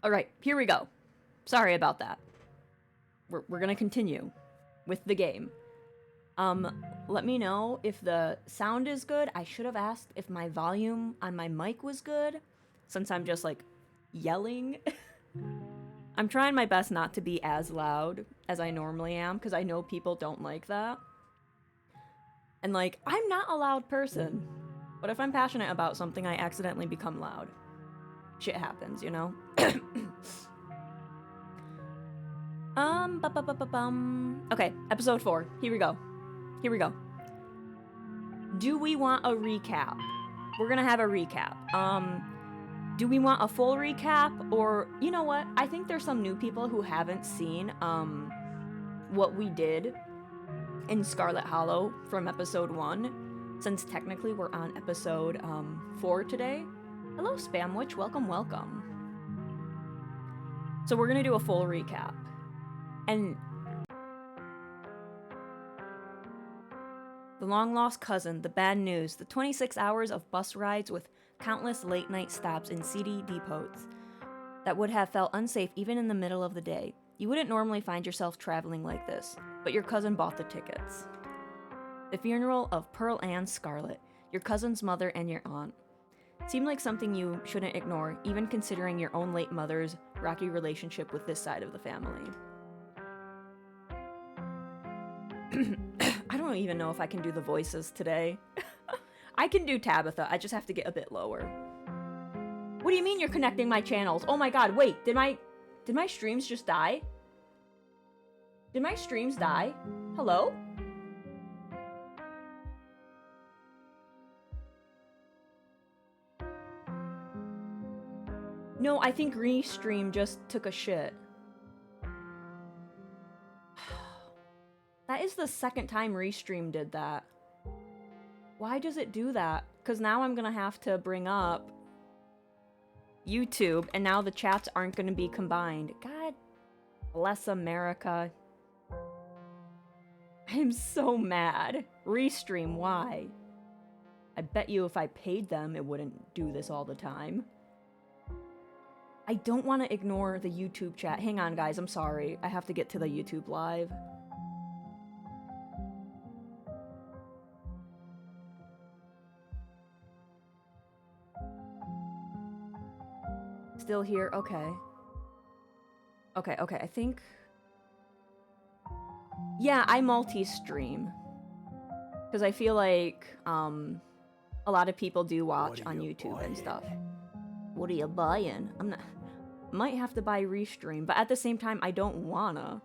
Alright, here we go. Sorry about that. We're gonna continue with the game. Let me know if the sound is good. I should have asked if my volume on my mic was good, since I'm just, like, yelling. I'm trying my best not to be as loud as I normally am, because I know people don't like that. And, like, I'm not a loud person, but if I'm passionate about something, I accidentally become loud. Shit happens, you know? Okay, episode 4. Here we go. Do we want a recap? We're gonna have a recap. Do we want a full recap? Or, you know what? I think there's some new people who haven't seen, what we did in Scarlet Hollow from episode 1, since technically we're on episode, 4 today. Hello, Spamwitch. Welcome. So we're gonna do a full recap. And the long-lost cousin, the bad news, the 26 hours of bus rides with countless late-night stops in seedy depots that would have felt unsafe even in the middle of the day. You wouldn't normally find yourself traveling like this, but your cousin bought the tickets. The funeral of Pearl Ann Scarlet, your cousin's mother and your aunt. Seemed like something you shouldn't ignore, even considering your own late mother's rocky relationship with this side of the family. I don't even know if I can do the voices today. I can do Tabitha, I just have to get a bit lower. What do you mean you're connecting my channels? Oh my god, wait, did my streams just die? Did my streams die? Hello? No, I think Restream just took a shit. That is the second time Restream did that. Why does it do that? Because now I'm gonna have to bring up YouTube, and now the chats aren't gonna be combined. God bless America. I'm so mad. Restream, why? I bet you if I paid them, it wouldn't do this all the time. I don't want to ignore the YouTube chat. Hang on, guys, I'm sorry. I have to get to the YouTube live. Still here? Okay. Okay, I think... Yeah, I multi-stream. Because I feel like, a lot of people do watch on YouTube and stuff. What are you buying? I'm not... Might have to buy Restream, but at the same time, I don't wanna.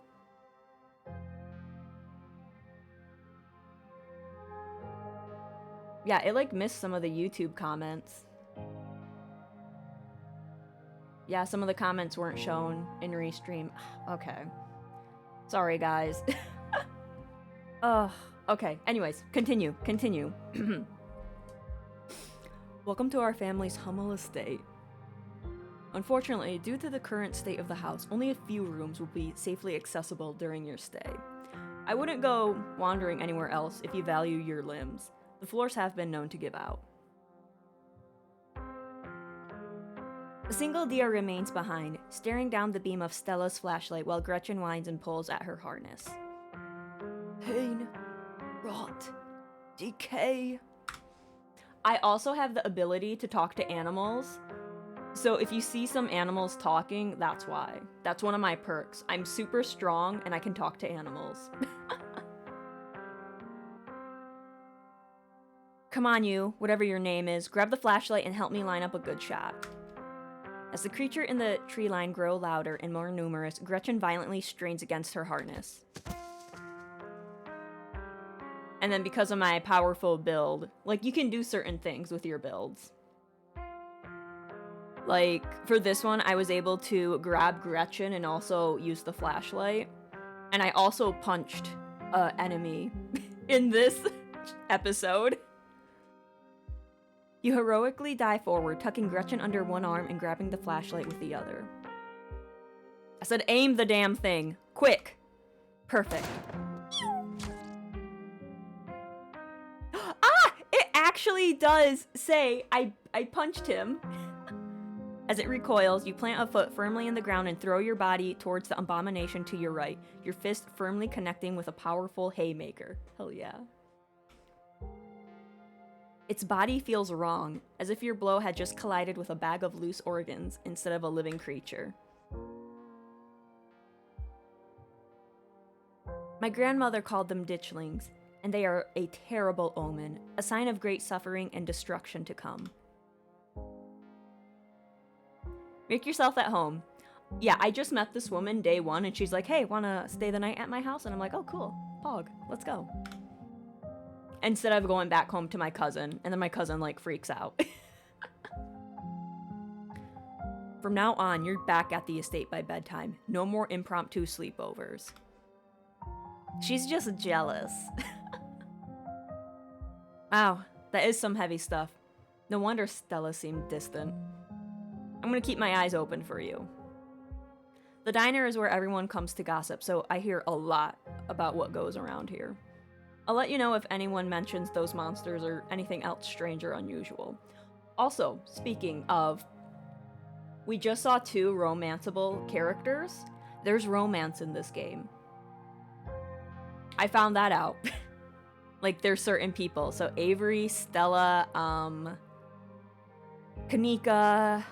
Yeah, it, like, missed some of the YouTube comments. Yeah, some of the comments weren't shown in Restream. Okay. Sorry, guys. Okay. Anyways, continue. Welcome to our family's humble estate. Unfortunately, due to the current state of the house, only a few rooms will be safely accessible during your stay. I wouldn't go wandering anywhere else if you value your limbs. The floors have been known to give out. A single deer remains behind, staring down the beam of Stella's flashlight while Gretchen whines and pulls at her harness. Pain, rot, decay. I also have the ability to talk to animals. So if you see some animals talking, that's why. That's one of my perks. I'm super strong and I can talk to animals. Come on, you, whatever your name is, grab the flashlight and help me line up a good shot. As the creature in the tree line grow louder and more numerous, Gretchen violently strains against her harness. And then because of my powerful build, like, you can do certain things with your builds. Like, for this one, I was able to grab Gretchen and also use the flashlight. And I also punched an enemy in this episode. You heroically dive forward, tucking Gretchen under one arm and grabbing the flashlight with the other. I said aim the damn thing. Quick. Perfect. It actually does say I punched him. As it recoils, you plant a foot firmly in the ground and throw your body towards the abomination to your right, your fist firmly connecting with a powerful haymaker. Hell yeah. Its body feels wrong, as if your blow had just collided with a bag of loose organs instead of a living creature. My grandmother called them ditchlings, and they are a terrible omen, a sign of great suffering and destruction to come. Make yourself at home. Yeah, I just met this woman day one, and she's like, hey, wanna stay the night at my house? And I'm like, oh, cool. Pog, let's go. Instead of going back home to my cousin, and then my cousin, like, freaks out. From now on, you're back at the estate by bedtime. No more impromptu sleepovers. She's just jealous. Wow, that is some heavy stuff. No wonder Stella seemed distant. I'm gonna keep my eyes open for you. The diner is where everyone comes to gossip, so I hear a lot about what goes around here. I'll let you know if anyone mentions those monsters or anything else strange or unusual. Also, speaking of, we just saw 2 romanceable characters. There's romance in this game. I found that out. Like, there's certain people. So Avery, Stella, Kanika,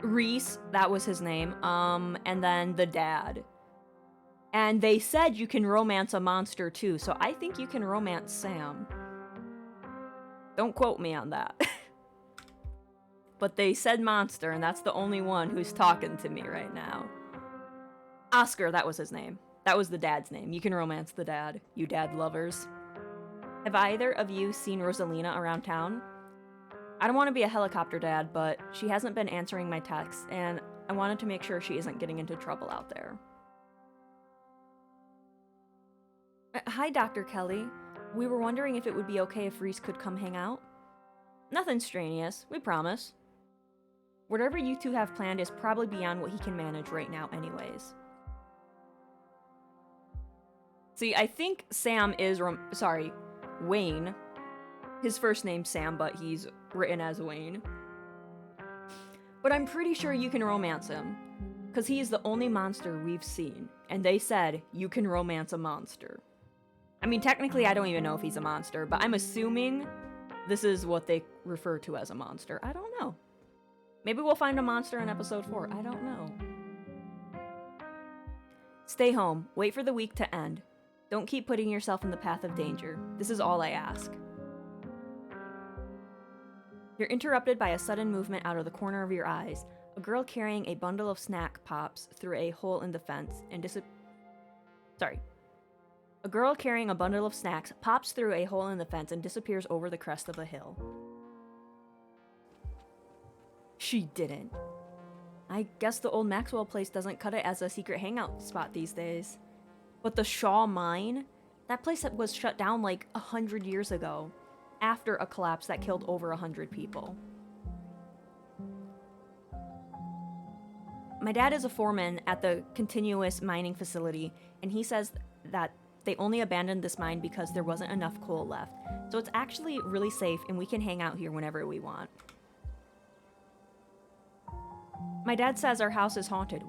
Reese, that was his name, and then the dad. And they said you can romance a monster too, so I think you can romance Sam. Don't quote me on that. But they said monster, and that's the only one who's talking to me right now. Oscar, that was his name. That was the dad's name. You can romance the dad, you dad lovers. Have either of you seen Rosalina around town? I don't want to be a helicopter dad, but she hasn't been answering my texts, and I wanted to make sure she isn't getting into trouble out there. Hi, Dr. Kelly. We were wondering if it would be okay if Reese could come hang out. Nothing strenuous, we promise. Whatever you two have planned is probably beyond what he can manage right now anyways. See, I think Sam is, Wayne. His first name's Sam, but he's written as Wayne. But I'm pretty sure you can romance him, because he is the only monster we've seen, and they said you can romance a monster. I mean, technically, I don't even know if he's a monster, but I'm assuming this is what they refer to as a monster. I don't know. Maybe we'll find a monster in episode 4. I don't know. Stay home. Wait for the week to end. Don't keep putting yourself in the path of danger. This is all I ask. You're interrupted by a sudden movement out of the corner of your eyes. A girl carrying a bundle of snack pops through a hole in the fence and A girl carrying a bundle of snacks pops through a hole in the fence and disappears over the crest of a hill. She didn't. I guess the old Maxwell place doesn't cut it as a secret hangout spot these days. But the Shaw Mine? That place was shut down like 100 years ago, after a collapse that killed over 100 people. My dad is a foreman at the continuous mining facility, and he says that they only abandoned this mine because there wasn't enough coal left. So it's actually really safe, and we can hang out here whenever we want. My dad says our house is haunted.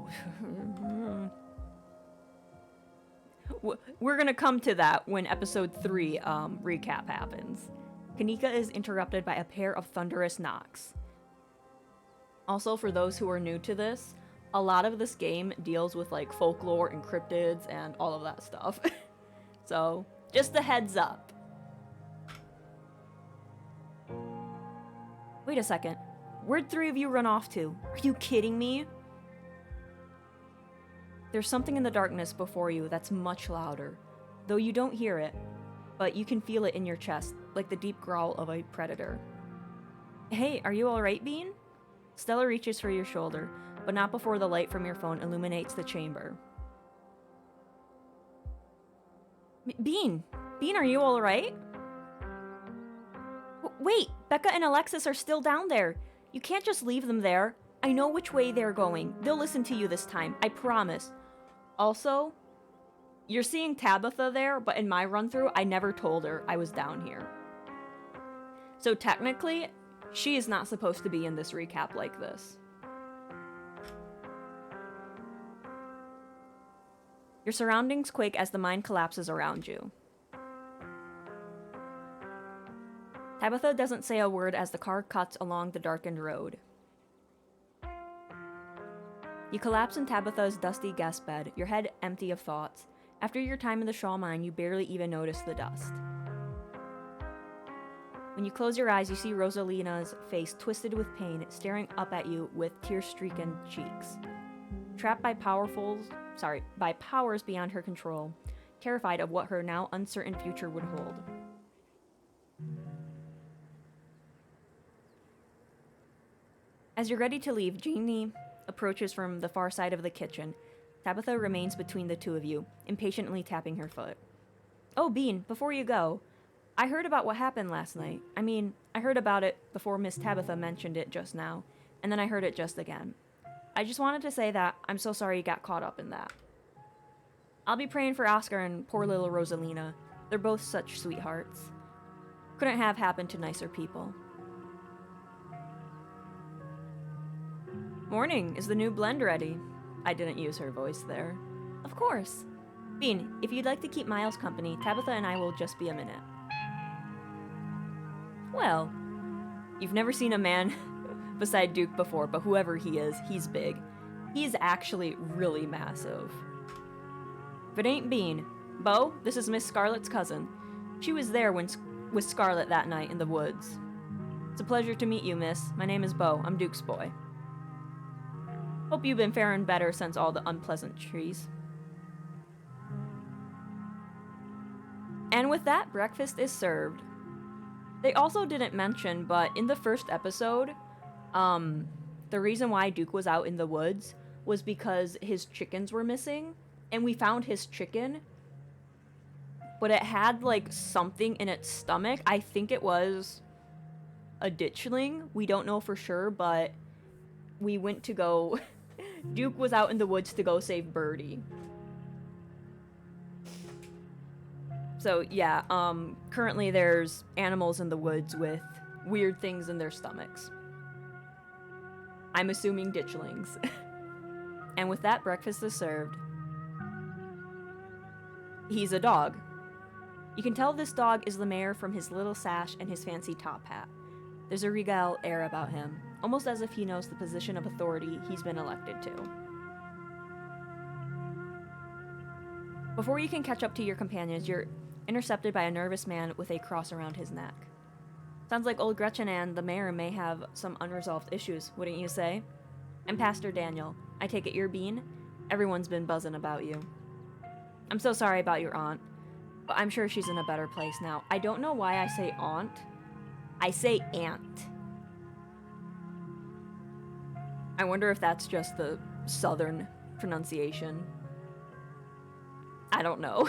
We're gonna come to that when episode 3 recap happens. Kanika is interrupted by a pair of thunderous knocks. Also, for those who are new to this, a lot of this game deals with like folklore and cryptids and all of that stuff. So, just a heads up. Wait a second. Where'd 3 of you run off to? Are you kidding me? There's something in the darkness before you that's much louder, though you don't hear it, but you can feel it in your chest, like the deep growl of a predator. Hey, are you alright, Bean? Stella reaches for your shoulder, but not before the light from your phone illuminates the chamber. Bean, are you alright? Wait, Becca and Alexis are still down there. You can't just leave them there. I know which way they're going. They'll listen to you this time, I promise. Also, You're seeing Tabitha there, but in my run-through, I never told her I was down here. So technically, she is not supposed to be in this recap like this. Your surroundings quake as the mine collapses around you. Tabitha doesn't say a word as the car cuts along the darkened road. You collapse in Tabitha's dusty guest bed, your head empty of thoughts. After your time in the Shaw mine, you barely even notice the dust. When you close your eyes, you see Rosalina's face twisted with pain, staring up at you with tear-streaked cheeks. Trapped by powers beyond her control, terrified of what her now uncertain future would hold. As you're ready to leave, Jeannie approaches from the far side of the kitchen. Tabitha remains between the two of you, impatiently tapping her foot. Oh, Bean, before you go, I heard about what happened last night. I mean, I heard about it before Miss Tabitha mentioned it just now, and then I heard it just again. I just wanted to say that I'm so sorry you got caught up in that. I'll be praying for Oscar and poor little Rosalina. They're both such sweethearts. Couldn't have happened to nicer people. Morning, is the new blend ready? I didn't use her voice there. Of course. Bean, if you'd like to keep Miles company, Tabitha and I will just be a minute. Well, you've never seen a man beside Duke before, but whoever he is, he's big. He's actually really massive. If it ain't Bean, Bo, this is Miss Scarlet's cousin. She was there with Scarlet that night in the woods. It's a pleasure to meet you, miss. My name is Bo. I'm Duke's boy. Hope you've been faring better since all the unpleasantries. And with that, breakfast is served. They also didn't mention, but in the first episode, the reason why Duke was out in the woods was because his chickens were missing, and we found his chicken, but it had, like, something in its stomach. I think it was a ditchling. We don't know for sure, but we went to go... Duke was out in the woods to go save Birdie. So, yeah, currently there's animals in the woods with weird things in their stomachs. I'm assuming ditchlings. And with that, breakfast is served. He's a dog. You can tell this dog is the mayor from his little sash and his fancy top hat. There's a regal air about him, almost as if he knows the position of authority he's been elected to. Before you can catch up to your companions, you're intercepted by a nervous man with a cross around his neck. Sounds like old Gretchen and the mayor may have some unresolved issues, wouldn't you say? I'm Pastor Daniel. I take it you're Bean? Everyone's been buzzing about you. I'm so sorry about your aunt, but I'm sure she's in a better place now. I don't know why I say aunt. I say aunt. I wonder if that's just the southern pronunciation. I don't know.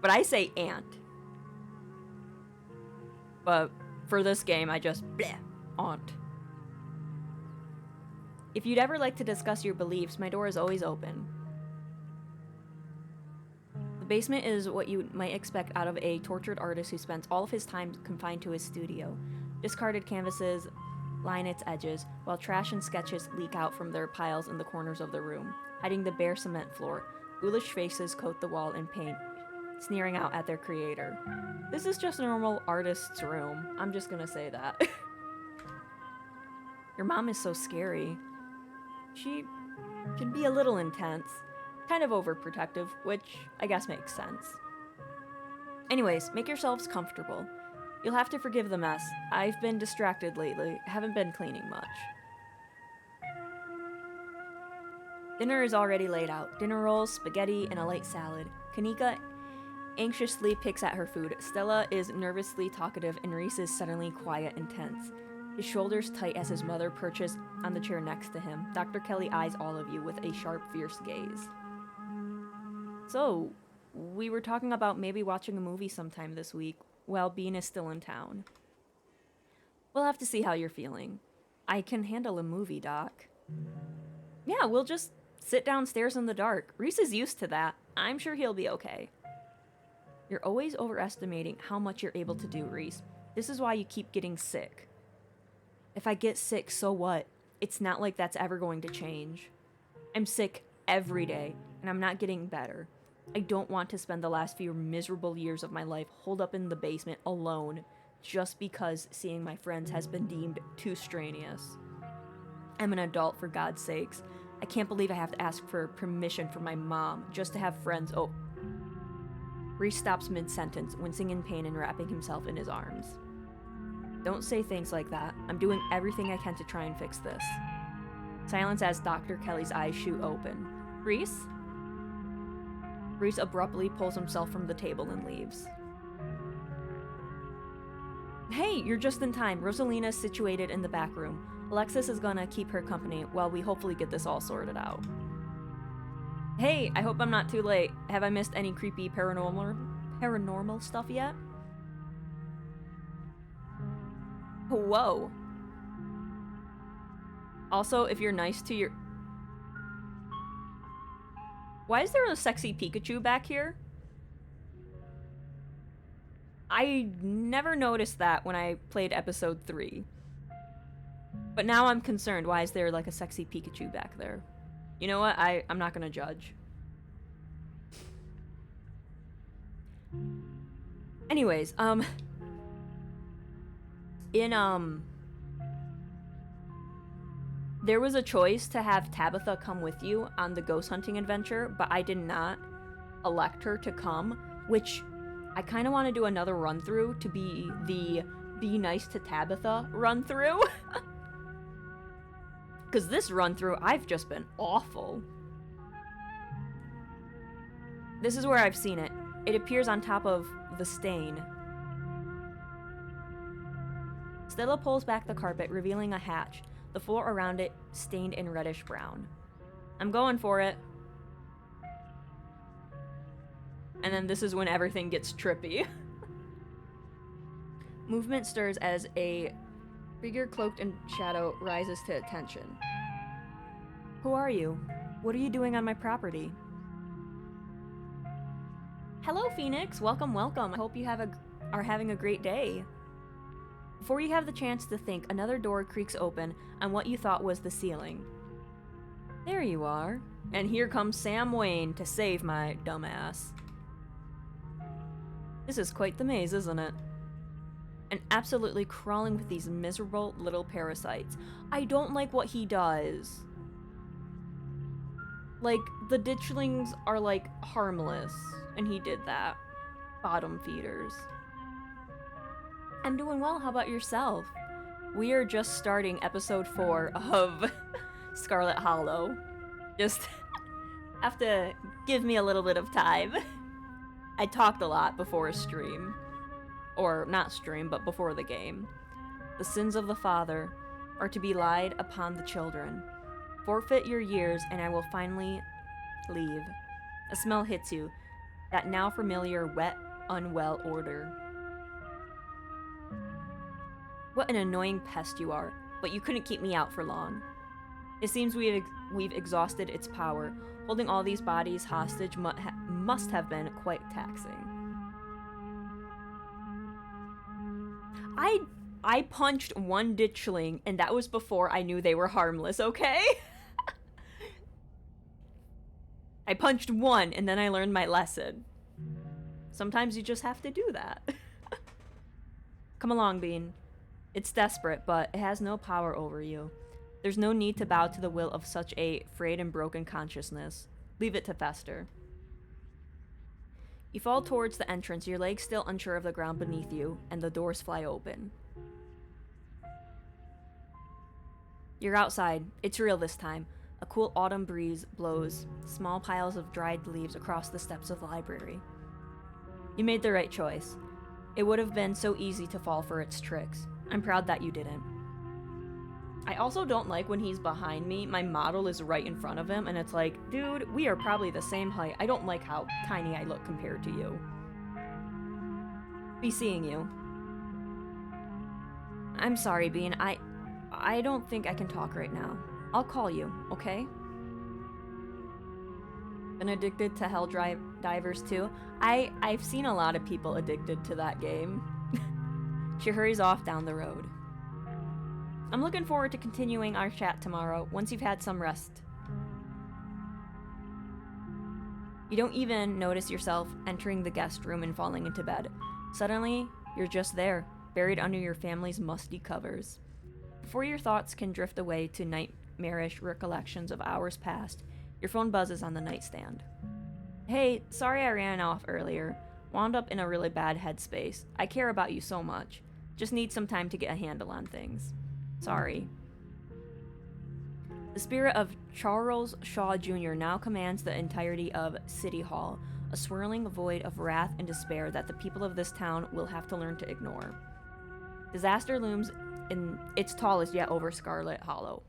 But I say aunt. But for this game, I just bleh, aunt. If you'd ever like to discuss your beliefs, my door is always open. The basement is what you might expect out of a tortured artist who spends all of his time confined to his studio. Discarded canvases line its edges, while trash and sketches leak out from their piles in the corners of the room, hiding the bare cement floor. Ghoulish faces coat the wall in paint, sneering out at their creator. This is just a normal artist's room. I'm just gonna say that. Your mom is so scary. She can be a little intense, kind of overprotective, which I guess makes sense. Anyways, make yourselves comfortable. You'll have to forgive the mess. I've been distracted lately, haven't been cleaning much. Dinner is already laid out. Dinner rolls, spaghetti, and a light salad. Kanika anxiously picks at her food. Stella is nervously talkative, and Reese is suddenly quiet and tense. His shoulders tight as his mother perches on the chair next to him. Dr. Kelly eyes all of you with a sharp, fierce gaze. So, we were talking about maybe watching a movie sometime this week, while Bean is still in town. We'll have to see how you're feeling. I can handle a movie, Doc. Yeah, we'll just sit downstairs in the dark. Reese is used to that. I'm sure he'll be okay. You're always overestimating how much you're able to do, Reese. This is why you keep getting sick. If I get sick, so what? It's not like that's ever going to change. I'm sick every day, and I'm not getting better. I don't want to spend the last few miserable years of my life holed up in the basement alone just because seeing my friends has been deemed too strenuous. I'm an adult, for God's sakes. I can't believe I have to ask for permission from my mom just to have friends. Oh. Reese stops mid-sentence, wincing in pain and wrapping himself in his arms. Don't say things like that. I'm doing everything I can to try and fix this. Silence as Dr. Kelly's eyes shoot open. Reese? Reese abruptly pulls himself from the table and leaves. Hey, you're just in time. Rosalina's situated in the back room. Alexis is gonna keep her company while we hopefully get this all sorted out. Hey, I hope I'm not too late. Have I missed any creepy paranormal stuff yet? Whoa. Also, if you're nice to your... Why is there a sexy Pikachu back here? I never noticed that when I played episode 3. But now I'm concerned. Why is there like a sexy Pikachu back there? You know what? I'm not gonna judge. Anyways, there was a choice to have Tabitha come with you on the ghost hunting adventure, but I did not elect her to come, which I kind of want to do another run through to be the Be Nice to Tabitha run through. Because this run through, I've just been awful. This is where I've seen it. It appears on top of the stain. Stella pulls back the carpet, revealing a hatch, the floor around it stained in reddish brown. I'm going for it. And then this is when everything gets trippy. Movement stirs as a figure cloaked in shadow rises to attention. Who are you? What are you doing on my property? Hello, Phoenix. Welcome, welcome. I hope you are having a great day. Before you have the chance to think, another door creaks open on what you thought was the ceiling. There you are. And here comes Sam Wayne to save my dumbass. This is quite the maze, isn't it? And absolutely crawling with these miserable little parasites. I don't like what he does. Like, the ditchlings are, like, harmless. And he did that. Bottom feeders. I'm doing well. How about yourself? We are just starting episode 4 of Scarlet Hollow. Just have to give me a little bit of time. I talked a lot before a stream. Or not stream, but before the game. The sins of the father are to be laid upon the children. Forfeit your years and I will finally leave. A smell hits you. That now familiar wet, unwell odor. What an annoying pest you are, but you couldn't keep me out for long. It seems we've exhausted its power. Holding all these bodies hostage must have been quite taxing. I punched one ditchling, and that was before I knew they were harmless, okay? I punched one, and then I learned my lesson. Sometimes you just have to do that. Come along, Bean. It's desperate, but it has no power over you. There's no need to bow to the will of such a frayed and broken consciousness. Leave it to fester. You fall towards the entrance, your legs still unsure of the ground beneath you, and the doors fly open. You're outside. It's real this time. A cool autumn breeze blows small piles of dried leaves across the steps of the library. You made the right choice. It would have been so easy to fall for its tricks. I'm proud that you didn't. I also don't like when he's behind me, my model is right in front of him, and it's like, dude, we are probably the same height. I don't like how tiny I look compared to you. Be seeing you. I'm sorry, Bean. I don't think I can talk right now. I'll call you, okay? Been addicted to Divers too. I've seen a lot of people addicted to that game. She hurries off down the road. I'm looking forward to continuing our chat tomorrow once you've had some rest. You don't even notice yourself entering the guest room and falling into bed. Suddenly, you're just there, buried under your family's musty covers. Before your thoughts can drift away to nightmarish recollections of hours past, your phone buzzes on the nightstand. Hey, sorry I ran off earlier. Wound up in a really bad headspace. I care about you so much. Just need some time to get a handle on things. Sorry. The spirit of Charles Shaw Jr. now commands the entirety of City Hall, a swirling void of wrath and despair that the people of this town will have to learn to ignore. Disaster looms in its tallest yet over Scarlet Hollow.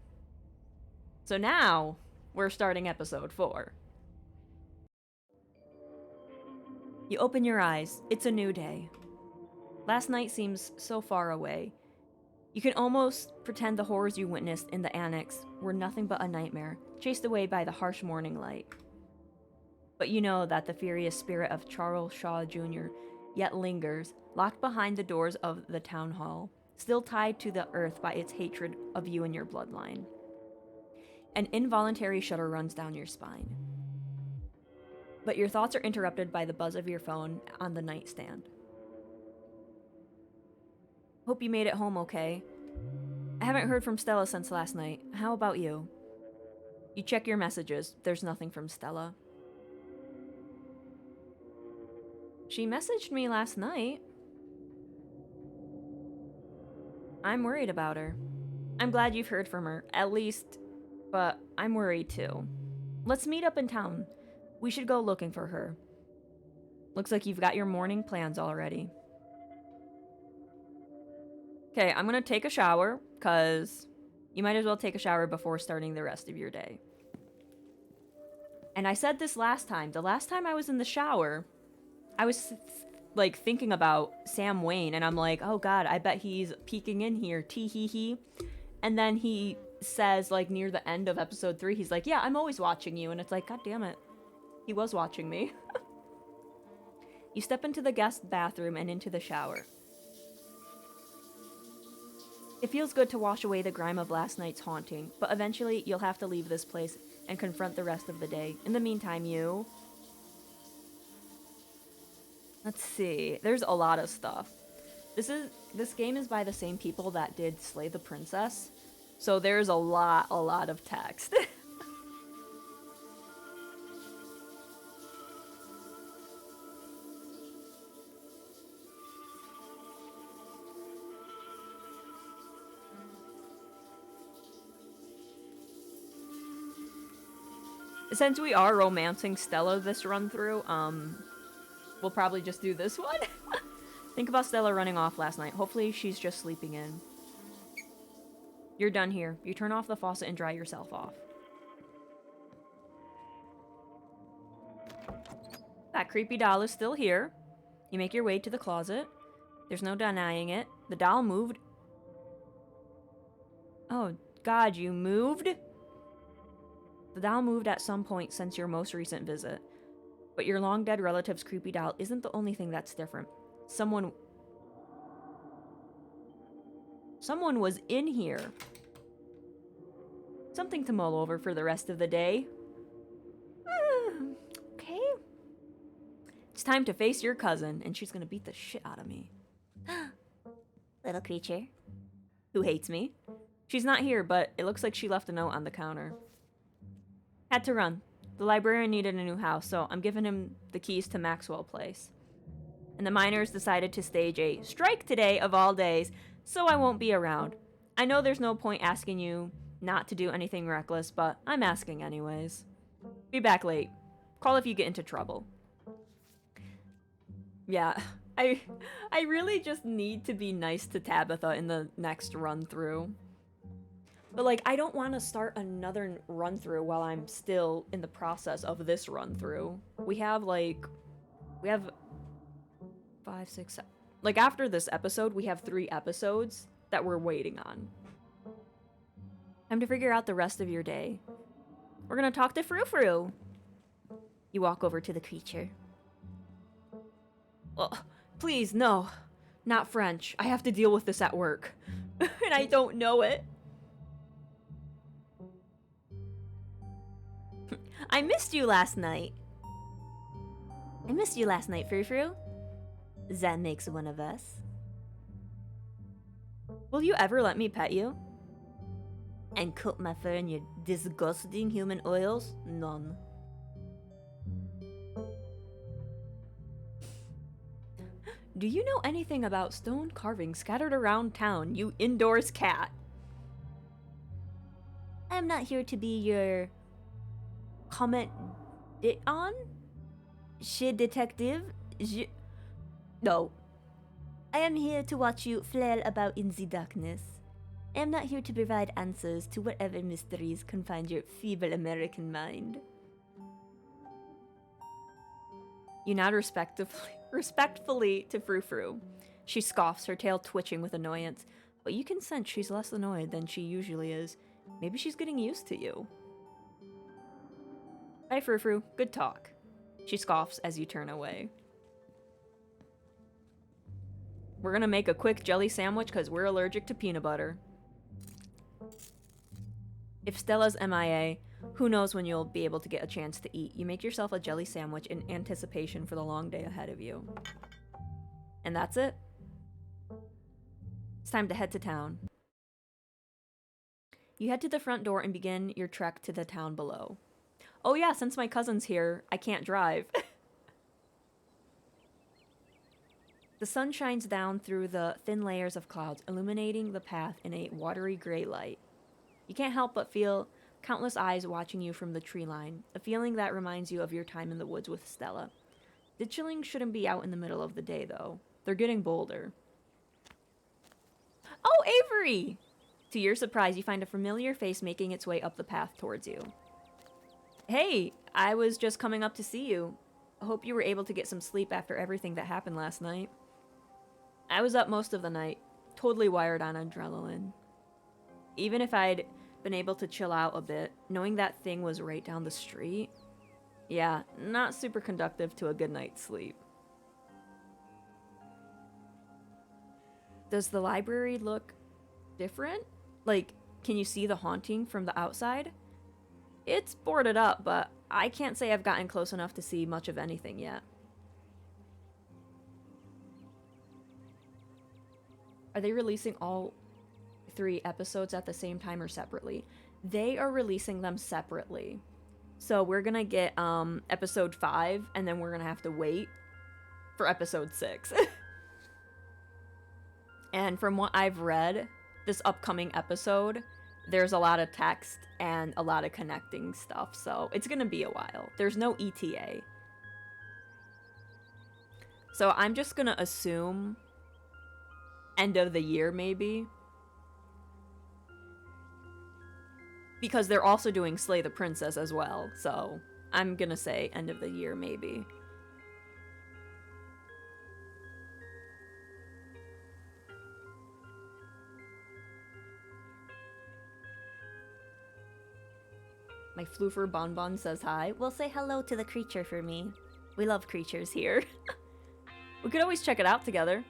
So now, we're starting episode 4. You open your eyes. It's a new day. Last night seems so far away. You can almost pretend the horrors you witnessed in the annex were nothing but a nightmare, chased away by the harsh morning light. But you know that the furious spirit of Charles Shaw Jr. yet lingers, locked behind the doors of the town hall, still tied to the earth by its hatred of you and your bloodline. An involuntary shudder runs down your spine. But your thoughts are interrupted by the buzz of your phone on the nightstand. Hope you made it home okay. I haven't heard from Stella since last night. How about you? You check your messages. There's nothing from Stella. She messaged me last night. I'm worried about her. I'm glad you've heard from her, at least, but I'm worried too. Let's meet up in town. We should go looking for her. Looks like you've got your morning plans already. Okay, I'm gonna take a shower, because you might as well take a shower before starting the rest of your day. And I said this last time. The last time I was in the shower, I was like thinking about Sam Wayne, and I'm like, oh god, I bet he's peeking in here, tee-hee-hee. And then he says, like, near the end of episode 3, he's like, yeah, I'm always watching you. And it's like, god damn it, he was watching me. You step into the guest bathroom and into the shower. It feels good to wash away the grime of last night's haunting, but eventually you'll have to leave this place and confront the rest of the day. In the meantime, you... Let's see. There's a lot of stuff. This game is by the same people that did Slay the Princess, so there's a lot of text. Since we are romancing Stella this run through, we'll probably just do this one. Think about Stella running off last night. Hopefully she's just sleeping in. You're done here. You turn off the faucet and dry yourself off. That creepy doll is still here. You make your way to the closet. There's no denying it. The doll moved. Oh, God, you moved? The doll moved at some point since your most recent visit. But your long-dead relative's creepy doll isn't the only thing that's different. Someone was in here. Something to mull over for the rest of the day. Okay. It's time to face your cousin, and she's gonna beat the shit out of me. Little creature. Who hates me. She's not here, but it looks like she left a note on the counter. Had to run. The librarian needed a new house, so I'm giving him the keys to Maxwell Place. And the miners decided to stage a strike today of all days, so I won't be around. I know there's no point asking you not to do anything reckless, but I'm asking anyways. Be back late. Call if you get into trouble. Yeah, I really just need to be nice to Tabitha in the next run through. But, like, I don't want to start another run-through while I'm still in the process of this run-through. We have 5, 6, 7... Like, after this episode, we have 3 episodes that we're waiting on. Time to figure out the rest of your day. We're gonna talk to Frou Frou. You walk over to the creature. Oh, please, no. Not French. I have to deal with this at work. And I don't know it. I missed you last night. I missed you last night, Frou-Frou. That makes one of us. Will you ever let me pet you? And coat my fur in your disgusting human oils? None. Do you know anything about stone carvings scattered around town, you indoors cat? I'm not here to be your... comment... on? Chez detective? No. I am here to watch you flail about in the darkness. I am not here to provide answers to whatever mysteries confine your feeble American mind. You nod respectfully to Frou-Frou. She scoffs, her tail twitching with annoyance, but you can sense she's less annoyed than she usually is. Maybe she's getting used to you. Bye, Frou-Frou. Good talk. She scoffs as you turn away. We're gonna make a quick jelly sandwich because we're allergic to peanut butter. If Stella's MIA, who knows when you'll be able to get a chance to eat. You make yourself a jelly sandwich in anticipation for the long day ahead of you. And that's it. It's time to head to town. You head to the front door and begin your trek to the town below. Oh yeah, since my cousin's here, I can't drive. The sun shines down through the thin layers of clouds, illuminating the path in a watery gray light. You can't help but feel countless eyes watching you from the tree line, a feeling that reminds you of your time in the woods with Stella. The chilling shouldn't be out in the middle of the day, though. They're getting bolder. Oh, Avery! To your surprise, you find a familiar face making its way up the path towards you. Hey, I was just coming up to see you. I hope you were able to get some sleep after everything that happened last night. I was up most of the night, totally wired on adrenaline. Even if I'd been able to chill out a bit, knowing that thing was right down the street, yeah, not super conducive to a good night's sleep. Does the library look different? Like, can you see the haunting from the outside? It's boarded up, but I can't say I've gotten close enough to see much of anything yet. Are they releasing all 3 episodes at the same time or separately? They are releasing them separately. So we're gonna get episode 5, and then we're gonna have to wait for episode 6. And from what I've read, this upcoming episode, there's a lot of text and a lot of connecting stuff, so it's gonna be a while. There's no ETA. So I'm just gonna assume end of the year, maybe. Because they're also doing Slay the Princess as well, so I'm gonna say end of the year, maybe. My floofer Bonbon says hi. Well, say hello to the creature for me. We love creatures here. We could always check it out together.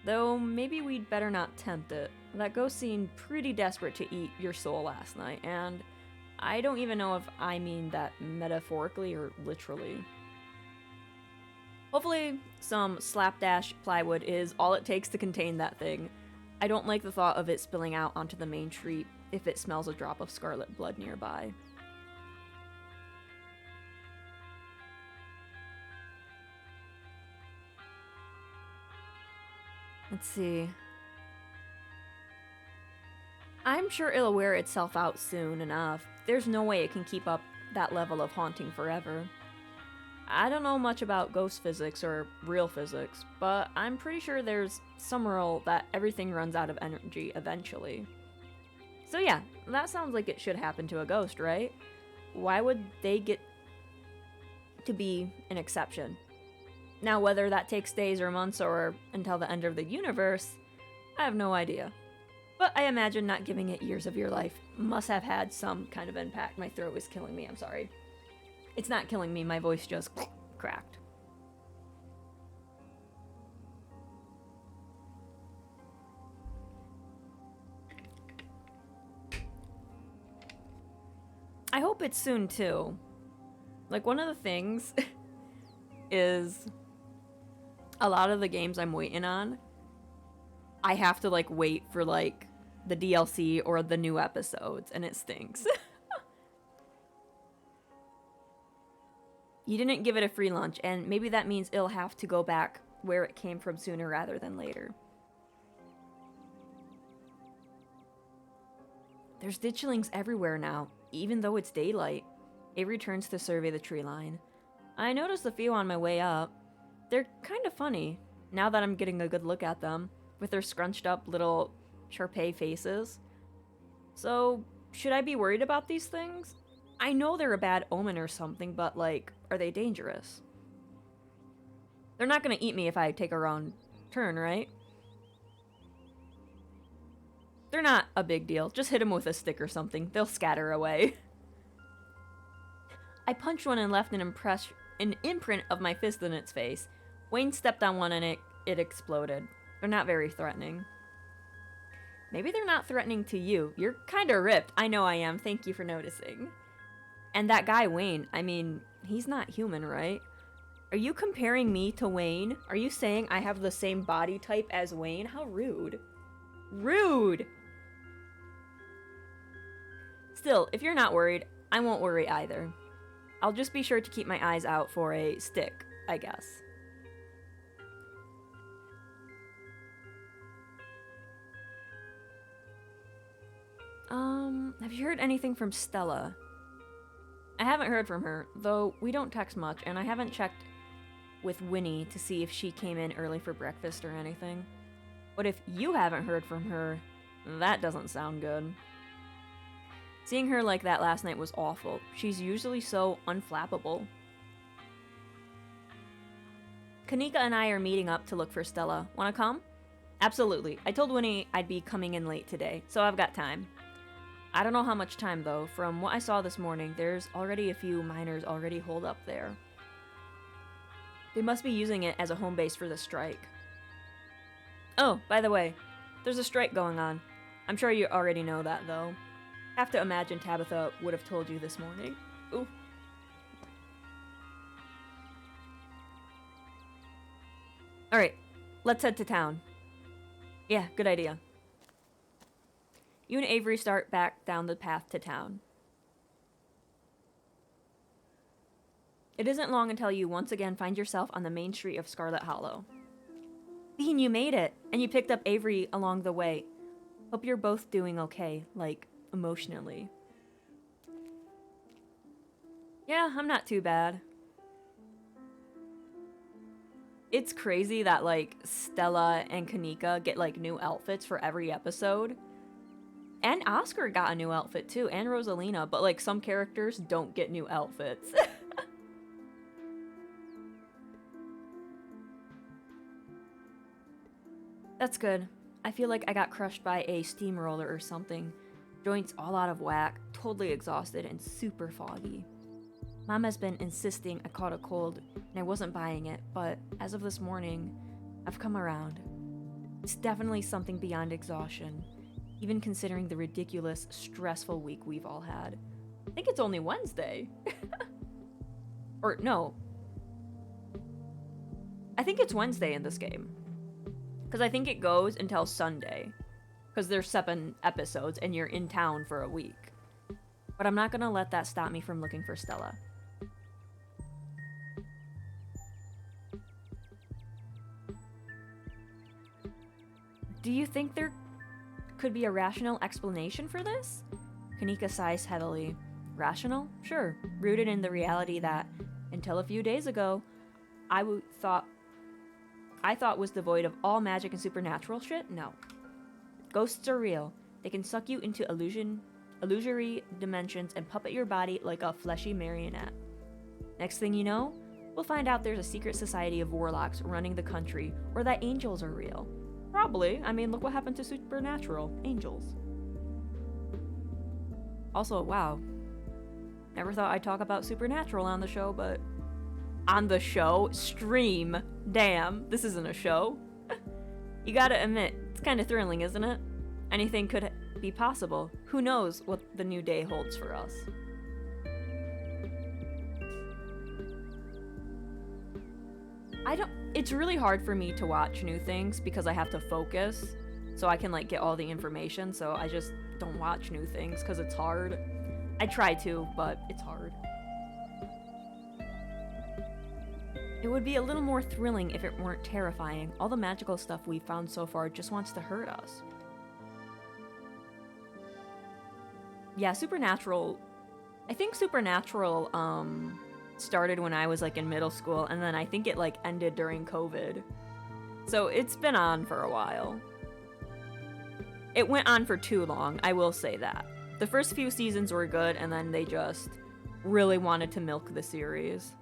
Though, maybe we'd better not tempt it. That ghost seemed pretty desperate to eat your soul last night, and I don't even know if I mean that metaphorically or literally. Hopefully, some slapdash plywood is all it takes to contain that thing. I don't like the thought of it spilling out onto the main street if it smells a drop of scarlet blood nearby. Let's see. I'm sure it'll wear itself out soon enough. There's no way it can keep up that level of haunting forever. I don't know much about ghost physics or real physics, but I'm pretty sure there's some rule that everything runs out of energy eventually. So yeah, that sounds like it should happen to a ghost, right? Why would they get to be an exception? Now, whether that takes days or months or until the end of the universe, I have no idea. But I imagine not giving it years of your life must have had some kind of impact. My throat is killing me, I'm sorry. It's not killing me, my voice just cracked. I hope it's soon too. Like, one of the things is a lot of the games I'm waiting on, I have to like wait for like the DLC or the new episodes, and it stinks. You didn't give it a free lunch, and maybe that means it'll have to go back where it came from sooner rather than later. There's ditchlings everywhere now, even though it's daylight. Avery turns to survey the tree line. I noticed a few on my way up. They're kind of funny, now that I'm getting a good look at them, with their scrunched up little Sharpay faces. So, should I be worried about these things? I know they're a bad omen or something, but like, are they dangerous? They're not gonna eat me if I take a wrong turn, right? They're not a big deal. Just hit them with a stick or something. They'll scatter away. I punched one and left an imprint of my fist in its face. Wayne stepped on one and it exploded. They're not very threatening. Maybe they're not threatening to you. You're kinda ripped. I know I am. Thank you for noticing. And that guy, Wayne, I mean, he's not human, right? Are you comparing me to Wayne? Are you saying I have the same body type as Wayne? How rude. Rude! Still, if you're not worried, I won't worry either. I'll just be sure to keep my eyes out for a stick, I guess. Have you heard anything from Stella? I haven't heard from her, though we don't text much, and I haven't checked with Winnie to see if she came in early for breakfast or anything. But if you haven't heard from her, that doesn't sound good. Seeing her like that last night was awful. She's usually so unflappable. Kanika and I are meeting up to look for Stella. Wanna come? Absolutely. I told Winnie I'd be coming in late today, so I've got time. I don't know how much time though. From what I saw this morning, there's already a few miners already holed up there. They must be using it as a home base for the strike. Oh, by the way, there's a strike going on. I'm sure you already know that though. Have to imagine Tabitha would have told you this morning. Ooh. Alright, let's head to town. Yeah, good idea. You and Avery start back down the path to town. It isn't long until you once again find yourself on the main street of Scarlet Hollow. Bean, you made it! And you picked up Avery along the way. Hope you're both doing okay, like, emotionally. Yeah, I'm not too bad. It's crazy that, like, Stella and Kanika get, like, new outfits for every episode. And Oscar got a new outfit, too, and Rosalina, but, like, some characters don't get new outfits. That's good. I feel like I got crushed by a steamroller or something. Joints all out of whack, totally exhausted, and super foggy. Mom has been insisting I caught a cold, and I wasn't buying it, but as of this morning, I've come around. It's definitely something beyond exhaustion, even considering the ridiculous, stressful week we've all had. I think it's only Wednesday. Or, no. I think it's Wednesday in this game. Because I think it goes until Sunday. Because there's 7 episodes, and you're in town for a week. But I'm not gonna let that stop me from looking for Stella. Do you think there could be a rational explanation for this? Kanika sighs heavily. Rational? Sure. Rooted in the reality that, until a few days ago, I thought was devoid of all magic and supernatural shit? No. Ghosts are real. They can suck you into illusory dimensions and puppet your body like a fleshy marionette. Next thing you know, we'll find out there's a secret society of warlocks running the country, or that angels are real. Probably. I mean, look what happened to supernatural angels. Also, wow. Never thought I'd talk about Supernatural on the show, but... On the show? Stream. Damn, this isn't a show. You gotta admit, it's kind of thrilling, isn't it? Anything could be possible. Who knows what the new day holds for us? It's really hard for me to watch new things because I have to focus so I can like get all the information, so I just don't watch new things because it's hard. I try to, but it's hard. It would be a little more thrilling if it weren't terrifying. All the magical stuff we've found so far just wants to hurt us. Yeah, Supernatural... I think Supernatural, started when I was like in middle school, and then I think it like ended during COVID. So it's been on for a while. It went on for too long, I will say that. The first few seasons were good, and then they just really wanted to milk the series.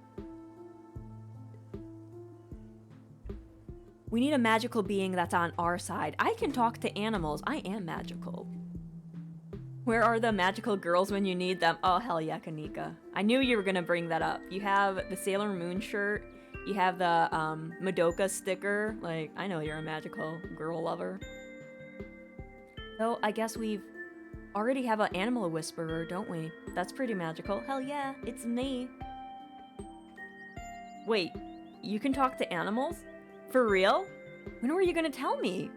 We need a magical being that's on our side. I can talk to animals. I am magical. Where are the magical girls when you need them? Oh, hell yeah, Kanika. I knew you were gonna bring that up. You have the Sailor Moon shirt. You have the Madoka sticker. Like, I know you're a magical girl lover. Though, I guess we've already have an animal whisperer, don't we? That's pretty magical. Hell yeah, it's me. Wait, you can talk to animals? For real? When were you gonna tell me?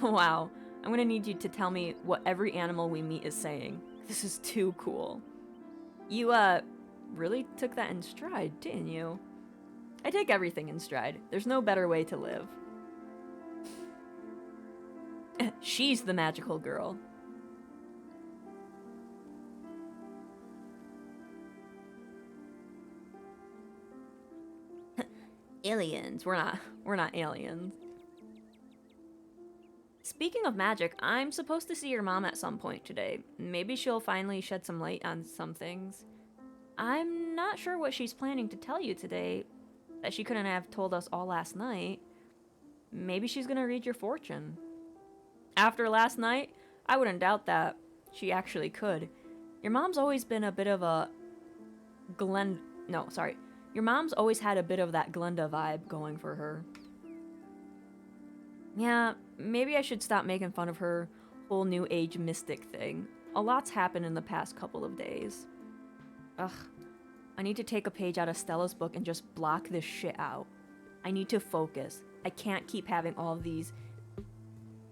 Wow. I'm gonna need you to tell me what every animal we meet is saying. This is too cool. You, really took that in stride, didn't you? I take everything in stride. There's no better way to live. She's the magical girl. Aliens. We're not aliens. Speaking of magic, I'm supposed to see your mom at some point today. Maybe she'll finally shed some light on some things. I'm not sure what she's planning to tell you today that she couldn't have told us all last night. Maybe she's gonna read your fortune. After last night, I wouldn't doubt that she actually could. Your mom's always been a bit of a Your mom's always had a bit of that Glenda vibe going for her. Yeah, maybe I should stop making fun of her whole new age mystic thing. A lot's happened in the past couple of days. Ugh. I need to take a page out of Stella's book and just block this shit out. I need to focus. I can't keep having all of these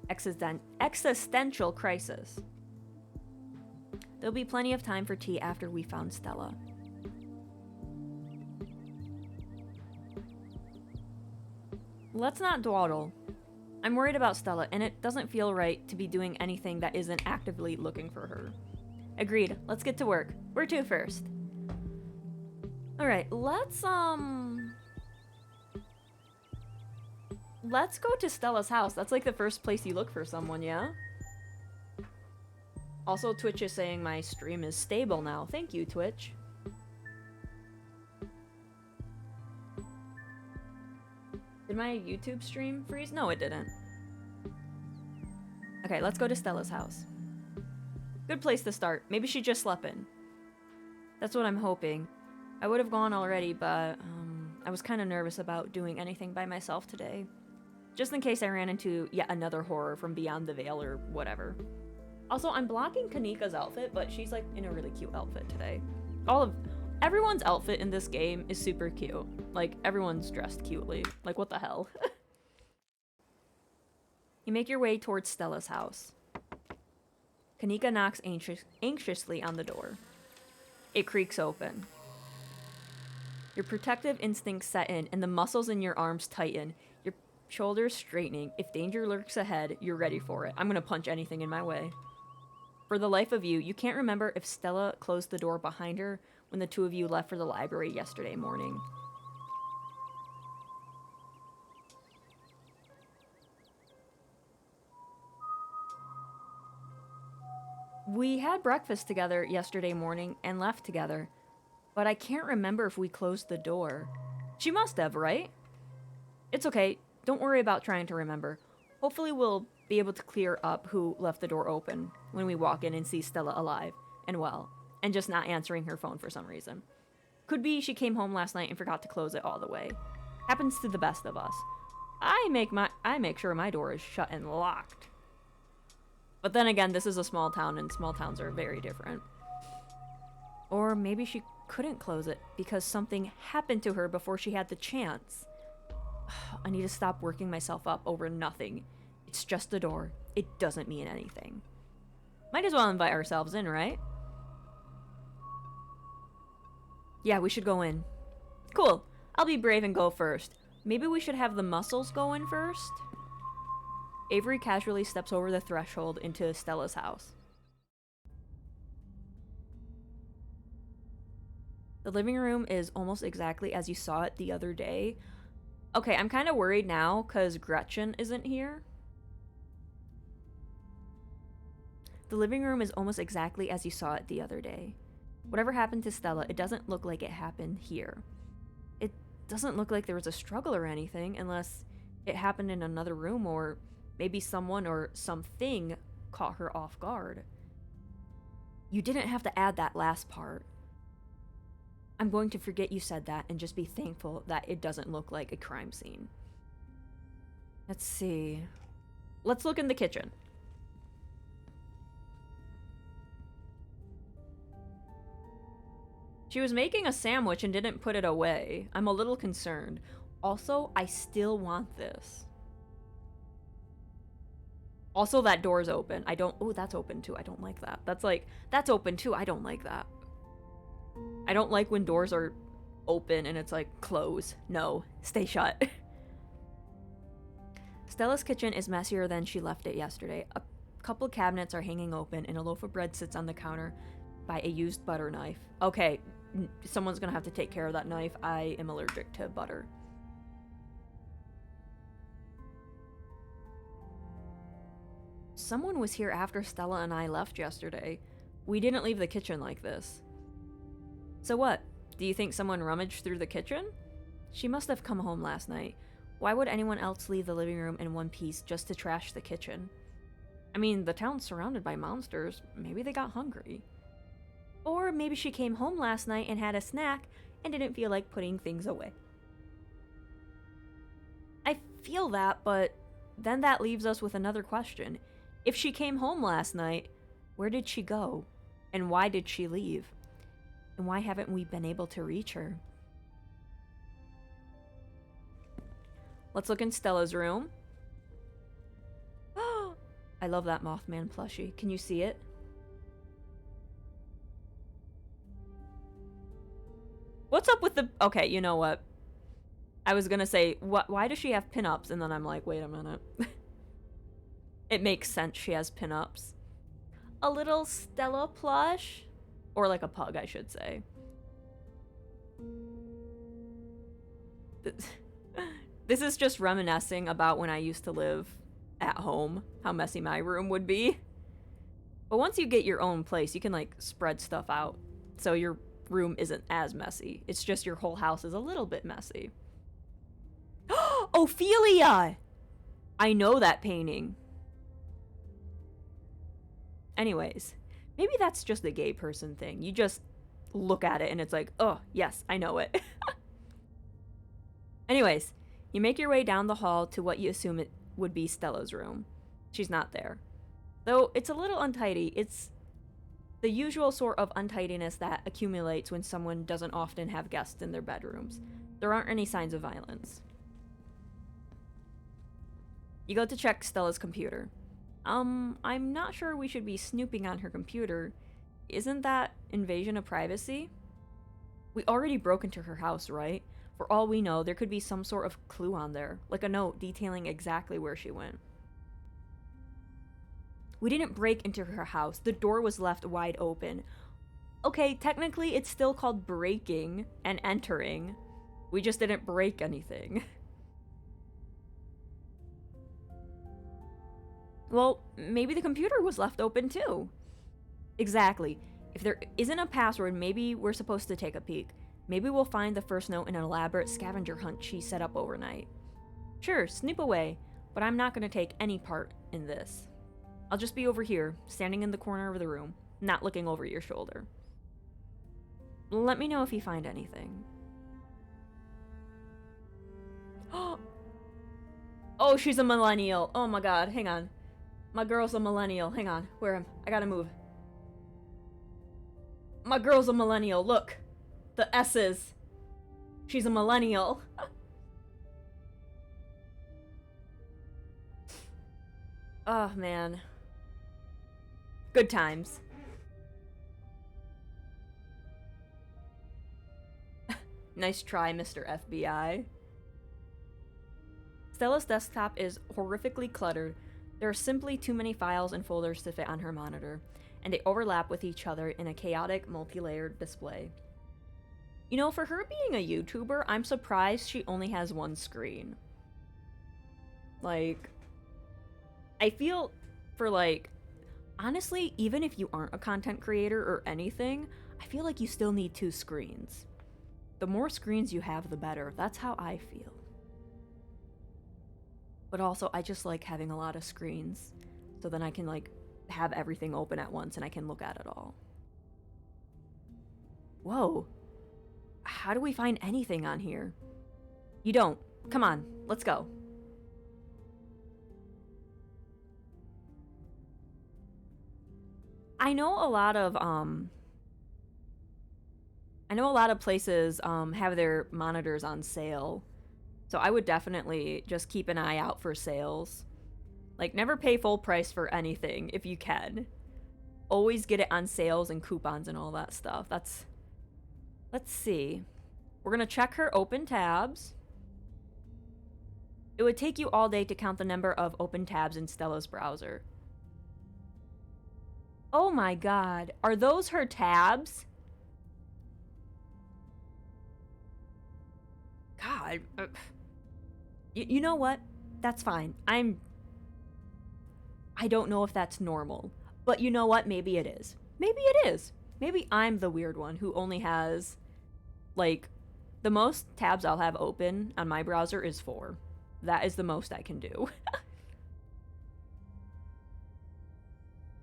existential crises. There'll be plenty of time for tea after we found Stella. Let's not dawdle. I'm worried about Stella, and it doesn't feel right to be doing anything that isn't actively looking for her. Agreed. Let's get to work. Where to first? Alright, let's go to Stella's house. That's like the first place you look for someone, yeah? Also, Twitch is saying my stream is stable now. Thank you, Twitch. Did my YouTube stream freeze? No, it didn't. Okay, let's go to Stella's house. Good place to start. Maybe she just slept in. That's what I'm hoping. I would have gone already, but I was kind of nervous about doing anything by myself today. Just in case I ran into yet another horror from beyond the veil or whatever. Also, I'm blocking Kanika's outfit, but she's like in a really cute outfit today. Everyone's outfit in this game is super cute. Like, everyone's dressed cutely. Like, what the hell? You make your way towards Stella's house. Kanika knocks anxiously on the door. It creaks open. Your protective instincts set in, and the muscles in your arms tighten. Your shoulders straightening. If danger lurks ahead, you're ready for it. I'm gonna punch anything in my way. For the life of you, you can't remember if Stella closed the door behind her when the two of you left for the library yesterday morning. We had breakfast together yesterday morning and left together, but I can't remember if we closed the door. She must have, right? It's okay. Don't worry about trying to remember. Hopefully we'll be able to clear up who left the door open when we walk in and see Stella alive and well. and just not answering her phone for some reason. Could be she came home last night and forgot to close it all the way. Happens to the best of us. I make sure my door is shut and locked. But then again, this is a small town and small towns are very different. Or maybe she couldn't close it because something happened to her before she had the chance. I need to stop working myself up over nothing. It's just a door. It doesn't mean anything. Might as well invite ourselves in, right? Yeah, we should go in. Cool. I'll be brave and go first. Maybe we should have the muscles go in first? Avery casually steps over the threshold into Stella's house. The living room is almost exactly as you saw it the other day. Okay, I'm kind of worried now because Gretchen isn't here. The living room is almost exactly as you saw it the other day. Whatever happened to Stella, it doesn't look like it happened here. It doesn't look like there was a struggle or anything, unless it happened in another room or maybe someone or something caught her off guard. You didn't have to add that last part. I'm going to forget you said that and just be thankful that it doesn't look like a crime scene. Let's see. Let's look in the kitchen. She was making a sandwich and didn't put it away. I'm a little concerned. Also, I still want this. Also, that door's open. Oh, that's open too. I don't like that. That's open too. I don't like that. I don't like when doors are open and it's like, close. No, stay shut. Stella's kitchen is messier than she left it yesterday. A couple cabinets are hanging open and a loaf of bread sits on the counter by a used butter knife. Okay, someone's gonna have to take care of that knife. I am allergic to butter. Someone was here after Stella and I left yesterday. We didn't leave the kitchen like this. So what? Do you think someone rummaged through the kitchen? She must have come home last night. Why would anyone else leave the living room in one piece just to trash the kitchen? I mean, the town's surrounded by monsters. Maybe they got hungry. Or maybe she came home last night and had a snack and didn't feel like putting things away. I feel that, but then that leaves us with another question. If she came home last night, where did she go? And why did she leave? And why haven't we been able to reach her? Let's look in Stella's room. I love that Mothman plushie. Can you see it? What's up with the... Okay, you know what? I was gonna say, why does she have pinups? And then I'm like, wait a minute. It makes sense she has pinups. A little Stella plush? Or like a pug, I should say. This is just reminiscing about when I used to live at home, how messy my room would be. But once you get your own place, you can like spread stuff out. So your room isn't as messy. It's just your whole house is a little bit messy. Ophelia! I know that painting. Anyways, maybe that's just a gay person thing. You just look at it and it's like, oh, yes, I know it. Anyways, you make your way down the hall to what you assume it would be Stella's room. She's not there. Though it's a little untidy. It's the usual sort of untidiness that accumulates when someone doesn't often have guests in their bedrooms. There aren't any signs of violence. You go to check Stella's computer. I'm not sure we should be snooping on her computer. Isn't that invasion of privacy? We already broke into her house, right? For all we know, there could be some sort of clue on there, like a note detailing exactly where she went. We didn't break into her house. The door was left wide open. Okay, technically it's still called breaking and entering. We just didn't break anything. Well, maybe the computer was left open too. Exactly. If there isn't a password, maybe we're supposed to take a peek. Maybe we'll find the first note in an elaborate scavenger hunt she set up overnight. Sure, snoop away, but I'm not going to take any part in this. I'll just be over here, standing in the corner of the room, not looking over your shoulder. Let me know if you find anything. Oh, she's a millennial. Oh my god, hang on. My girl's a millennial. Hang on. Where am I? Gotta move. My girl's a millennial. Look. The S's. She's a millennial. Oh, man. Good times. Nice try, Mr. FBI. Stella's desktop is horrifically cluttered. There are simply too many files and folders to fit on her monitor, and they overlap with each other in a chaotic, multi-layered display. You know, for her being a YouTuber, I'm surprised she only has one screen. Like, I feel for like, honestly, even if you aren't a content creator or anything, I feel like you still need 2 screens. The more screens you have, the better. That's how I feel. But also, I just like having a lot of screens, so then I can like have everything open at once and I can look at it all. Whoa. How do we find anything on here? You don't. Come on, let's go. I know a lot of places have their monitors on sale. So I would definitely just keep an eye out for sales. Like, never pay full price for anything if you can. Always get it on sales and coupons and all that stuff. Let's see. We're gonna check her open tabs. It would take you all day to count the number of open tabs in Stella's browser. Oh my god. Are those her tabs? God. You know what? That's fine. I don't know if that's normal. But you know what? Maybe it is. Maybe it is. Maybe I'm the weird one who only has, like, the most tabs I'll have open on my browser is 4. That is the most I can do.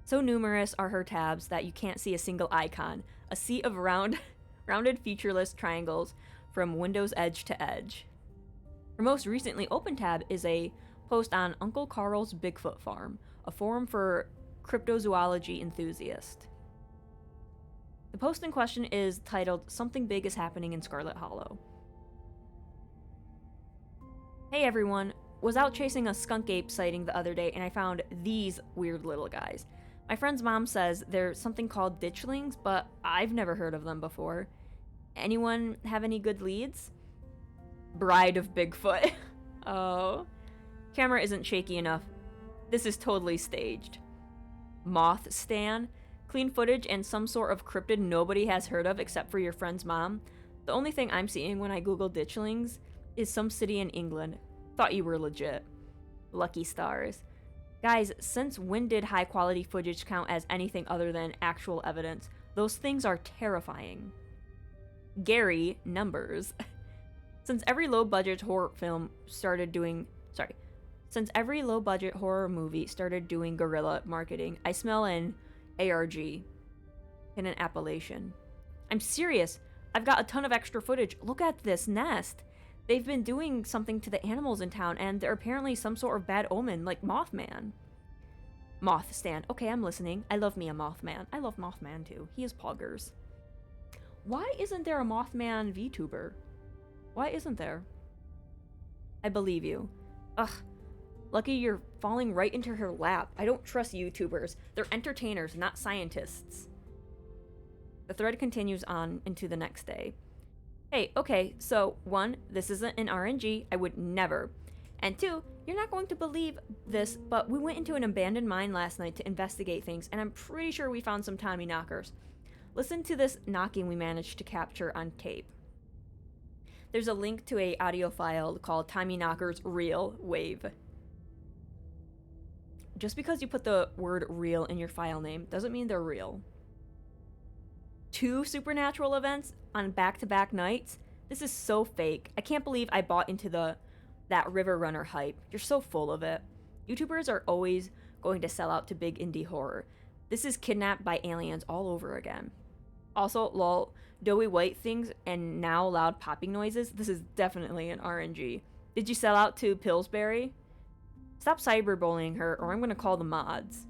So numerous are her tabs that you can't see a single icon. A sea of rounded featureless triangles from Windows edge to edge. Her most recently open tab is a post on Uncle Carl's Bigfoot Farm, a forum for cryptozoology enthusiasts. The post in question is titled "Something Big is Happening in Scarlet Hollow." Hey everyone, was out chasing a skunk ape sighting the other day and I found these weird little guys. My friend's mom says they're something called ditchlings, but I've never heard of them before. Anyone have any good leads? Bride of Bigfoot. Oh. Camera isn't shaky enough. This is totally staged. Moth Stan. Clean footage and some sort of cryptid nobody has heard of except for your friend's mom. The only thing I'm seeing when I Google ditchlings is some city in England. Thought you were legit. Lucky stars. Guys, since when did high quality footage count as anything other than actual evidence? Those things are terrifying. Gary numbers. Since every low budget horror movie started doing guerrilla marketing, I smell an ARG in an appellation. I'm serious. I've got a ton of extra footage. Look at this nest. They've been doing something to the animals in town, and they're apparently some sort of bad omen, like Mothman. Moth stand. Okay, I'm listening. I love me a Mothman. I love Mothman too. He is poggers. Why isn't there a Mothman VTuber? Why isn't there? I believe you. Ugh. Lucky you're falling right into her lap. I don't trust YouTubers. They're entertainers, not scientists. The thread continues on into the next day. Hey, okay, so 1, this isn't an RNG. I would never. And 2, you're not going to believe this, but we went into an abandoned mine last night to investigate things, and I'm pretty sure we found some Tommy knockers. Listen to this knocking we managed to capture on tape. There's a link to a audio file called Tommy Knockers Real Wave. Just because you put the word real in your file name doesn't mean they're real. 2 supernatural events on back-to-back nights? This is so fake. I can't believe I bought into that River Runner hype. You're so full of it. YouTubers are always going to sell out to big indie horror. This is kidnapped by aliens all over again. Also, lol, doughy white things and now loud popping noises. This is definitely an RNG. Did you sell out to Pillsbury? Stop cyberbullying her or I'm gonna call the mods.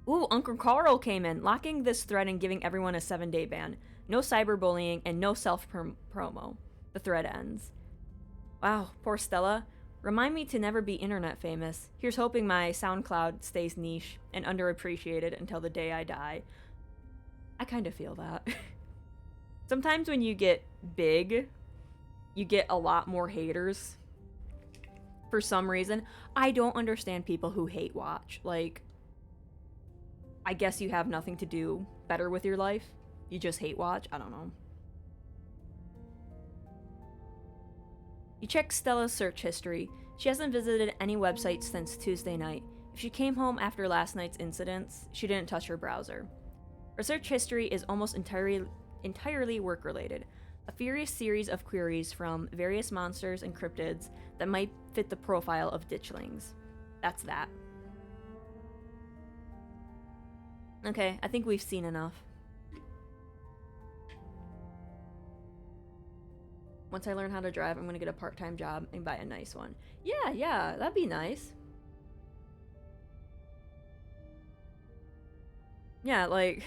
Ooh, Uncle Carl came in, locking this thread and giving everyone a 7-day ban. No cyberbullying and no self-promo. The thread ends. Wow, poor Stella. Remind me to never be internet famous. Here's hoping my SoundCloud stays niche and underappreciated until the day I die. I kind of feel that. Sometimes when you get big, you get a lot more haters. For some reason, I don't understand people who hate watch. Like, I guess you have nothing to do better with your life. You just hate watch. I don't know. You check Stella's search history. She hasn't visited any websites since Tuesday night. If she came home after last night's incidents, she didn't touch her browser. Her search history is almost entirely work-related. A furious series of queries from various monsters and cryptids that might fit the profile of ditchlings. That's that. Okay, I think we've seen enough. Once I learn how to drive, I'm gonna get a part-time job and buy a nice one. Yeah, that'd be nice. Yeah, like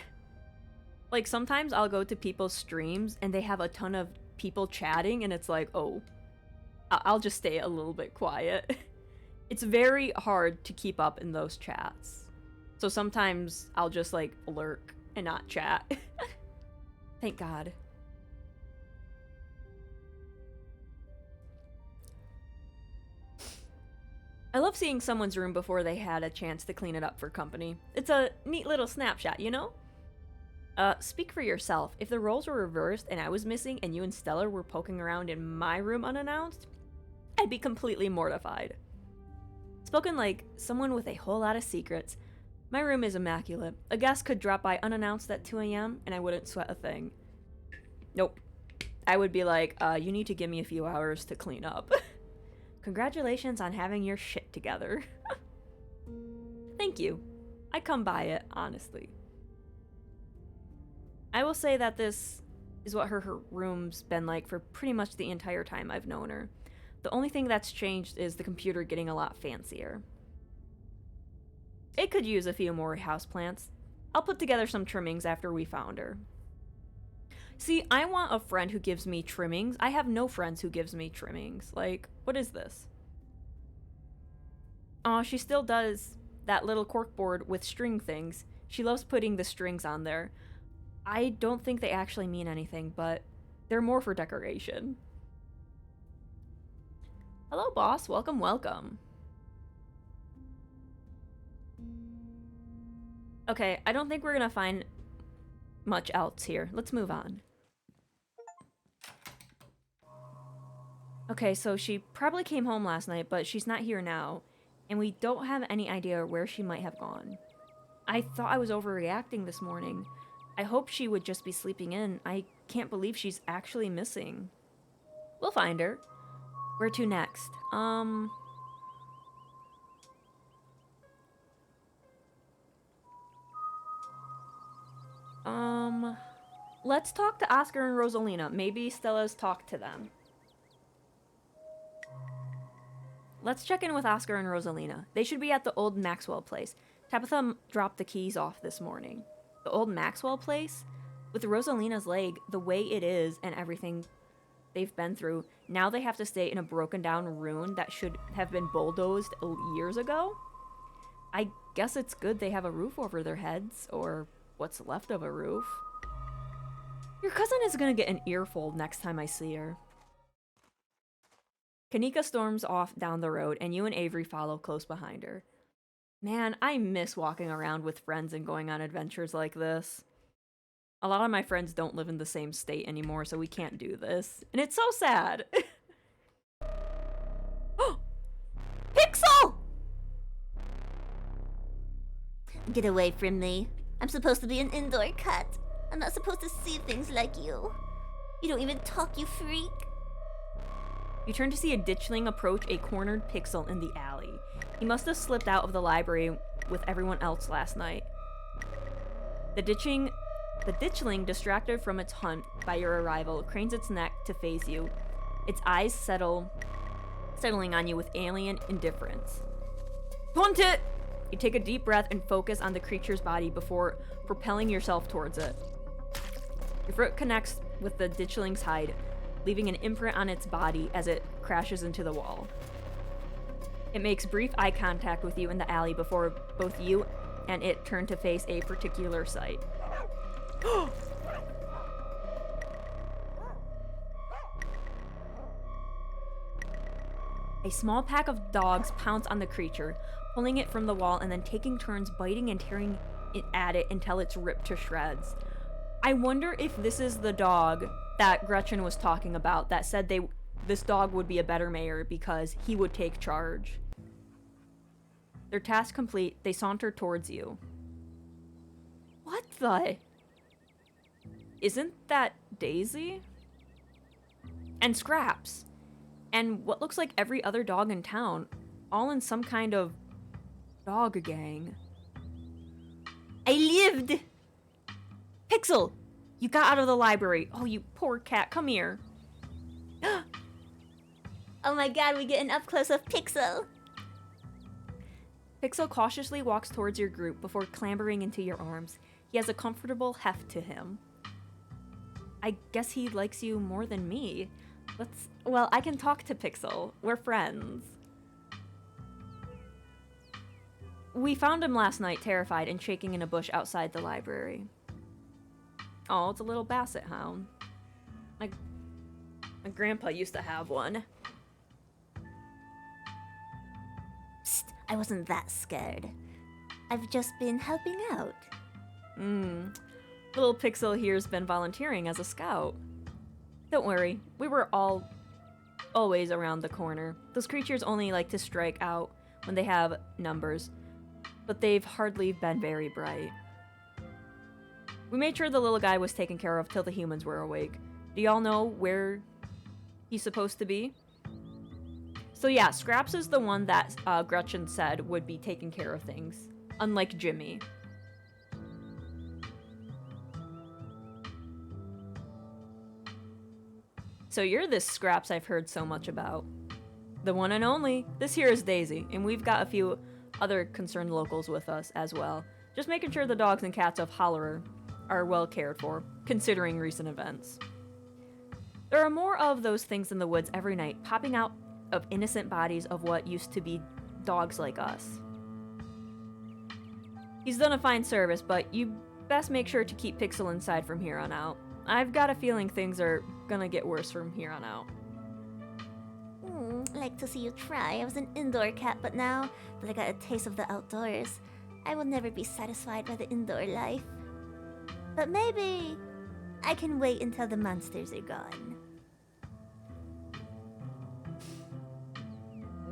sometimes I'll go to people's streams and they have a ton of people chatting and it's like, oh, I'll just stay a little bit quiet. It's very hard to keep up in those chats. So sometimes I'll just like lurk and not chat. Thank God. I love seeing someone's room before they had a chance to clean it up for company. It's a neat little snapshot, you know? Speak for yourself. If the roles were reversed and I was missing and you and Stella were poking around in my room unannounced, I'd be completely mortified. Spoken like someone with a whole lot of secrets. My room is immaculate. A guest could drop by unannounced at 2 a.m. and I wouldn't sweat a thing. Nope. I would be like, you need to give me a few hours to clean up. Congratulations on having your shit together. Thank you. I come by it, honestly. I will say that this is what her room's been like for pretty much the entire time I've known her. The only thing that's changed is the computer getting a lot fancier. It could use a few more houseplants. I'll put together some trimmings after we found her. See, I want a friend who gives me trimmings. I have no friends who gives me trimmings. Like, what is this? Aw, she still does that little corkboard with string things. She loves putting the strings on there. I don't think they actually mean anything, but they're more for decoration. Hello, boss. Welcome, welcome. Okay, I don't think we're gonna find much else here. Let's move on. Okay, so she probably came home last night, but she's not here now, and we don't have any idea where she might have gone. I thought I was overreacting this morning. I hope she would just be sleeping in. I can't believe she's actually missing. We'll find her. Where to next? Let's talk to Oscar and Rosalina. Maybe Stella's talked to them. Let's check in with Oscar and Rosalina. They should be at the old Maxwell place. Tabitha dropped the keys off this morning. The old Maxwell place? With Rosalina's leg, the way it is, and everything they've been through, now they have to stay in a broken down ruin that should have been bulldozed years ago? I guess it's good they have a roof over their heads, or what's left of a roof. Your cousin is gonna get an earful next time I see her. Kanika storms off down the road, and you and Avery follow close behind her. Man, I miss walking around with friends and going on adventures like this. A lot of my friends don't live in the same state anymore, so we can't do this. And it's so sad! Pixel! Get away from me. I'm supposed to be an indoor cat. I'm not supposed to see things like you. You don't even talk, you freak. You turn to see a ditchling approach a cornered Pixel in the alley. He must have slipped out of the library with everyone else last night. The ditchling, distracted from its hunt by your arrival, cranes its neck to face you, its eyes settling on you with alien indifference. Punt it! You take a deep breath and focus on the creature's body before propelling yourself towards it. Your foot connects with the ditchling's hide, leaving an imprint on its body as it crashes into the wall. It makes brief eye contact with you in the alley before both you and it turn to face a particular sight. A small pack of dogs pounce on the creature, pulling it from the wall and then taking turns biting and tearing at it until it's ripped to shreds. I wonder if this is the dog that Gretchen was talking about that said this dog would be a better mayor because he would take charge. Their task complete, they saunter towards you. What the? Isn't that Daisy? And Scraps. And what looks like every other dog in town, all in some kind of dog gang. I lived! Pixel! You got out of the library. Oh, you poor cat, come here. Oh my god, we get an up close of Pixel! Pixel cautiously walks towards your group before clambering into your arms. He has a comfortable heft to him. I guess he likes you more than me. Well, I can talk to Pixel. We're friends. We found him last night, terrified and shaking in a bush outside the library. Oh, it's a little basset hound. My grandpa used to have one. Psst, I wasn't that scared. I've just been helping out. Little Pixel here's been volunteering as a scout. Don't worry, we were always around the corner. Those creatures only like to strike out when they have numbers, but they've hardly been very bright. We made sure the little guy was taken care of till the humans were awake. Do y'all know where he's supposed to be? So yeah, Scraps is the one that Gretchen said would be taking care of things, unlike Jimmy. So you're this Scraps I've heard so much about. The one and only. This here is Daisy, and we've got a few other concerned locals with us as well. Just making sure the dogs and cats of Hollerer are well cared for, considering recent events. There are more of those things in the woods every night, popping out of innocent bodies of what used to be dogs like us. He's done a fine service, but you best make sure to keep Pixel inside from here on out. I've got a feeling things are gonna get worse from here on out. I like to see you try. I was an indoor cat, but now that I got a taste of the outdoors, I will never be satisfied by the indoor life. But maybe I can wait until the monsters are gone.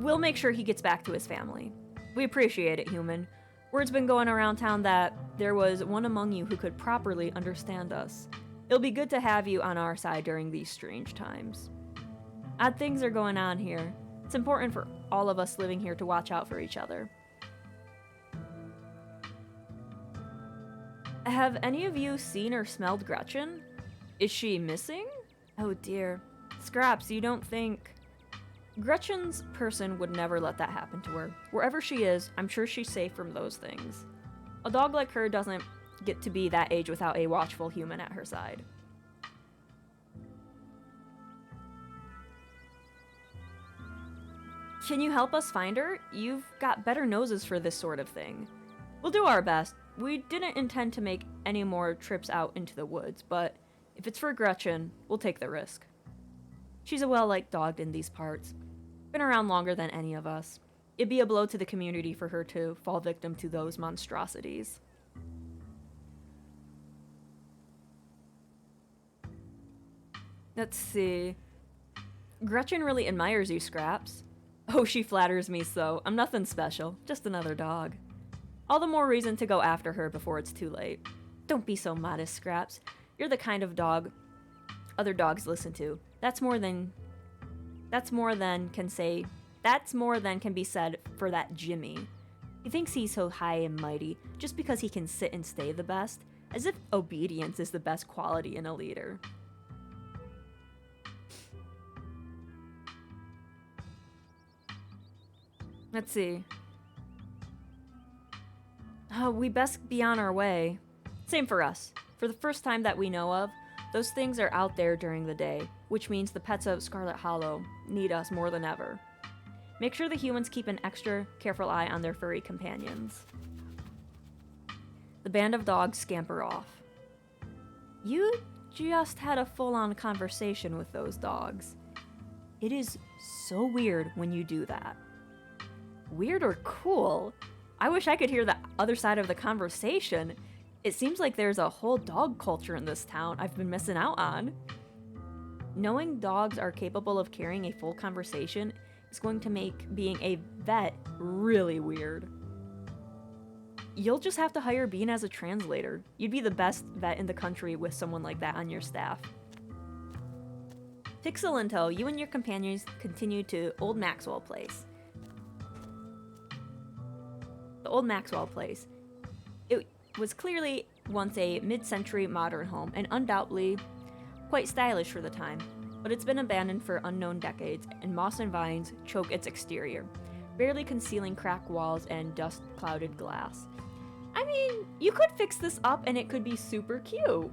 We'll make sure he gets back to his family. We appreciate it, human. Word's been going around town that there was one among you who could properly understand us. It'll be good to have you on our side during these strange times. Odd things are going on here. It's important for all of us living here to watch out for each other. Have any of you seen or smelled Gretchen? Is she missing? Oh dear. Scraps, you don't think... Gretchen's person would never let that happen to her. Wherever she is, I'm sure she's safe from those things. A dog like her doesn't get to be that age without a watchful human at her side. Can you help us find her? You've got better noses for this sort of thing. We'll do our best. We didn't intend to make any more trips out into the woods, but if it's for Gretchen, we'll take the risk. She's a well-liked dog in these parts. Been around longer than any of us. It'd be a blow to the community for her to fall victim to those monstrosities. Let's see. Gretchen really admires you, Scraps. Oh, she flatters me so. I'm nothing special, just another dog. All the more reason to go after her before it's too late. Don't be so modest, Scraps. You're the kind of dog other dogs listen to. That's more than can be said for that Jimmy. He thinks he's so high and mighty just because he can sit and stay the best. As if obedience is the best quality in a leader. Let's see. We best be on our way. Same for us. For the first time that we know of, those things are out there during the day, which means the pets of Scarlet Hollow need us more than ever. Make sure the humans keep an extra careful eye on their furry companions. The band of dogs scamper off. You just had a full-on conversation with those dogs. It is so weird when you do that. Weird or cool? I wish I could hear the other side of the conversation. It seems like there's a whole dog culture in this town I've been missing out on. Knowing dogs are capable of carrying a full conversation is going to make being a vet really weird. You'll just have to hire Bean as a translator. You'd be the best vet in the country with someone like that on your staff. Pixel in tow, you and your companions continue to Old Maxwell Place. The Old Maxwell Place. It was clearly once a mid-century modern home and undoubtedly quite stylish for the time, but it's been abandoned for unknown decades and moss and vines choke its exterior, barely concealing cracked walls and dust-clouded glass. I mean, you could fix this up and it could be super cute.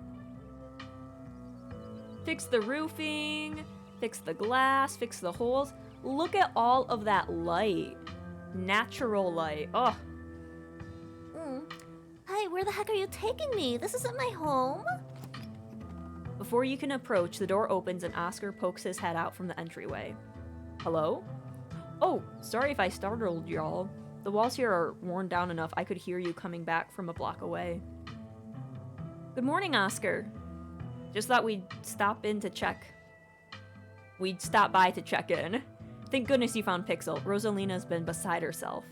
Fix the roofing, fix the glass, fix the holes. Look at all of that light. Natural light. Oh. Hi, where the heck are you taking me? This isn't my home. Before you can approach, the door opens and Oscar pokes his head out from the entryway. Hello? Oh, sorry if I startled y'all. The walls here are worn down enough I could hear you coming back from a block away. Good morning, Oscar. Just thought we'd stop by to check in. Thank goodness you found Pixel. Rosalina's been beside herself.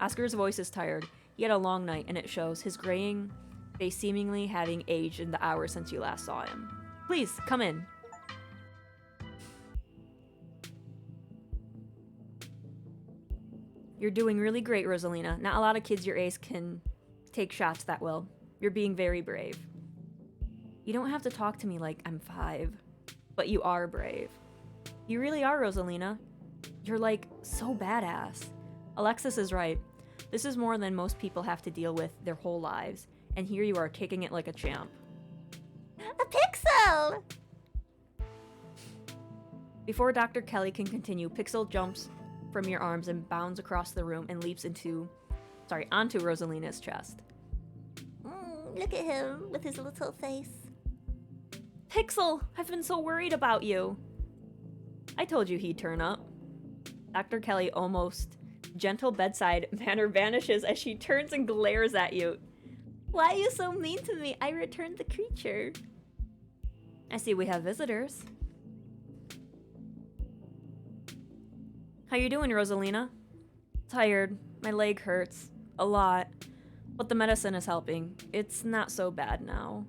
Oscar's voice is tired. He had a long night, and it shows, his graying face seemingly having aged in the hours since you last saw him. Please, come in. You're doing really great, Rosalina. Not a lot of kids your age can take shots that well. You're being very brave. You don't have to talk to me like I'm 5, but you are brave. You really are, Rosalina. You're like so badass. Alexis is right. This is more than most people have to deal with their whole lives, and here you are taking it like a champ. A Pixel! Before Dr. Kelly can continue, Pixel jumps from your arms and bounds across the room and leaps onto Rosalina's chest. Look at him with his little face. Pixel, I've been so worried about you. I told you he'd turn up. Dr. Kelly almost gentle bedside manner vanishes as she turns and glares at you. Why are you so mean to me? I returned the creature. I see we have visitors. How you doing, Rosalina? Tired. My leg hurts. A lot. But the medicine is helping. It's not so bad now.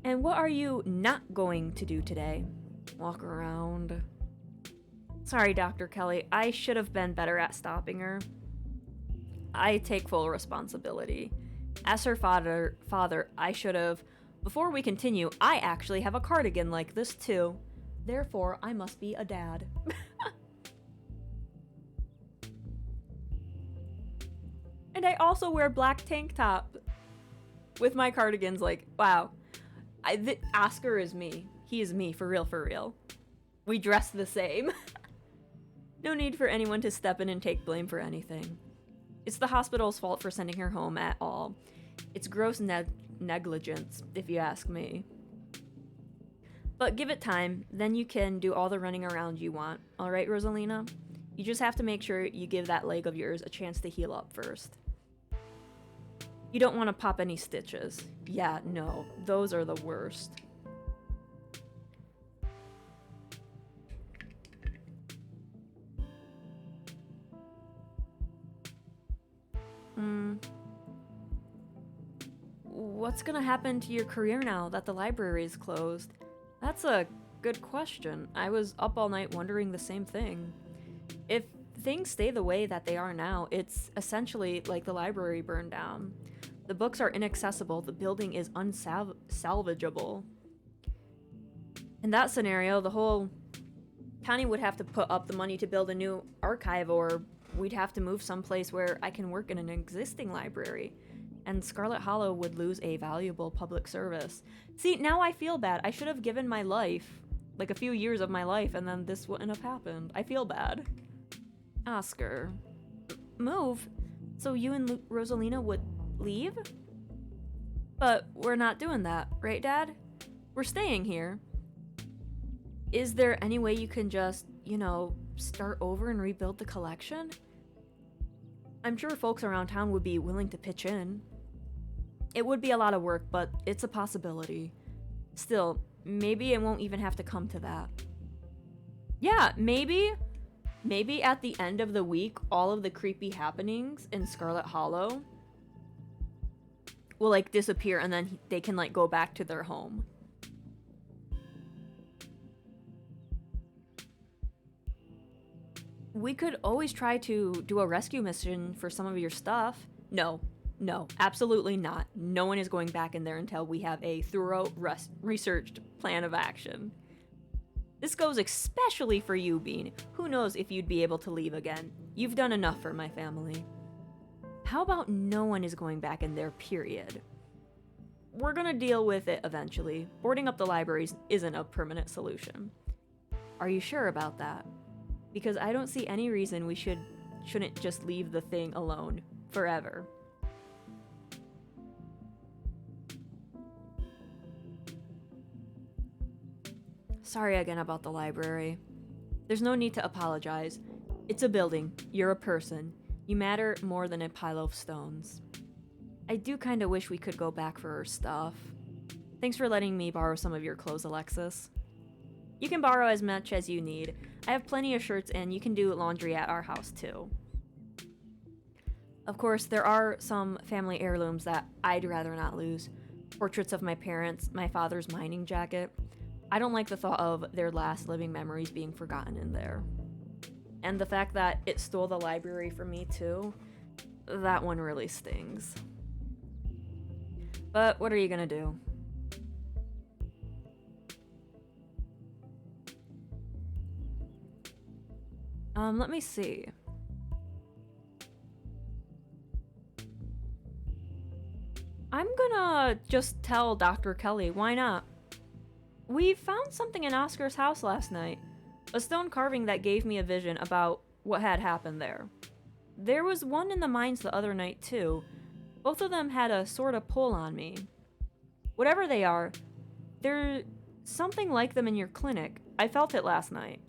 And what are you not going to do today? Walk around. Sorry, Dr. Kelly. I should have been better at stopping her. I take full responsibility. As her father, I should have... Before we continue, I actually have a cardigan like this too. Therefore, I must be a dad. And I also wear black tank top with my cardigans. Like, wow. Oscar is me. He is me, for real. We dress the same. No need for anyone to step in and take blame for anything. It's the hospital's fault for sending her home at all. It's gross negligence, if you ask me. But give it time, then you can do all the running around you want. Alright, Rosalina? You just have to make sure you give that leg of yours a chance to heal up first. You don't want to pop any stitches. Yeah, no. Those are the worst. What's gonna happen to your career now that the library is closed? That's a good question. I was up all night wondering the same thing. If things stay the way that they are now, it's essentially like the library burned down. The books are inaccessible. The building is unsalvageable. In that scenario, the whole county would have to put up the money to build a new archive, or we'd have to move someplace where I can work in an existing library. And Scarlet Hollow would lose a valuable public service. See, now I feel bad. I should have given my life, like a few years of my life, and then this wouldn't have happened. I feel bad. Oscar. Move? So you and Rosalina would leave? But we're not doing that, right, Dad? We're staying here. Is there any way you can just, start over and rebuild the collection? I'm sure folks around town would be willing to pitch in. It would be a lot of work, but it's a possibility. Still, maybe it won't even have to come to that. Yeah, maybe at the end of the week, all of the creepy happenings in Scarlet Hollow will, disappear, and then they can, go back to their home. We could always try to do a rescue mission for some of your stuff. No, absolutely not. No one is going back in there until we have a thorough, researched plan of action. This goes especially for you, Bean. Who knows if you'd be able to leave again. You've done enough for my family. How about no one is going back in there, period? We're gonna deal with it eventually. Boarding up the libraries isn't a permanent solution. Are you sure about that? Because I don't see any reason we shouldn't just leave the thing alone forever. Sorry again about the library. There's no need to apologize. It's a building. You're a person. You matter more than a pile of stones. I do kinda wish we could go back for our stuff. Thanks for letting me borrow some of your clothes, Alexis. You can borrow as much as you need. I have plenty of shirts, and you can do laundry at our house too. Of course, there are some family heirlooms that I'd rather not lose. Portraits of my parents, my father's mining jacket. I don't like the thought of their last living memories being forgotten in there. And the fact that it stole the library from me too, that one really stings. But what are you gonna do? Let me see. I'm gonna just tell Dr. Kelly, why not? We found something in Oscar's house last night. A stone carving that gave me a vision about what had happened there. There was one in the mines the other night too. Both of them had a sort of pull on me. Whatever they are, there's something like them in your clinic. I felt it last night.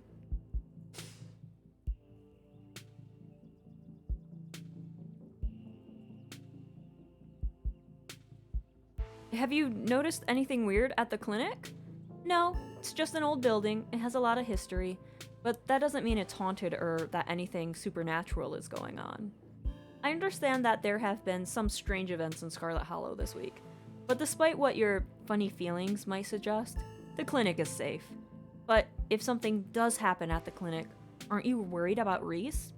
Have you noticed anything weird at the clinic? No, it's just an old building. It has a lot of history, but that doesn't mean it's haunted or that anything supernatural is going on. I understand that there have been some strange events in Scarlet Hollow this week, but despite what your funny feelings might suggest, the clinic is safe. But if something does happen at the clinic, aren't you worried about Reese?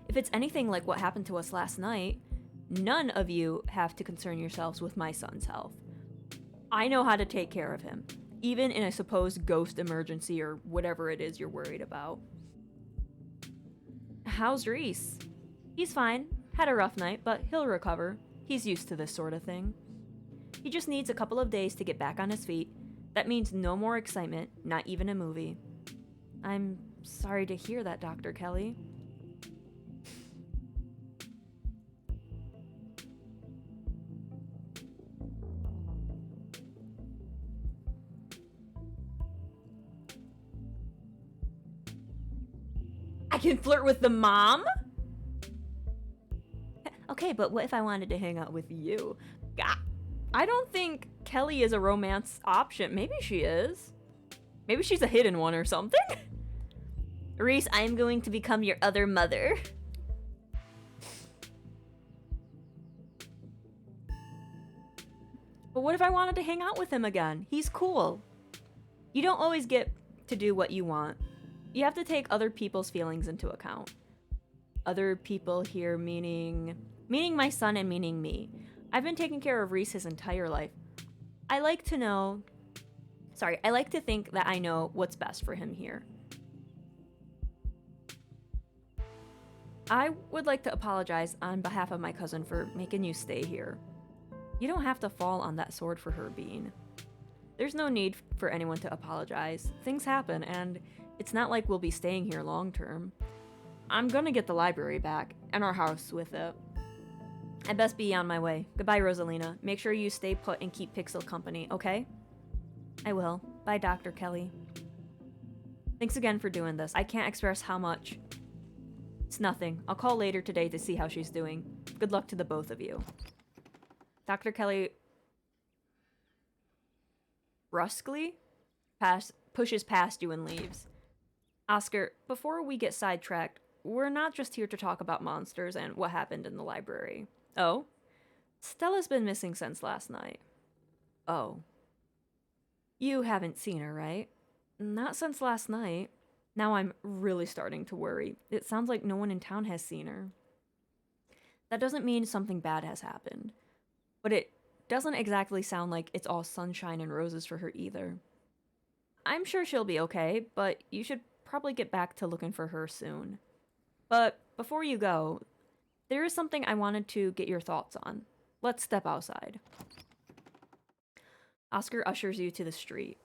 If it's anything like what happened to us last night, none of you have to concern yourselves with my son's health. I know how to take care of him, even in a supposed ghost emergency or whatever it is you're worried about. How's Reese? He's fine. Had a rough night, but he'll recover. He's used to this sort of thing. He just needs a couple of days to get back on his feet. That means no more excitement, not even a movie. I'm sorry to hear that, Dr. Kelly. I can flirt with the mom? Okay, but what if I wanted to hang out with you? I don't think Kelly is a romance option. Maybe she is. Maybe she's a hidden one or something. Reese, I am going to become your other mother. But what if I wanted to hang out with him again? He's cool. You don't always get to do what you want. You have to take other people's feelings into account. Other people here meaning my son and meaning me. I've been taking care of Reese his entire life. I like to think that I know what's best for him here. I would like to apologize on behalf of my cousin for making you stay here. You don't have to fall on that sword for her, Bean. There's no need for anyone to apologize. Things happen, and it's not like we'll be staying here long term. I'm gonna get the library back, and our house with it. I best be on my way. Goodbye, Rosalina. Make sure you stay put and keep Pixel company, okay? I will. Bye, Dr. Kelly. Thanks again for doing this. I can't express how much. It's nothing. I'll call later today to see how she's doing. Good luck to the both of you. Dr. Kelly brusquely pushes past you and leaves. Oscar, before we get sidetracked, we're not just here to talk about monsters and what happened in the library. Oh? Stella's been missing since last night. Oh. You haven't seen her, right? Not since last night. Now I'm really starting to worry. It sounds like no one in town has seen her. That doesn't mean something bad has happened. But it doesn't exactly sound like it's all sunshine and roses for her either. I'm sure she'll be okay, but you should probably get back to looking for her soon. But before you go, there is something I wanted to get your thoughts on. Let's step outside. Oscar ushers you to the street.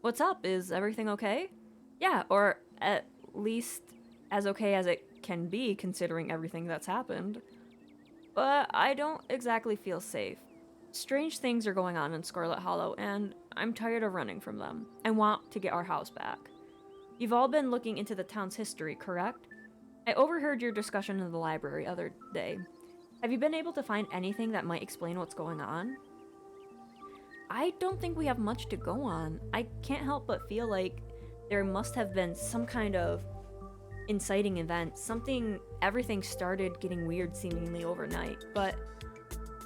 What's up? Is everything okay? Yeah, or at least as okay as it can be considering everything that's happened. But I don't exactly feel safe. Strange things are going on in Scarlet Hollow, and I'm tired of running from them. I want to get our house back. You've all been looking into the town's history, correct? I overheard your discussion in the library other day. Have you been able to find anything that might explain what's going on? I don't think we have much to go on. I can't help but feel like there must have been some kind of inciting event. Everything started getting weird seemingly overnight, but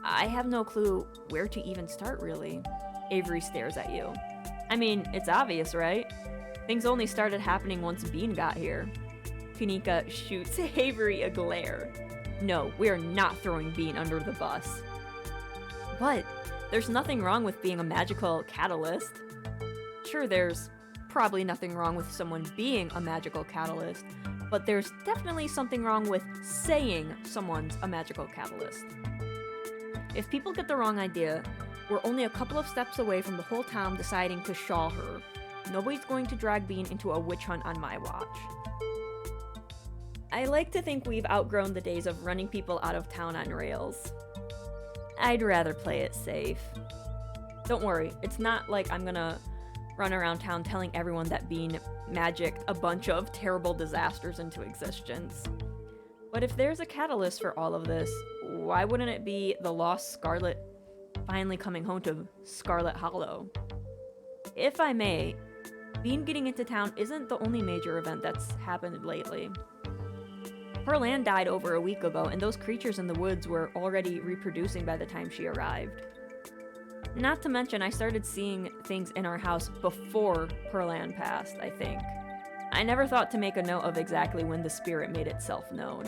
I have no clue where to even start, really. Avery stares at you. I mean, it's obvious, right? Things only started happening once Bean got here. Kanika shoots Avery a glare. No, we are not throwing Bean under the bus. What? There's nothing wrong with being a magical catalyst. Sure, there's probably nothing wrong with someone being a magical catalyst, but there's definitely something wrong with saying someone's a magical catalyst. If people get the wrong idea, we're only a couple of steps away from the whole town deciding to shawl her. Nobody's going to drag Bean into a witch hunt on my watch. I like to think we've outgrown the days of running people out of town on rails. I'd rather play it safe. Don't worry, it's not like I'm gonna run around town telling everyone that Bean magicked a bunch of terrible disasters into existence. But if there's a catalyst for all of this, why wouldn't it be the lost Scarlet finally coming home to Scarlet Hollow? If I may, Bean getting into town isn't the only major event that's happened lately. Pearl Ann died over a week ago, and those creatures in the woods were already reproducing by the time she arrived. Not to mention, I started seeing things in our house before Pearl Ann passed, I think. I never thought to make a note of exactly when the spirit made itself known.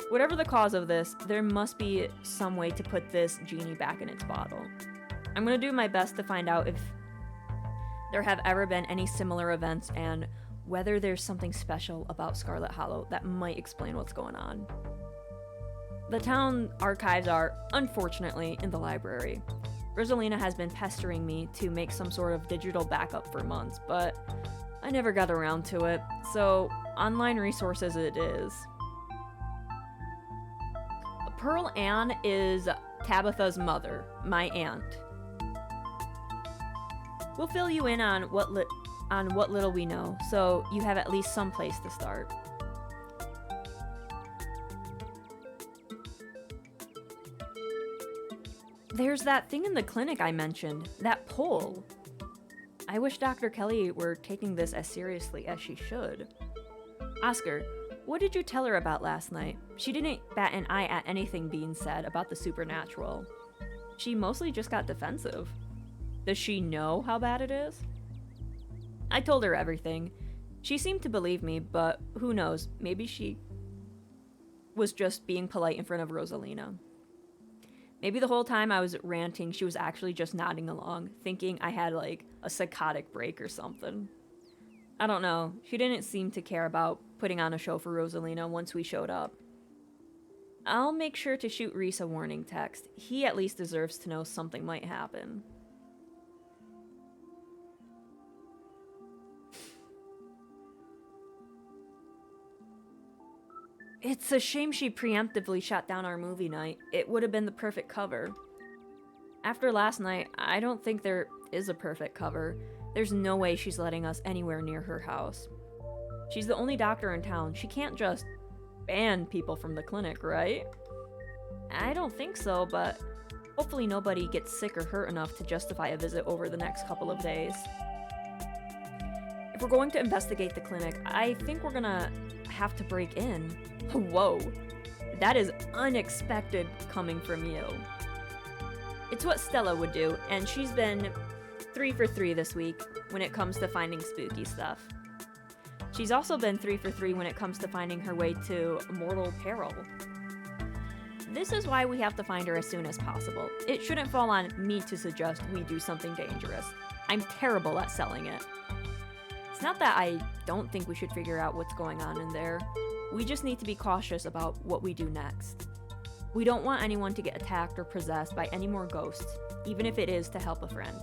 Whatever the cause of this, there must be some way to put this genie back in its bottle. I'm gonna do my best to find out if there have ever been any similar events and whether there's something special about Scarlet Hollow that might explain what's going on. The town archives are, unfortunately, in the library. Rosalina has been pestering me to make some sort of digital backup for months, but I never got around to it, so online resources it is. Pearl Ann is Tabitha's mother, my aunt. We'll fill you in on what little we know, so you have at least some place to start. There's that thing in the clinic I mentioned, that poll. I wish Dr. Kelly were taking this as seriously as she should. Oscar, what did you tell her about last night? She didn't bat an eye at anything Bean said about the supernatural. She mostly just got defensive. Does she know how bad it is? I told her everything. She seemed to believe me, but who knows, maybe she was just being polite in front of Rosalina. Maybe the whole time I was ranting, she was actually just nodding along, thinking I had, like, a psychotic break or something. I don't know. She didn't seem to care about putting on a show for Rosalina once we showed up. I'll make sure to shoot Reese a warning text. He at least deserves to know something might happen. It's a shame she preemptively shut down our movie night. It would have been the perfect cover. After last night, I don't think there is a perfect cover. There's no way she's letting us anywhere near her house. She's the only doctor in town. She can't just ban people from the clinic, right? I don't think so, but hopefully nobody gets sick or hurt enough to justify a visit over the next couple of days. If we're going to investigate the clinic, I think we're gonna have to break in. Whoa, that is unexpected coming from you. It's what Stella would do, and she's been 3 for 3 this week when it comes to finding spooky stuff. She's also been 3 for 3 when it comes to finding her way to mortal peril. This is why we have to find her as soon as possible. It shouldn't fall on me to suggest we do something dangerous. I'm terrible at selling it. It's not that I don't think we should figure out what's going on in there. We just need to be cautious about what we do next. We don't want anyone to get attacked or possessed by any more ghosts, even if it is to help a friend.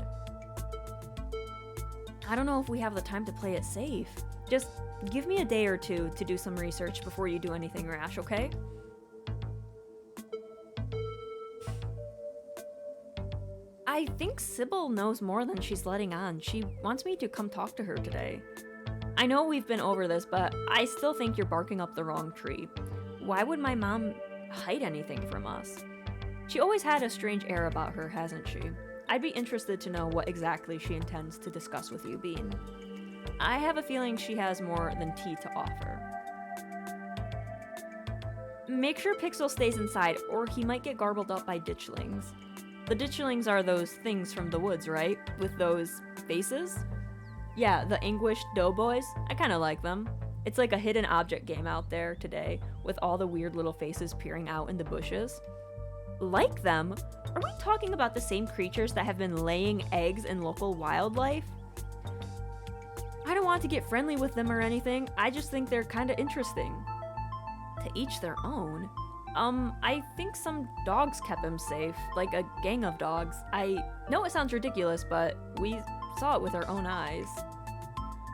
I don't know if we have the time to play it safe. Just give me a day or two to do some research before you do anything rash, okay? I think Sybil knows more than she's letting on. She wants me to come talk to her today. I know we've been over this, but I still think you're barking up the wrong tree. Why would my mom hide anything from us? She always had a strange air about her, hasn't she? I'd be interested to know what exactly she intends to discuss with you, Bean. I have a feeling she has more than tea to offer. Make sure Pixel stays inside, or he might get garbled up by ditchlings. The ditchlings are those things from the woods, right? With those faces? Yeah, the anguished doughboys. I kinda like them. It's like a hidden object game out there today, with all the weird little faces peering out in the bushes. Like them? Are we talking about the same creatures that have been laying eggs in local wildlife? I don't want to get friendly with them or anything, I just think they're kinda interesting. To each their own? I think some dogs kept him safe, like a gang of dogs. I know it sounds ridiculous, but we saw it with our own eyes.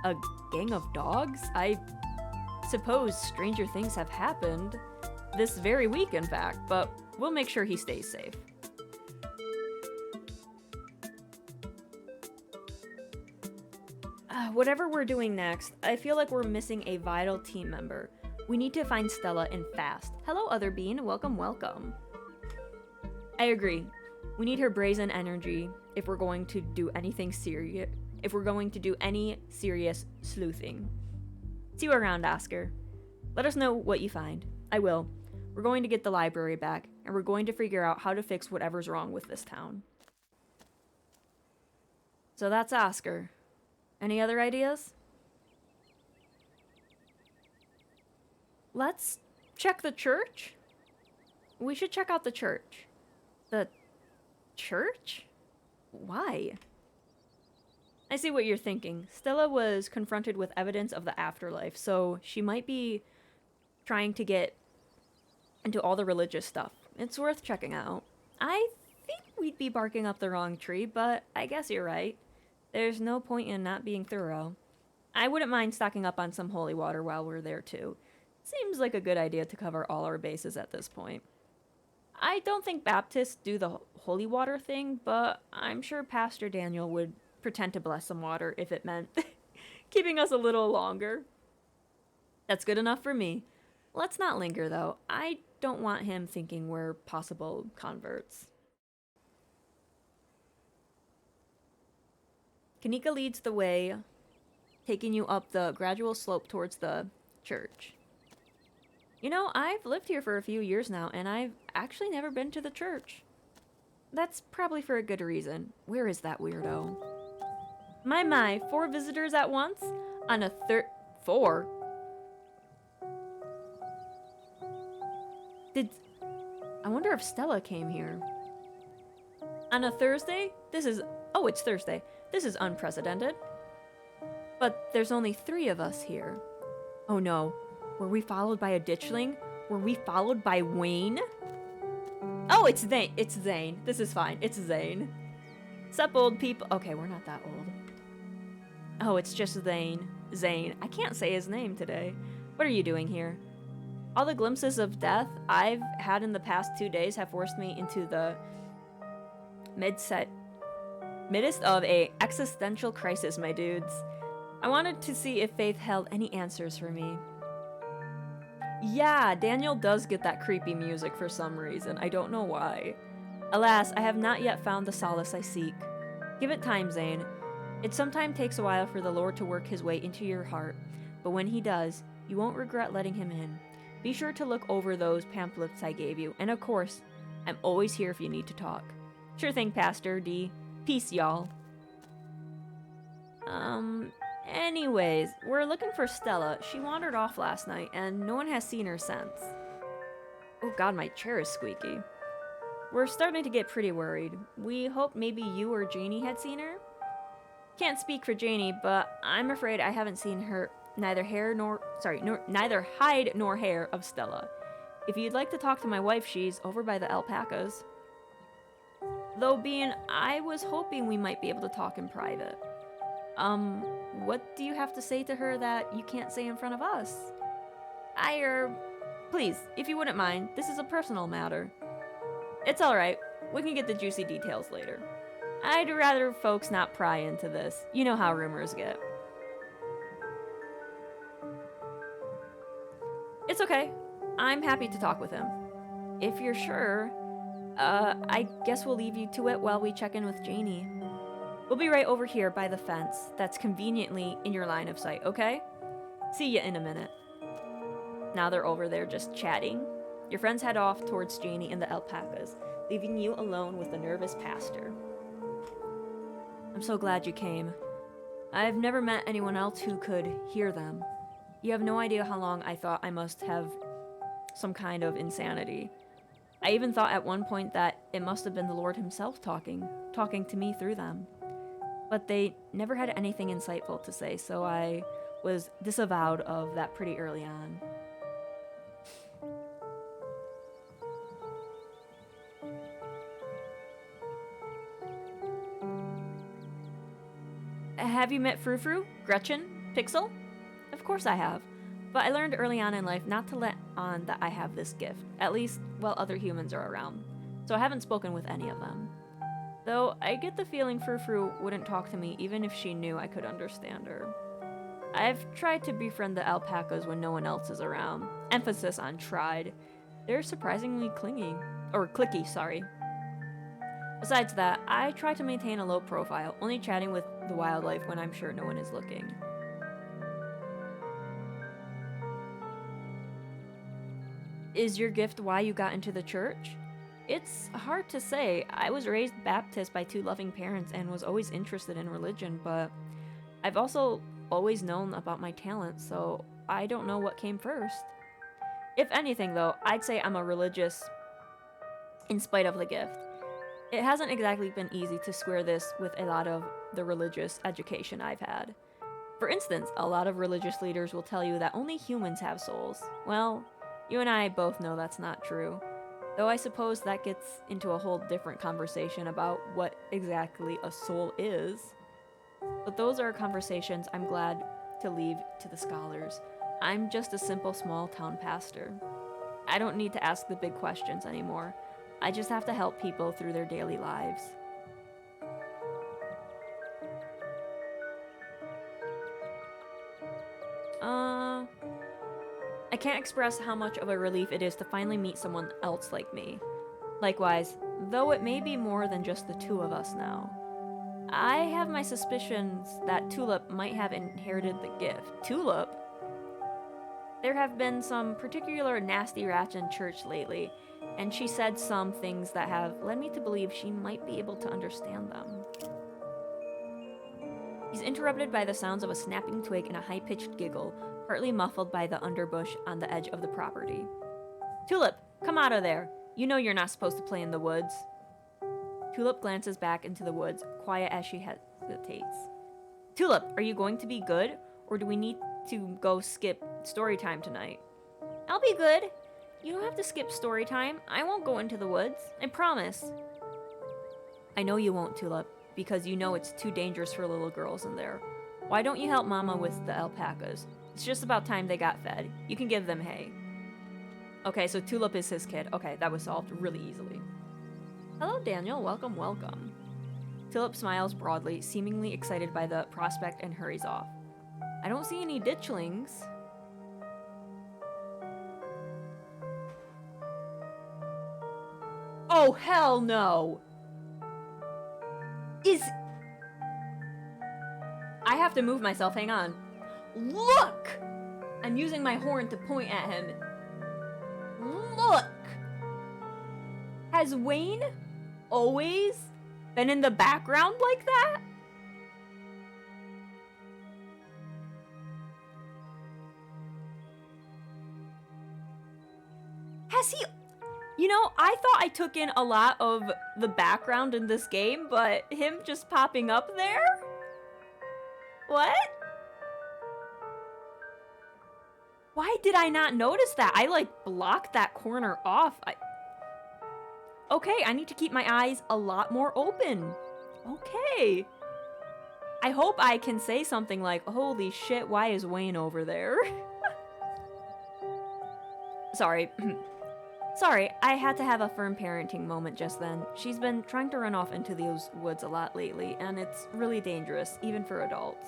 A gang of dogs? I suppose stranger things have happened. This very week, in fact, but we'll make sure he stays safe. Whatever we're doing next, I feel like we're missing a vital team member. We need to find Stella and fast. Hello, Other Bean. Welcome, welcome. I agree. We need her brazen energy if we're going to do anything serious. If we're going to do any serious sleuthing. See you around, Oscar. Let us know what you find. I will. We're going to get the library back, and we're going to figure out how to fix whatever's wrong with this town. So that's Oscar. Any other ideas? Let's check the church? We should check out the church. The church? Why? I see what you're thinking. Stella was confronted with evidence of the afterlife, so she might be trying to get into all the religious stuff. It's worth checking out. I think we'd be barking up the wrong tree, but I guess you're right. There's no point in not being thorough. I wouldn't mind stocking up on some holy water while we're there, too. Seems like a good idea to cover all our bases at this point. I don't think Baptists do the holy water thing, but I'm sure Pastor Daniel would pretend to bless some water if it meant keeping us a little longer. That's good enough for me. Let's not linger, though. I don't want him thinking we're possible converts. Kanika leads the way, taking you up the gradual slope towards the church. You know, I've lived here for a few years now, and I've actually never been to the church. That's probably for a good reason. Where is that weirdo? My, 4 visitors at once? On a 4? I wonder if Stella came here. On a Thursday? Oh, it's Thursday. This is unprecedented. But there's only 3 of us here. Oh no. Were we followed by a ditchling? Were we followed by Wayne? Oh, it's Zane. It's Zane. This is fine. It's Zane. Sup, old people? Okay, we're not that old. Oh, it's just Zane. Zane. I can't say his name today. What are you doing here? All the glimpses of death I've had in the past 2 days have forced me into the midst of a existential crisis, my dudes. I wanted to see if Faith held any answers for me. Yeah, Daniel does get that creepy music for some reason. I don't know why. Alas, I have not yet found the solace I seek. Give it time, Zane. It sometimes takes a while for the Lord to work his way into your heart, but when he does, you won't regret letting him in. Be sure to look over those pamphlets I gave you, and of course, I'm always here if you need to talk. Sure thing, Pastor D. Peace, y'all. Anyways, we're looking for Stella. She wandered off last night, and no one has seen her since. Oh god, my chair is squeaky. We're starting to get pretty worried. We hope maybe you or Janie had seen her? Can't speak for Janie, but I'm afraid I haven't seen her neither hide nor hair of Stella. If you'd like to talk to my wife, she's over by the alpacas. Though being, I was hoping we might be able to talk in private. What do you have to say to her that you can't say in front of us? Please, if you wouldn't mind, this is a personal matter. It's alright, we can get the juicy details later. I'd rather folks not pry into this. You know how rumors get. It's okay. I'm happy to talk with him. If you're sure, I guess we'll leave you to it while we check in with Janie. We'll be right over here by the fence that's conveniently in your line of sight, okay? See ya in a minute. Now they're over there just chatting. Your friends head off towards Janie and the alpacas, leaving you alone with the nervous pastor. I'm so glad you came. I've never met anyone else who could hear them. You have no idea how long I thought I must have some kind of insanity. I even thought at one point that it must have been the Lord himself talking to me through them. But they never had anything insightful to say, so I was disavowed of that pretty early on. Have you met Frou-Frou, Gretchen, Pixel? Of course I have. But I learned early on in life not to let on that I have this gift, at least while other humans are around. So I haven't spoken with any of them. Though I get the feeling Frou-Frou wouldn't talk to me even if she knew I could understand her. I've tried to befriend the alpacas when no one else is around. Emphasis on tried. They're surprisingly clicky, sorry. Besides that, I try to maintain a low profile, only chatting with the wildlife when I'm sure no one is looking. Is your gift why you got into the church? It's hard to say. I was raised Baptist by 2 loving parents and was always interested in religion, but I've also always known about my talents, so I don't know what came first. If anything, though, I'd say I'm a religious in spite of the gift. It hasn't exactly been easy to square this with a lot of the religious education I've had. For instance, a lot of religious leaders will tell you that only humans have souls. Well, you and I both know that's not true. Though I suppose that gets into a whole different conversation about what exactly a soul is. But those are conversations I'm glad to leave to the scholars. I'm just a simple small town pastor. I don't need to ask the big questions anymore. I just have to help people through their daily lives. I can't express how much of a relief it is to finally meet someone else like me. Likewise, though it may be more than just the 2 of us now. I have my suspicions that Tulip might have inherited the gift. Tulip? There have been some particular nasty rats in church lately, and she said some things that have led me to believe she might be able to understand them. He's interrupted by the sounds of a snapping twig and a high-pitched giggle, partly muffled by the underbush on the edge of the property. Tulip, come out of there. You know you're not supposed to play in the woods. Tulip glances back into the woods, quiet as she hesitates. Tulip, are you going to be good, or do we need to go skip story time tonight? I'll be good. You don't have to skip story time. I won't go into the woods. I promise. I know you won't, Tulip, because you know it's too dangerous for little girls in there. Why don't you help Mama with the alpacas? It's just about time they got fed. You can give them hay. Okay, so Tulip is his kid. Okay, that was solved really easily. Hello, Daniel. Welcome, welcome. Tulip smiles broadly, seemingly excited by the prospect, and hurries off. I don't see any ditchlings. Oh, hell no! I have to move myself, hang on. Look! I'm using my horn to point at him. Look! Has Wayne always been in the background like that? Has he... You know, I thought I took in a lot of the background in this game, but him just popping up there? What? Why did I not notice that? I, like, blocked that corner off. Okay, I need to keep my eyes a lot more open. Okay. I hope I can say something like, holy shit, why is Wayne over there? Sorry. Sorry, I had to have a firm parenting moment just then. She's been trying to run off into those woods a lot lately, and it's really dangerous, even for adults.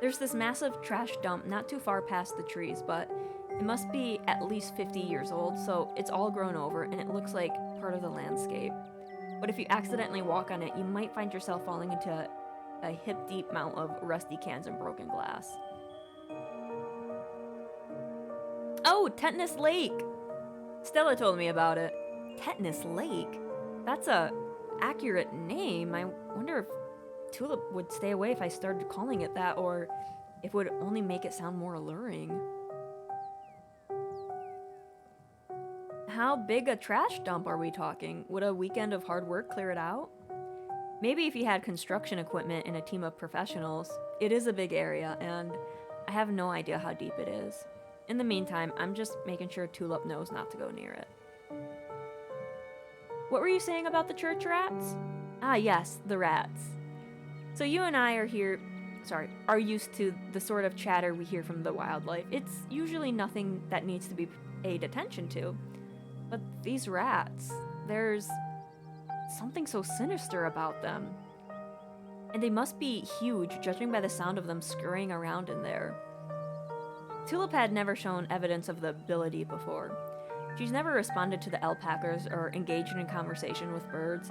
There's this massive trash dump not too far past the trees, but it must be at least 50 years old, so it's all grown over and it looks like part of the landscape. But if you accidentally walk on it, you might find yourself falling into a hip-deep mount of rusty cans and broken glass. Oh, Tetanus Lake! Stella told me about it. Tetanus Lake? That's a accurate name. I wonder if Tulip would stay away if I started calling it that, or if it would only make it sound more alluring. How big a trash dump are we talking? Would a weekend of hard work clear it out? Maybe if you had construction equipment and a team of professionals. It is a big area, and I have no idea how deep it is. In the meantime, I'm just making sure Tulip knows not to go near it. What were you saying about the church rats? Ah, yes, the rats. So you and I are used to the sort of chatter we hear from the wildlife. It's usually nothing that needs to be paid attention to. But these rats, there's something so sinister about them. And they must be huge, judging by the sound of them scurrying around in there. Tulip had never shown evidence of the ability before. She's never responded to the alpacas or engaged in conversation with birds.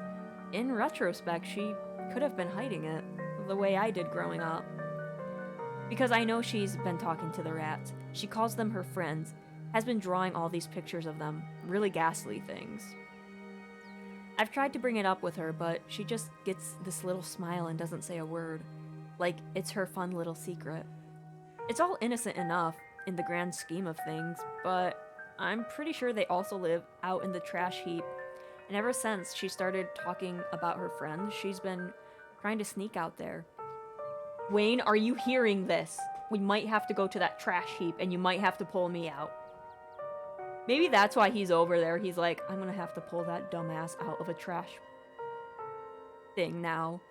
In retrospect, she could have been hiding it, the way I did growing up. Because I know she's been talking to the rats. She calls them her friends, has been drawing all these pictures of them, really ghastly things. I've tried to bring it up with her, but she just gets this little smile and doesn't say a word, like it's her fun little secret. It's all innocent enough in the grand scheme of things, but I'm pretty sure they also live out in the trash heap. And ever since she started talking about her friends, she's been trying to sneak out there. Wayne, are you hearing this? We might have to go to that trash heap and you might have to pull me out. Maybe that's why he's over there. He's like, I'm gonna have to pull that dumbass out of a trash thing now.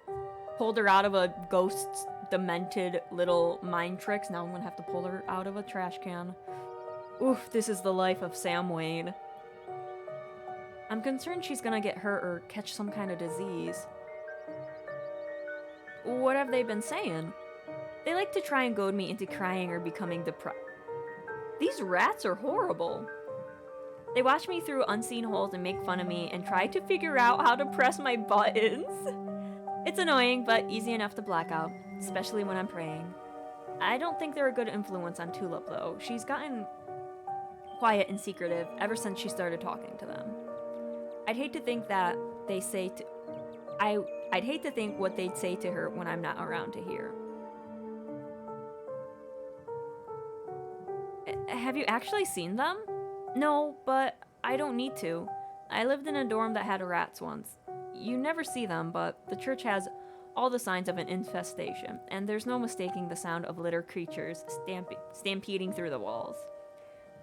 Pulled her out of a ghost's demented little mind tricks. Now I'm gonna have to pull her out of a trash can. Oof, this is the life of Sam Wayne. I'm concerned she's gonna get hurt or catch some kind of disease. What have they been saying? They like to try and goad me into crying or becoming depressed. These rats are horrible. They watch me through unseen holes and make fun of me and try to figure out how to press my buttons. It's annoying, but easy enough to black out, especially when I'm praying. I don't think they're a good influence on Tulip, though. She's gotten quiet and secretive ever since she started talking to them. I'd hate to think that they say to... I'd hate to think what they'd say to her when I'm not around to hear. Have you actually seen them? No, but I don't need to. I lived in a dorm that had rats once. You never see them, but the church has all the signs of an infestation, and there's no mistaking the sound of litter creatures stampeding through the walls.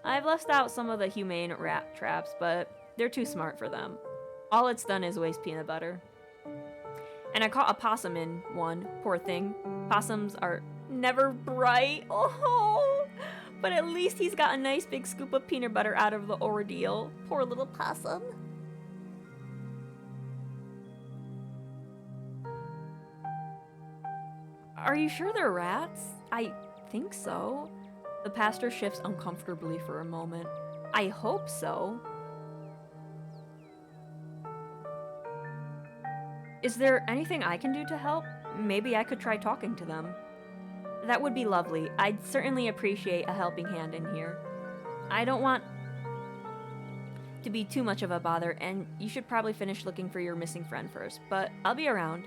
I've left out some of the humane rat traps, but they're too smart for them. All it's done is waste peanut butter. And I caught a possum in one, poor thing. Possums are never bright. Oh, but at least he's got a nice big scoop of peanut butter out of the ordeal. Poor little possum. Are you sure they're rats? I think so. The pastor shifts uncomfortably for a moment. I hope so. Is there anything I can do to help? Maybe I could try talking to them. That would be lovely. I'd certainly appreciate a helping hand in here. I don't want to be too much of a bother, and you should probably finish looking for your missing friend first, but I'll be around.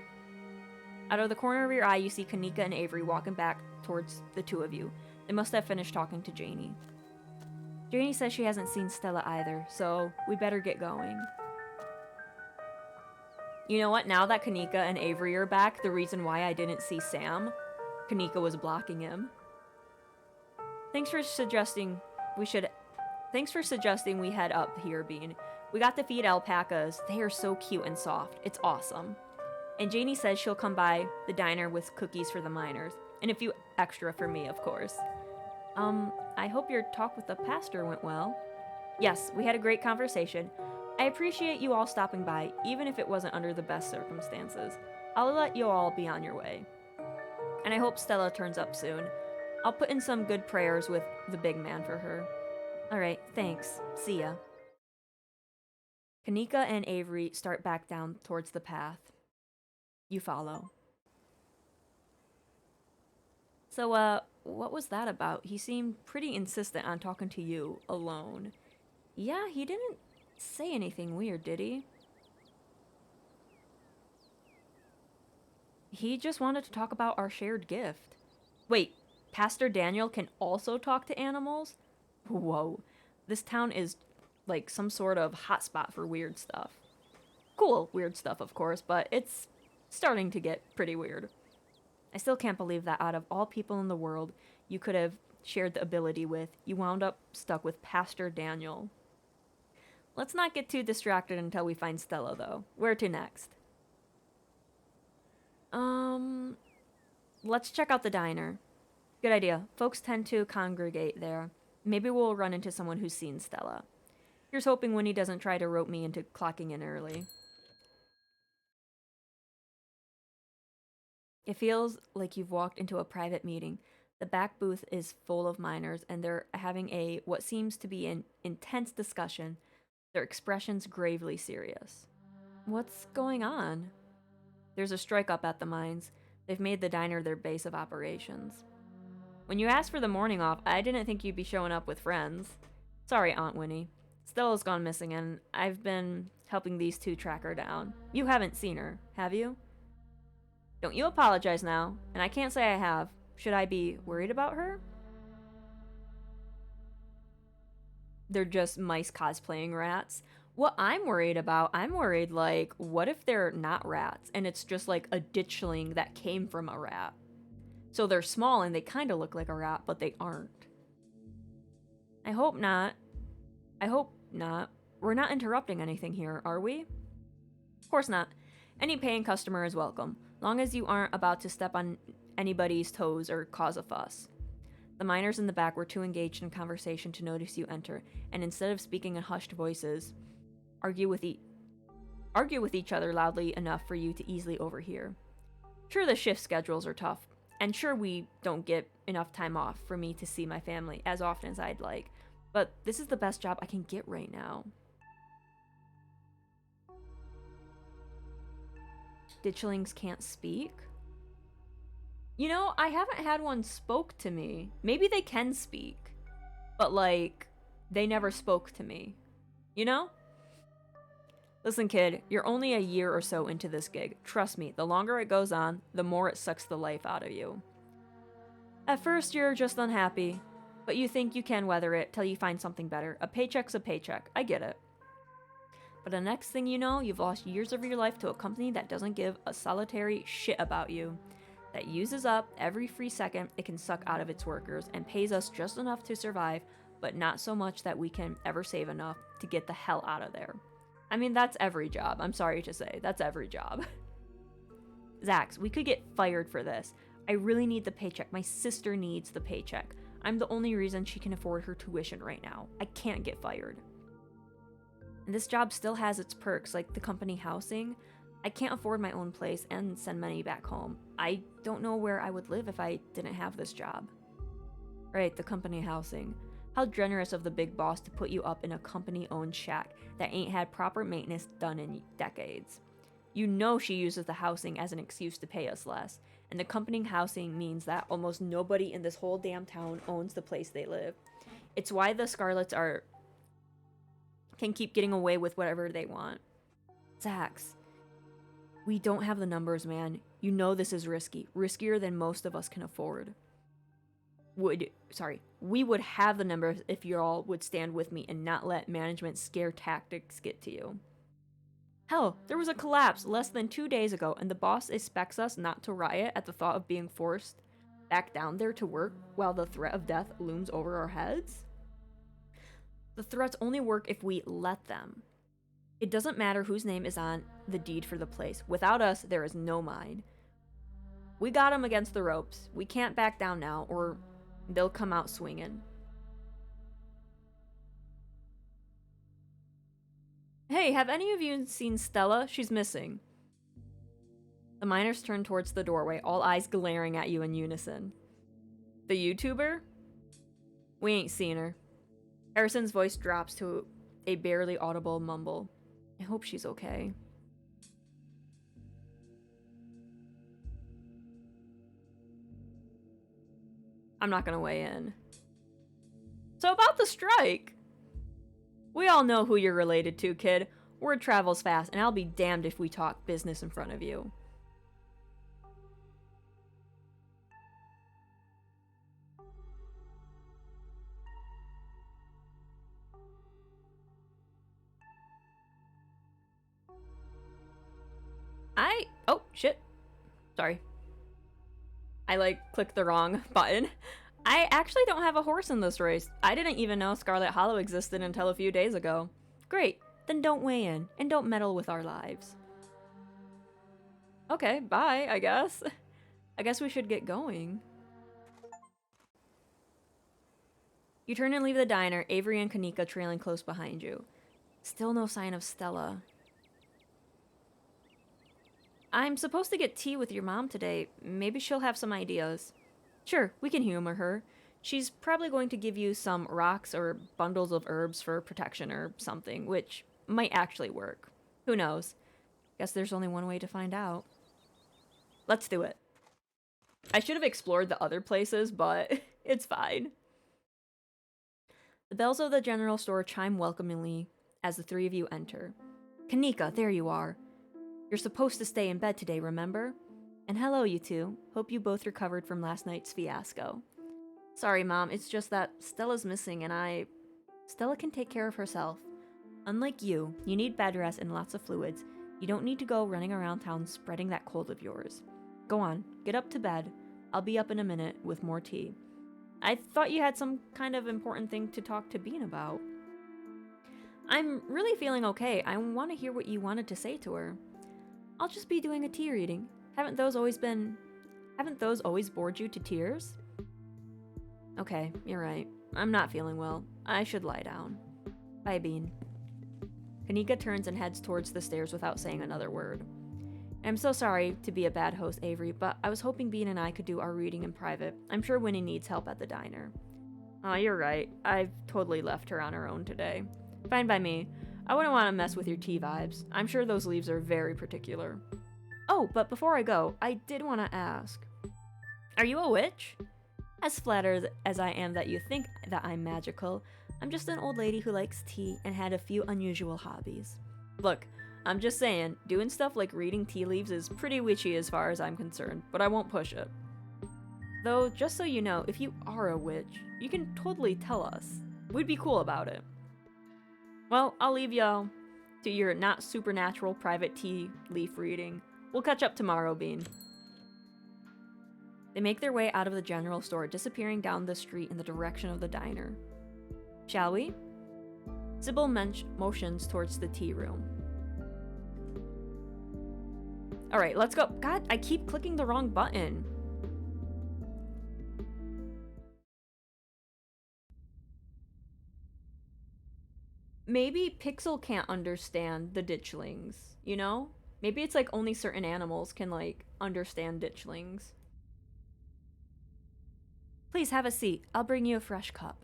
Out of the corner of your eye, you see Kanika and Avery walking back towards the two of you. They must have finished talking to Janie. Janie says she hasn't seen Stella either, so we better get going. You know what? Now that Kanika and Avery are back, the reason why I didn't see Sam, Kanika was blocking him. Thanks for suggesting we head up here, Bean. We got to feed alpacas. They are so cute and soft. It's awesome. And Janie says she'll come by the diner with cookies for the miners. And a few extra for me, of course. I hope your talk with the pastor went well. Yes, we had a great conversation. I appreciate you all stopping by, even if it wasn't under the best circumstances. I'll let you all be on your way. And I hope Stella turns up soon. I'll put in some good prayers with the big man for her. Alright, thanks. See ya. Kanika and Avery start back down towards the path. You follow. So, what was that about? He seemed pretty insistent on talking to you alone. Yeah, he didn't say anything weird, did he? He just wanted to talk about our shared gift. Wait, Pastor Daniel can also talk to animals? Whoa, this town is like some sort of hotspot for weird stuff. Cool weird stuff, of course, but it's starting to get pretty weird. I still can't believe that out of all people in the world you could have shared the ability with, you wound up stuck with Pastor Daniel. Let's not get too distracted until we find Stella, though. Where to next? Let's check out the diner. Good idea. Folks tend to congregate there. Maybe we'll run into someone who's seen Stella. Here's hoping Winnie doesn't try to rope me into clocking in early. It feels like you've walked into a private meeting. The back booth is full of miners, and they're having what seems to be an intense discussion, their expressions gravely serious. What's going on? There's a strike up at the mines. They've made the diner their base of operations. When you asked for the morning off, I didn't think you'd be showing up with friends. Sorry, Aunt Winnie. Stella's gone missing, and I've been helping these two track her down. You haven't seen her, have you? Don't you apologize now, and I can't say I have. Should I be worried about her? They're just mice cosplaying rats. What I'm worried about, like, what if they're not rats, and it's just like a ditchling that came from a rat? So they're small and they kind of look like a rat, but they aren't. I hope not. We're not interrupting anything here, are we? Of course not. Any paying customer is welcome, long as you aren't about to step on anybody's toes or cause a fuss. The miners in the back were too engaged in conversation to notice you enter, and instead of speaking in hushed voices, argue with each other loudly enough for you to easily overhear. Sure, the shift schedules are tough, and sure we don't get enough time off for me to see my family as often as I'd like, but this is the best job I can get right now. Ditchlings can't speak? You know, I haven't had one spoke to me. Maybe they can speak, but like, they never spoke to me. You know? Listen, kid, you're only a year or so into this gig. Trust me, the longer it goes on, the more it sucks the life out of you. At first, you're just unhappy, But you think you can weather it till you find something better. A paycheck's a paycheck. I get it. But the next thing you know, you've lost years of your life to a company that doesn't give a solitary shit about you, that uses up every free second it can suck out of its workers and pays us just enough to survive, but not so much that we can ever save enough to get the hell out of there. I mean, that's every job. I'm sorry to say. That's every job. Zax, we could get fired for this. I really need the paycheck. My sister needs the paycheck. I'm the only reason she can afford her tuition right now. I can't get fired. And this job still has its perks, like the company housing. I can't afford my own place and send money back home. I don't know where I would live if I didn't have this job. Right, the company housing. How generous of the big boss to put you up in a company-owned shack that ain't had proper maintenance done in decades. You know she uses the housing as an excuse to pay us less, and the company housing means that almost nobody in this whole damn town owns the place they live. It's why the Scarlets can keep getting away with whatever they want. Zax, we don't have the numbers, man. You know this is risky. Riskier than most of us can afford. We would have the numbers if you all would stand with me and not let management's scare tactics get to you. Hell, there was a collapse less than 2 days ago, and the boss expects us not to riot at the thought of being forced back down there to work while the threat of death looms over our heads? The threats only work if we let them. It doesn't matter whose name is on the deed for the place. Without us, there is no mine. We got them against the ropes. We can't back down now, or they'll come out swinging. Hey, have any of you seen Stella? She's missing. The miners turn towards the doorway, all eyes glaring at you in unison. The YouTuber? We ain't seen her. Harrison's voice drops to a barely audible mumble. I hope she's okay. I'm not gonna weigh in. So about the strike. We all know who you're related to, kid. Word travels fast, and I'll be damned if we talk business in front of you. Oh, shit. Sorry. I, clicked the wrong button. I actually don't have a horse in this race. I didn't even know Scarlet Hollow existed until a few days ago. Great, then don't weigh in, and don't meddle with our lives. Okay, bye, I guess. I guess we should get going. You turn and leave the diner, Avery and Kanika trailing close behind you. Still no sign of Stella. I'm supposed to get tea with your mom today. Maybe she'll have some ideas. Sure, we can humor her. She's probably going to give you some rocks or bundles of herbs for protection or something, which might actually work. Who knows? Guess there's only one way to find out. Let's do it. I should have explored the other places, but it's fine. The bells of the general store chime welcomingly as the three of you enter. Kanika, there you are. You're supposed to stay in bed today, remember? And hello, you two. Hope you both recovered from last night's fiasco. Sorry, Mom, it's just that Stella's missing and Stella can take care of herself. Unlike you need bed rest and lots of fluids. You don't need to go running around town spreading that cold of yours. Go on, get up to bed. I'll be up in a minute with more tea. I thought you had some kind of important thing to talk to Bean about. I'm really feeling okay. I want to hear what you wanted to say to her. I'll just be doing a tea reading. Haven't those always bored you to tears? Okay, you're right. I'm not feeling well. I should lie down. Bye, Bean. Kanika turns and heads towards the stairs without saying another word. I'm so sorry to be a bad host, Avery, but I was hoping Bean and I could do our reading in private. I'm sure Winnie needs help at the diner. Aw, you're right. I've totally left her on her own today. Fine by me. I wouldn't want to mess with your tea vibes. I'm sure those leaves are very particular. Oh, but before I go, I did want to ask. Are you a witch? As flattered as I am that you think that I'm magical, I'm just an old lady who likes tea and had a few unusual hobbies. Look, I'm just saying, doing stuff like reading tea leaves is pretty witchy as far as I'm concerned, but I won't push it. Though, just so you know, if you are a witch, you can totally tell us. We'd be cool about it. Well, I'll leave y'all to your not supernatural private tea leaf reading. We'll catch up tomorrow, Bean. They make their way out of the general store, disappearing down the street in the direction of the diner. Shall we? Sybil motions towards the tea room. Alright, let's go. God, I keep clicking the wrong button. Maybe Pixel can't understand the ditchlings, you know? Maybe it's like only certain animals can like understand ditchlings. Please have a seat. I'll bring you a fresh cup.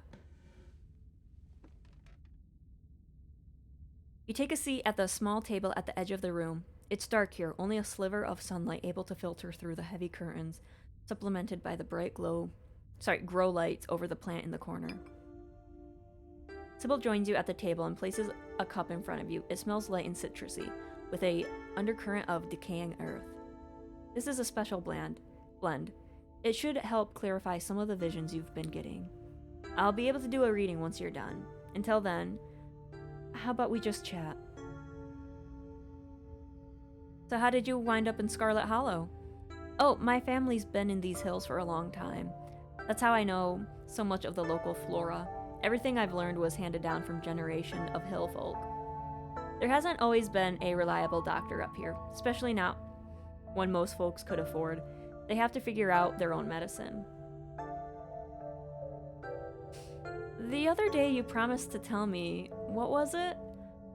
You take a seat at the small table at the edge of the room. It's dark here, only a sliver of sunlight able to filter through the heavy curtains, supplemented by the bright grow lights over the plant in the corner. Sybil joins you at the table and places a cup in front of you. It smells light and citrusy, with a undercurrent of decaying earth. This is a special blend. It should help clarify some of the visions you've been getting. I'll be able to do a reading once you're done. Until then, how about we just chat? So how did you wind up in Scarlet Hollow? Oh, my family's been in these hills for a long time. That's how I know so much of the local flora. Everything I've learned was handed down from generation of hill folk. There hasn't always been a reliable doctor up here, especially not one most folks could afford. They have to figure out their own medicine. The other day you promised to tell me, what was it?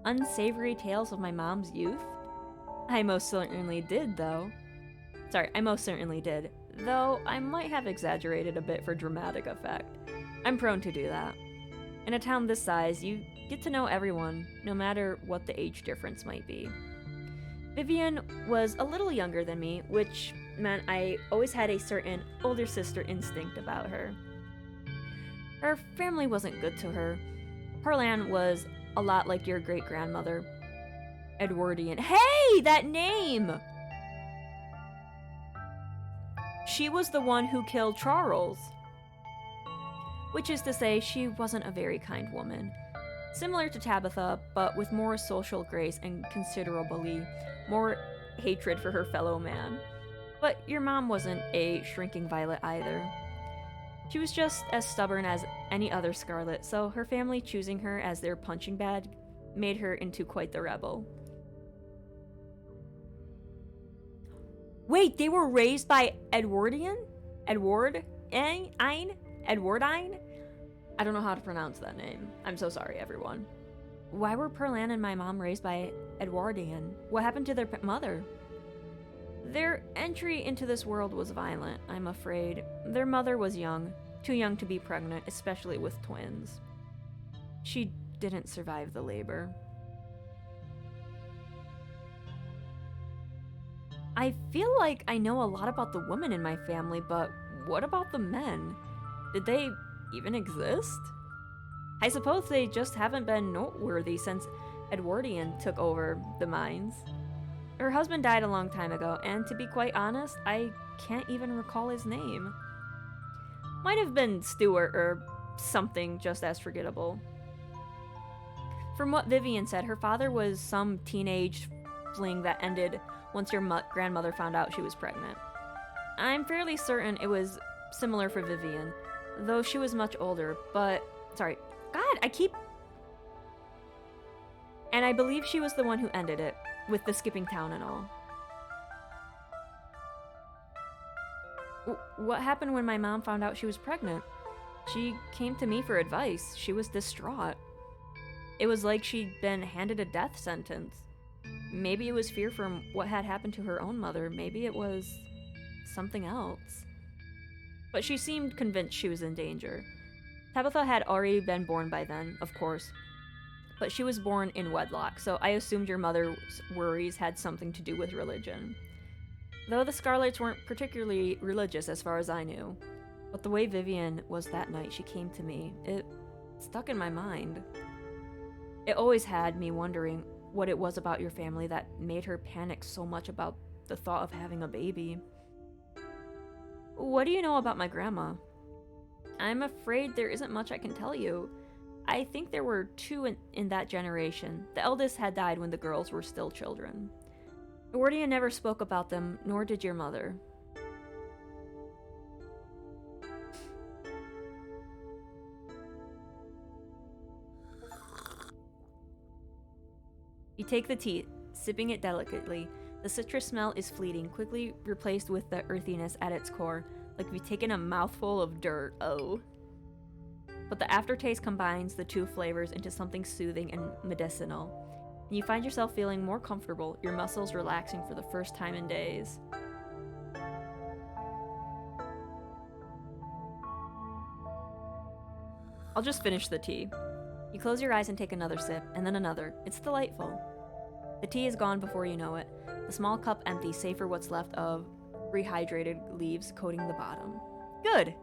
Unsavory tales of my mom's youth? I most certainly did, though. I most certainly did. Though I might have exaggerated a bit for dramatic effect. I'm prone to do that. In a town this size, you get to know everyone, no matter what the age difference might be. Vivian was a little younger than me, which meant I always had a certain older sister instinct about her. Her family wasn't good to her. Perlan was a lot like your great-grandmother. Edwardian. Hey, that name! She was the one who killed Charles. Which is to say, she wasn't a very kind woman. Similar to Tabitha, but with more social grace and considerably more hatred for her fellow man. But your mom wasn't a shrinking violet either. She was just as stubborn as any other Scarlet, so her family choosing her as their punching bag made her into quite the rebel. Wait, they were raised by Edwardian? Edwardine? I don't know how to pronounce that name. I'm so sorry, everyone. Why were Perlan and my mom raised by Edwardian? What happened to their mother? Their entry into this world was violent, I'm afraid. Their mother was young, too young to be pregnant, especially with twins. She didn't survive the labor. I feel like I know a lot about the women in my family, but what about the men? Did they even exist? I suppose they just haven't been noteworthy since Edwardian took over the mines. Her husband died a long time ago, and to be quite honest, I can't even recall his name. Might have been Stuart or something just as forgettable. From what Vivian said, her father was some teenage fling that ended once your grandmother found out she was pregnant. I'm fairly certain it was similar for Vivian, though she was much older, but... Sorry. God, And I believe she was the one who ended it, with the skipping town and all. What happened when my mom found out she was pregnant? She came to me for advice. She was distraught. It was like she'd been handed a death sentence. Maybe it was fear from what had happened to her own mother. Maybe it was something else. But she seemed convinced she was in danger. Tabitha had already been born by then, of course. But she was born in wedlock, so I assumed your mother's worries had something to do with religion. Though the Scarlets weren't particularly religious as far as I knew. But the way Vivian was that night she came to me, it stuck in my mind. It always had me wondering what it was about your family that made her panic so much about the thought of having a baby. What do you know about my grandma? I'm afraid there isn't much I can tell you. I think there were two in that generation. The eldest had died when the girls were still children. Edwardia never spoke about them, nor did your mother. You take the tea, sipping it delicately. The citrus smell is fleeting, quickly replaced with the earthiness at its core, like you've taken a mouthful of dirt. Oh. But the aftertaste combines the two flavors into something soothing and medicinal. And you find yourself feeling more comfortable, your muscles relaxing for the first time in days. I'll just finish the tea. You close your eyes and take another sip, and then another. It's delightful. The tea is gone before you know it. The small cup empty, save for what's left of rehydrated leaves coating the bottom. Good!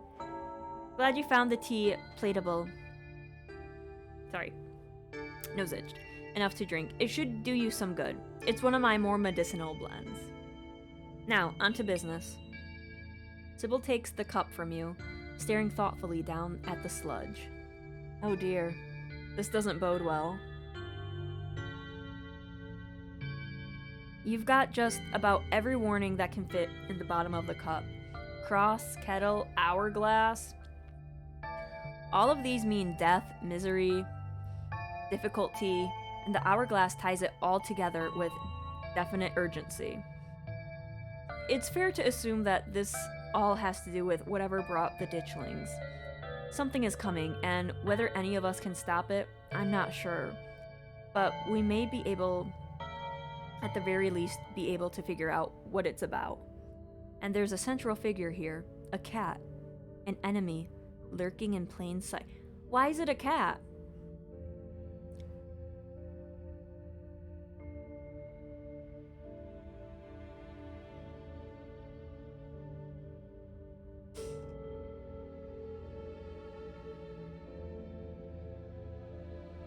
Glad you found the tea plateable. Sorry. Nosaged. Enough to drink. It should do you some good. It's one of my more medicinal blends. Now, on to business. Sybil takes the cup from you, staring thoughtfully down at the sludge. Oh dear. This doesn't bode well. You've got just about every warning that can fit in the bottom of the cup. Cross, kettle, hourglass. All of these mean death, misery, difficulty, and the hourglass ties it all together with definite urgency. It's fair to assume that this all has to do with whatever brought the ditchlings. Something is coming, and whether any of us can stop it, I'm not sure. But we may be able, at the very least, be able to figure out what it's about. And there's a central figure here, a cat, an enemy, lurking in plain sight. Why is it a cat?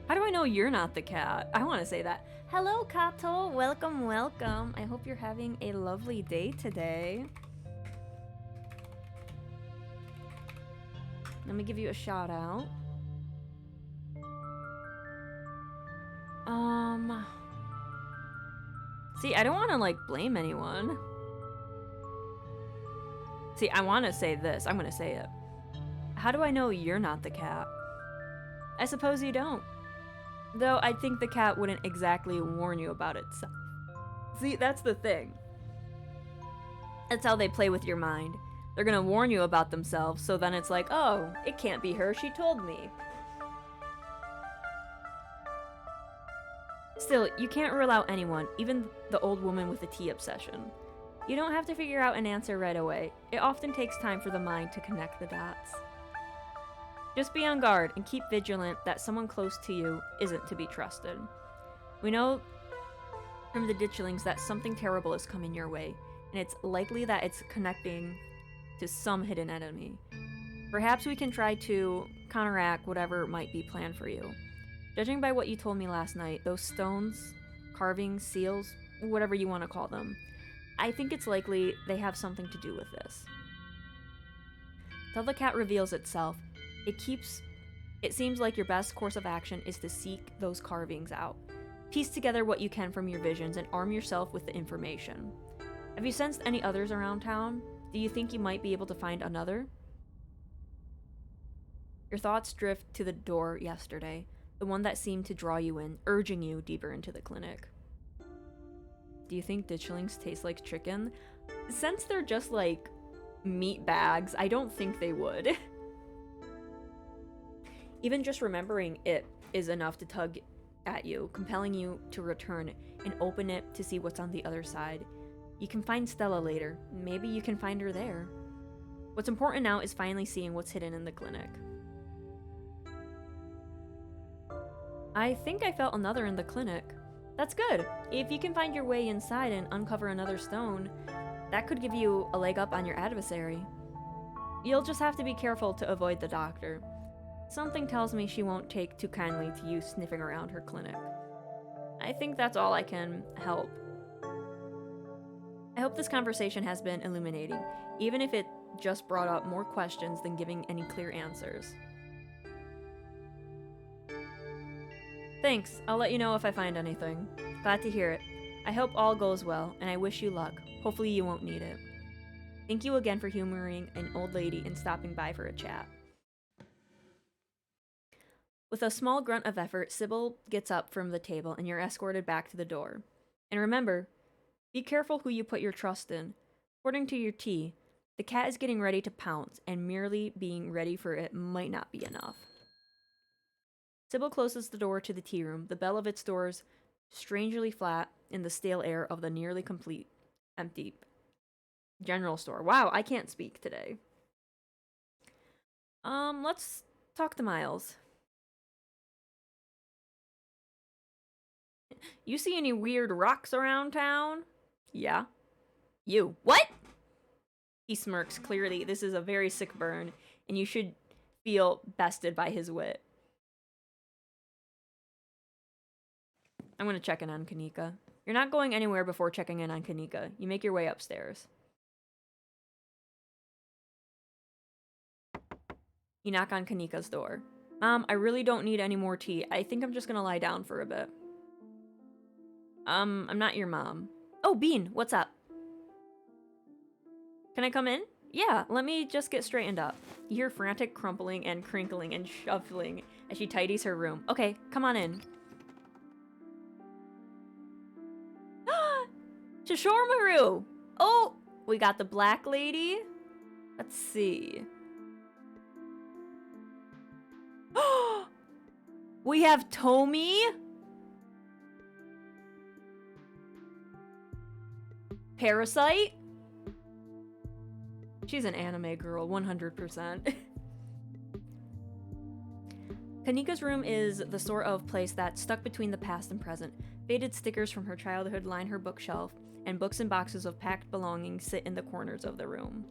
How do I know you're not the cat? I want to say that. Hello, Kato. Welcome, welcome. I hope you're having a lovely day today. Let me give you a shout out. See, I don't want to, like, blame anyone. See, I want to say this. I'm going to say it. How do I know you're not the cat? I suppose you don't. Though I think the cat wouldn't exactly warn you about itself. See, that's the thing. That's how they play with your mind. They're gonna warn you about themselves, so then it's like, oh, it can't be her, she told me. Still, you can't rule out anyone, even the old woman with the tea obsession. You don't have to figure out an answer right away. It often takes time for the mind to connect the dots. Just be on guard and keep vigilant that someone close to you isn't to be trusted. We know from the ditchlings that something terrible is coming your way, and it's likely that it's connecting to some hidden enemy. Perhaps we can try to counteract whatever might be planned for you. Judging by what you told me last night, those stones, carvings, seals, whatever you want to call them, I think it's likely they have something to do with this. Till the cat reveals itself, it seems like your best course of action is to seek those carvings out. Piece together what you can from your visions and arm yourself with the information. Have you sensed any others around town? Do you think you might be able to find another? Your thoughts drift to the door yesterday, the one that seemed to draw you in, urging you deeper into the clinic. Do you think ditchlings taste like chicken? Since they're just like meat bags, I don't think they would. Even just remembering it is enough to tug at you, compelling you to return and open it to see what's on the other side. You can find Stella later. Maybe you can find her there. What's important now is finally seeing what's hidden in the clinic. I think I felt another in the clinic. That's good. If you can find your way inside and uncover another stone, that could give you a leg up on your adversary. You'll just have to be careful to avoid the doctor. Something tells me she won't take too kindly to you sniffing around her clinic. I think that's all I can help. I hope this conversation has been illuminating, even if it just brought up more questions than giving any clear answers. Thanks, I'll let you know if I find anything. Glad to hear it. I hope all goes well, and I wish you luck. Hopefully you won't need it. Thank you again for humoring an old lady and stopping by for a chat. With a small grunt of effort, Sybil gets up from the table and you're escorted back to the door. And remember, be careful who you put your trust in. According to your tea, the cat is getting ready to pounce, and merely being ready for it might not be enough. Sybil closes the door to the tea room, the bell of its doors strangely flat in the stale air of the nearly complete empty general store. Wow, I can't speak today. Let's talk to Miles. You see any weird rocks around town? Yeah. You. What? He smirks. Clearly, this is a very sick burn, and you should feel bested by his wit. I'm gonna check in on Kanika. You're not going anywhere before checking in on Kanika. You make your way upstairs. You knock on Kanika's door. Mom, I really don't need any more tea. I think I'm just gonna lie down for a bit. I'm not your mom. Oh, Bean, what's up? Can I come in? Yeah, let me just get straightened up. You hear frantic crumpling and crinkling and shuffling as she tidies her room. Okay, come on in. Shishormaru! Oh, we got the black lady. Let's see. We have Tomi. Parasite. She's an anime girl, 100%. Kanika's room is the sort of place that's stuck between the past and present. Faded stickers from her childhood line her bookshelf, and books and boxes of packed belongings sit in the corners of the room.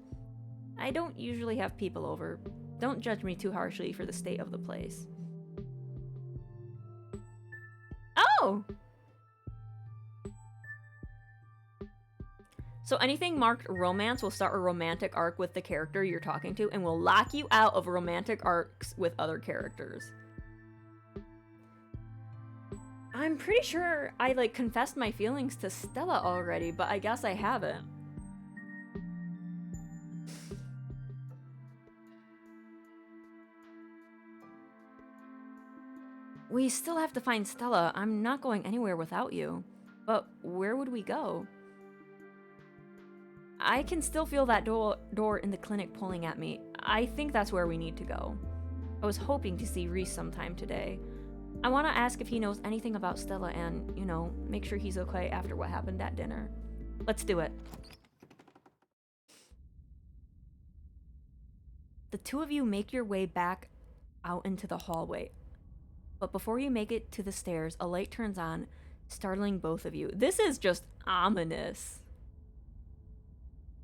I don't usually have people over. Don't judge me too harshly for the state of the place. Oh! So anything marked romance will start a romantic arc with the character you're talking to and will lock you out of romantic arcs with other characters. I'm pretty sure I, confessed my feelings to Stella already, but I guess I haven't. We still have to find Stella. I'm not going anywhere without you. But where would we go? I can still feel that door in the clinic pulling at me. I think that's where we need to go. I was hoping to see Reese sometime today. I want to ask if he knows anything about Stella and, make sure he's okay after what happened at dinner. Let's do it. The two of you make your way back out into the hallway. But before you make it to the stairs, a light turns on, startling both of you. This is just ominous.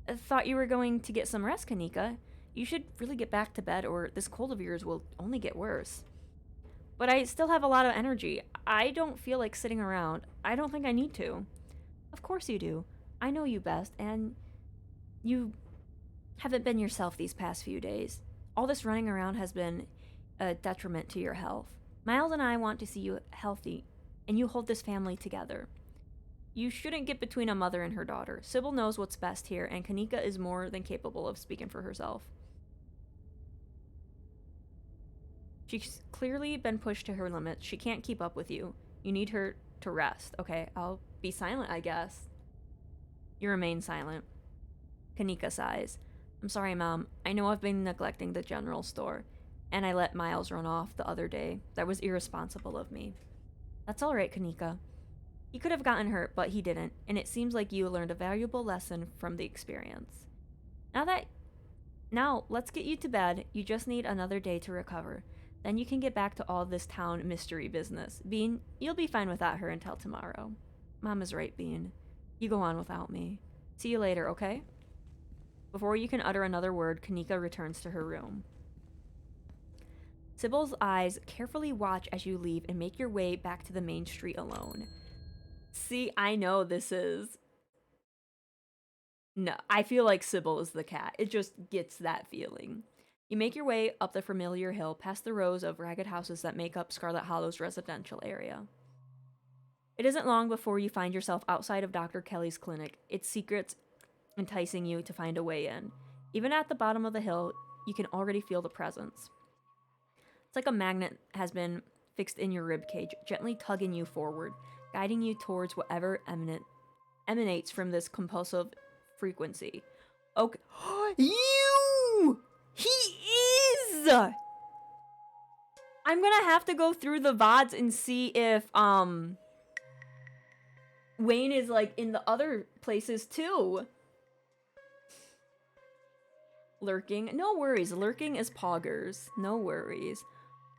I thought you were going to get some rest, Kanika. You should really get back to bed or this cold of yours will only get worse. But I still have a lot of energy. I don't feel like sitting around. I don't think I need to. Of course you do. I know you best, and you haven't been yourself these past few days. All this running around has been a detriment to your health. Miles and I want to see you healthy, and you hold this family together. You shouldn't get between a mother and her daughter. Sybil knows what's best here, and Kanika is more than capable of speaking for herself. She's clearly been pushed to her limits. She can't keep up with you. You need her to rest. Okay, I'll be silent, I guess. You remain silent. Kanika sighs. I'm sorry, Mom. I know I've been neglecting the general store, and I let Miles run off the other day. That was irresponsible of me. That's all right, Kanika. He could have gotten hurt, but he didn't, and it seems like you learned a valuable lesson from the experience. Now, let's get you to bed. You just need another day to recover. Then you can get back to all this town mystery business. Bean, you'll be fine without her until tomorrow. Mom is right, Bean. You go on without me. See you later, okay? Before you can utter another word, Kanika returns to her room. Sybil's eyes carefully watch as you leave and make your way back to the main street alone. See, I know this is No, I feel like Sybil is the cat. It just gets that feeling. You make your way up the familiar hill, past the rows of ragged houses that make up Scarlet Hollow's residential area. It isn't long before you find yourself outside of Dr. Kelly's clinic, its secrets enticing you to find a way in. Even at the bottom of the hill, you can already feel the presence. It's like a magnet has been fixed in your ribcage, gently tugging you forward, guiding you towards whatever emanates from this compulsive frequency. Okay. You! He is! I'm gonna have to go through the VODs and see if, Wayne is, like, in the other places, too. Lurking. No worries. Lurking is poggers. No worries.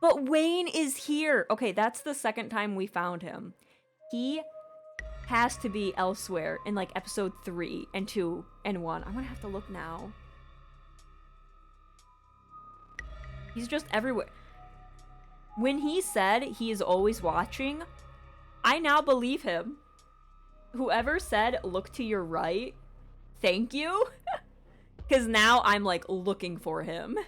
But Wayne is here! Okay, that's the second time we found him. He has to be elsewhere in, like, episode 3 and 2 and 1. I'm gonna have to look now. He's just everywhere. When he said he is always watching, I now believe him. Whoever said, look to your right, thank you. Because now I'm, like, looking for him.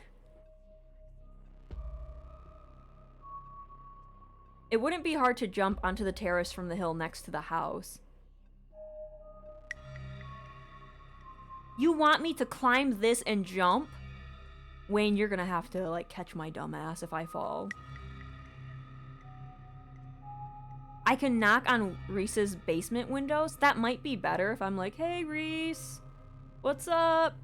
It wouldn't be hard to jump onto the terrace from the hill next to the house. You want me to climb this and jump? Wayne, you're gonna have to, like, catch my dumb ass if I fall. I can knock on Reese's basement windows. That might be better if I'm like, hey, Reese, what's up?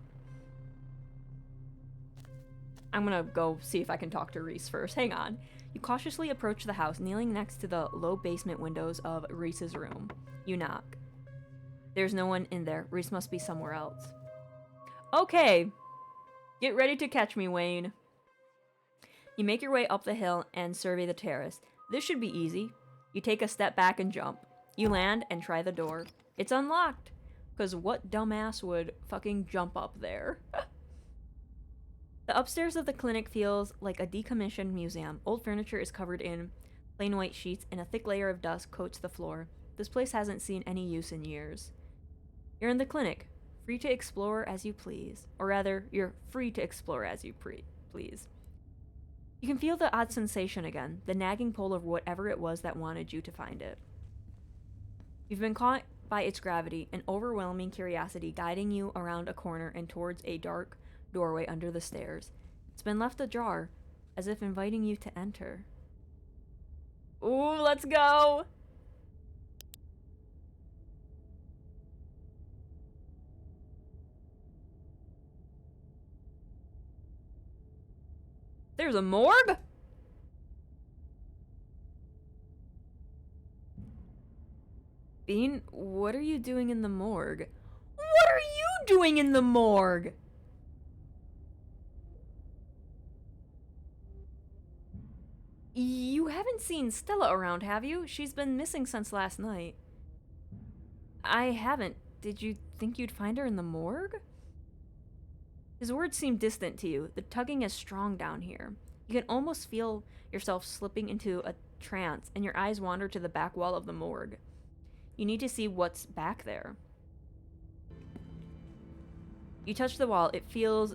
I'm gonna go see if I can talk to Reese first. Hang on. You cautiously approach the house, kneeling next to the low basement windows of Reese's room. You knock. There's no one in there. Reese must be somewhere else. Okay. Get ready to catch me, Wayne. You make your way up the hill and survey the terrace. This should be easy. You take a step back and jump. You land and try the door. It's unlocked. Because what dumbass would fucking jump up there? The upstairs of the clinic feels like a decommissioned museum. Old furniture is covered in plain white sheets, and a thick layer of dust coats the floor. This place hasn't seen any use in years. You're in the clinic, free to explore as you please. Or rather, you're free to explore as you please. You can feel the odd sensation again, the nagging pull of whatever it was that wanted you to find it. You've been caught by its gravity, an overwhelming curiosity guiding you around a corner and towards a dark doorway under the stairs. It's been left ajar, as if inviting you to enter. Ooh, let's go! There's a morgue? Bean, what are you doing in the morgue? What are you doing in the morgue? You haven't seen Stella around, have you? She's been missing since last night. I haven't. Did you think you'd find her in the morgue? His words seem distant to you. The tugging is strong down here. You can almost feel yourself slipping into a trance, and your eyes wander to the back wall of the morgue. You need to see what's back there. You touch the wall. It feels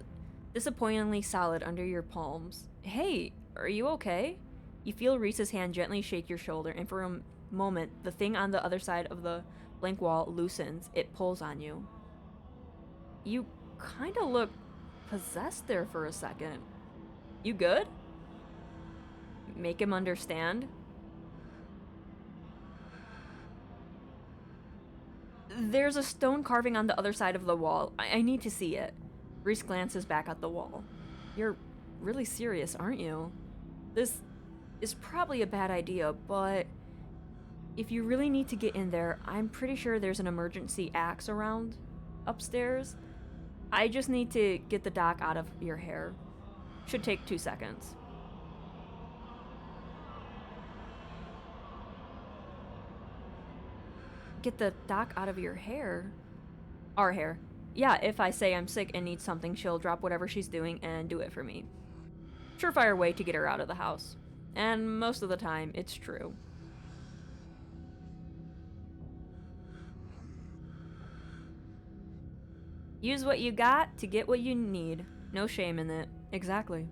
disappointingly solid under your palms. Hey, are you okay? You feel Reese's hand gently shake your shoulder, and for a moment, the thing on the other side of the blank wall loosens. It pulls on you. You kind of look possessed there for a second. You good? Make him understand. There's a stone carving on the other side of the wall. I need to see it. Reese glances back at the wall. You're really serious, aren't you? This is probably a bad idea, but if you really need to get in there, I'm pretty sure there's an emergency axe around upstairs. I just need to get the doc out of your hair. Should take 2 seconds. Get the doc out of your hair? Our hair. Yeah, if I say I'm sick and need something, she'll drop whatever she's doing and do it for me. Surefire way to get her out of the house. And most of the time, it's true. Use what you got to get what you need. No shame in it. Exactly.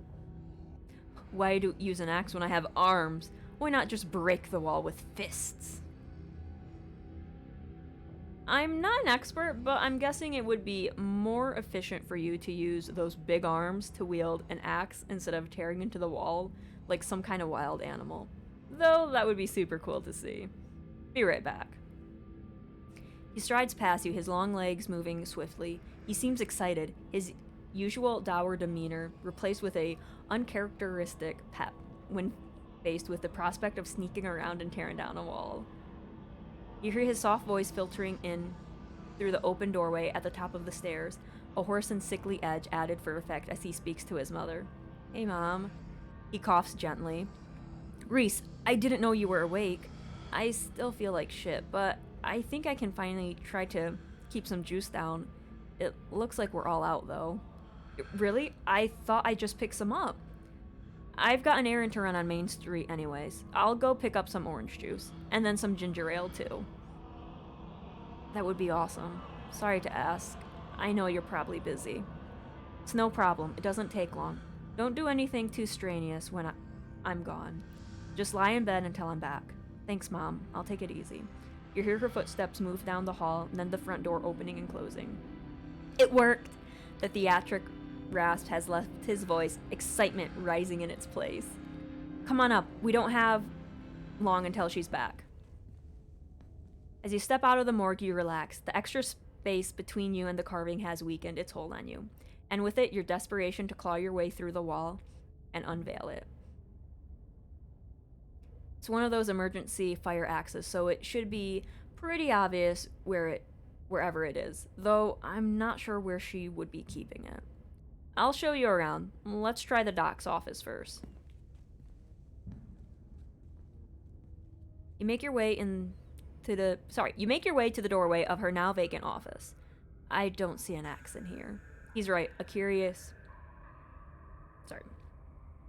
Why do use an axe when I have arms? Why not just break the wall with fists? I'm not an expert, but I'm guessing it would be more efficient for you to use those big arms to wield an axe instead of tearing into the wall like some kind of wild animal. Though that would be super cool to see. Be right back. He strides past you, his long legs moving swiftly. He seems excited, his usual dour demeanor replaced with a uncharacteristic pep when faced with the prospect of sneaking around and tearing down a wall. You hear his soft voice filtering in through the open doorway at the top of the stairs, a hoarse and sickly edge added for effect as he speaks to his mother. Hey, Mom. He coughs gently. Reese, I didn't know you were awake. I still feel like shit, but I think I can finally try to keep some juice down. It looks like we're all out, though. Really? I thought I just picked some up. I've got an errand to run on Main Street anyways. I'll go pick up some orange juice. And then some ginger ale, too. That would be awesome. Sorry to ask. I know you're probably busy. It's no problem. It doesn't take long. Don't do anything too strenuous when I'm gone. Just lie in bed until I'm back. Thanks, Mom. I'll take it easy. You hear her footsteps move down the hall, and then the front door opening and closing. It worked! The theatric rasp has left his voice, excitement rising in its place. Come on up. We don't have long until she's back. As you step out of the morgue, you relax. The extra space between you and the carving has weakened its hold on you, and with it, your desperation to claw your way through the wall and unveil it. It's one of those emergency fire axes, so it should be pretty obvious wherever it is, though I'm not sure where she would be keeping it. I'll show you around. Let's try the doc's office first. You make your way to the doorway of her now vacant office. I don't see an axe in here. He's right,